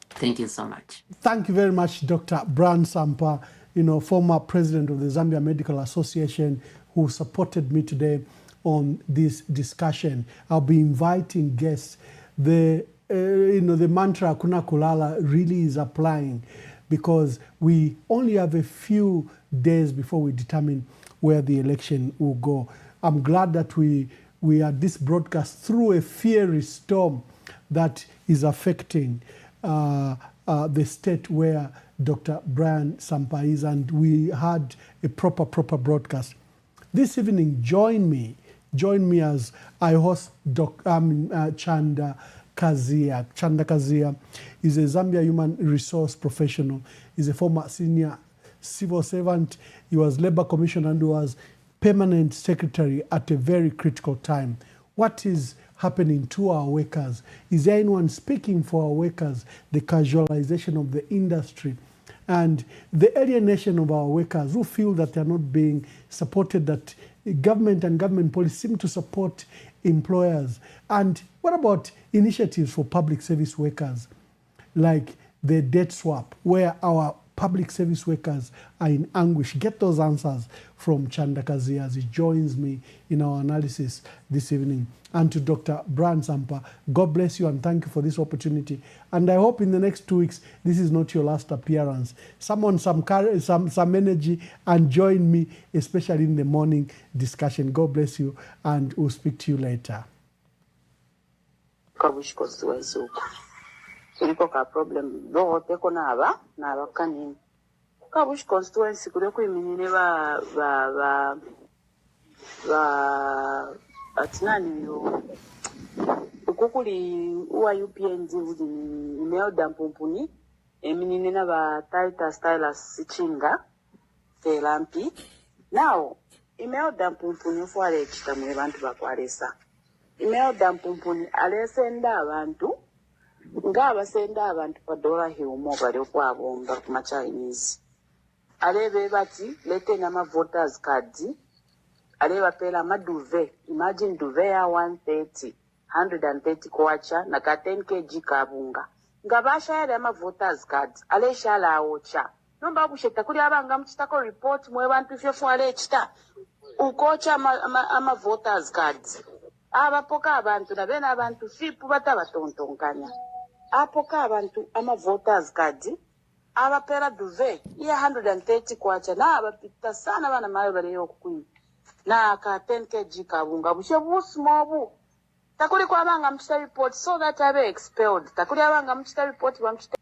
[SPEAKER 8] Thank you so much.
[SPEAKER 7] Thank you very much, Dr. Brian Sampa, former president of the Zambia Medical Association, who supported me today on this discussion. I'll be inviting guests. The mantra Hakuna Kulala really is applying, because we only have a few days before we determine where the election will go. I'm glad that we had this broadcast through a fiery storm that is affecting the state where Dr. Brian Sampa is, and we had a proper broadcast. This evening, join me as I host Chanda Kazia. Chanda Kazia is a Zambia human resource professional. He's a former senior civil servant. He was labor commissioner and was permanent secretary at a very critical time. What is happening to our workers? Is there anyone speaking for our workers? The casualization of the industry and the alienation of our workers who feel that they're not being supported, that government and government policy seem to support employers. And what about initiatives for public service workers, like the debt swap, where our public service workers are in anguish? Get those answers from Chandakazi as he joins me in our analysis this evening. And to Dr. Brian Sampa, God bless you and thank you for this opportunity. And I hope in the next 2 weeks, this is not your last appearance. Summon some energy and join me, especially in the morning discussion. God bless you and we'll speak to you later.
[SPEAKER 6] Kabush constituency. Kuliko ka problem do teko naba na bakani. Kabush constituency kuliko iminine ba atinani yo ukukuli uwa UPND udi Imelda Mpumpuni eminine na ba Titus Stylus Sichinga Telampi. Now Imelda Mpumpuni fuare chitamwe bantu bakwalesa. Imelda Mpumpuni alesenda abantu ngabasenda abantu padola hiumo bali okwabomba ku Chinese. Alebe bati lete nama voters cards. Aleba pela maduve. Imagine duve ya 130 kwacha na ka 10 kg kabunga. Ngabasha yale ama voters cards. Ale shala ocha. Nomba kusheta kuli abanga mchitako report mwe bantu fefu ale chita. Ukocha ama voters cards. Abapoka abantu na bena abantu fipu batabatontonkanya. Apoka abantu ama voters cards. Abapera duve ya 130 kwacha na abapita sana bana mayo bale yokukwini. Na ka 10 kg kabunga bushebu smobu takuli kwa banga mchita report so that abe expelled takuli abanga mchita report ba mchita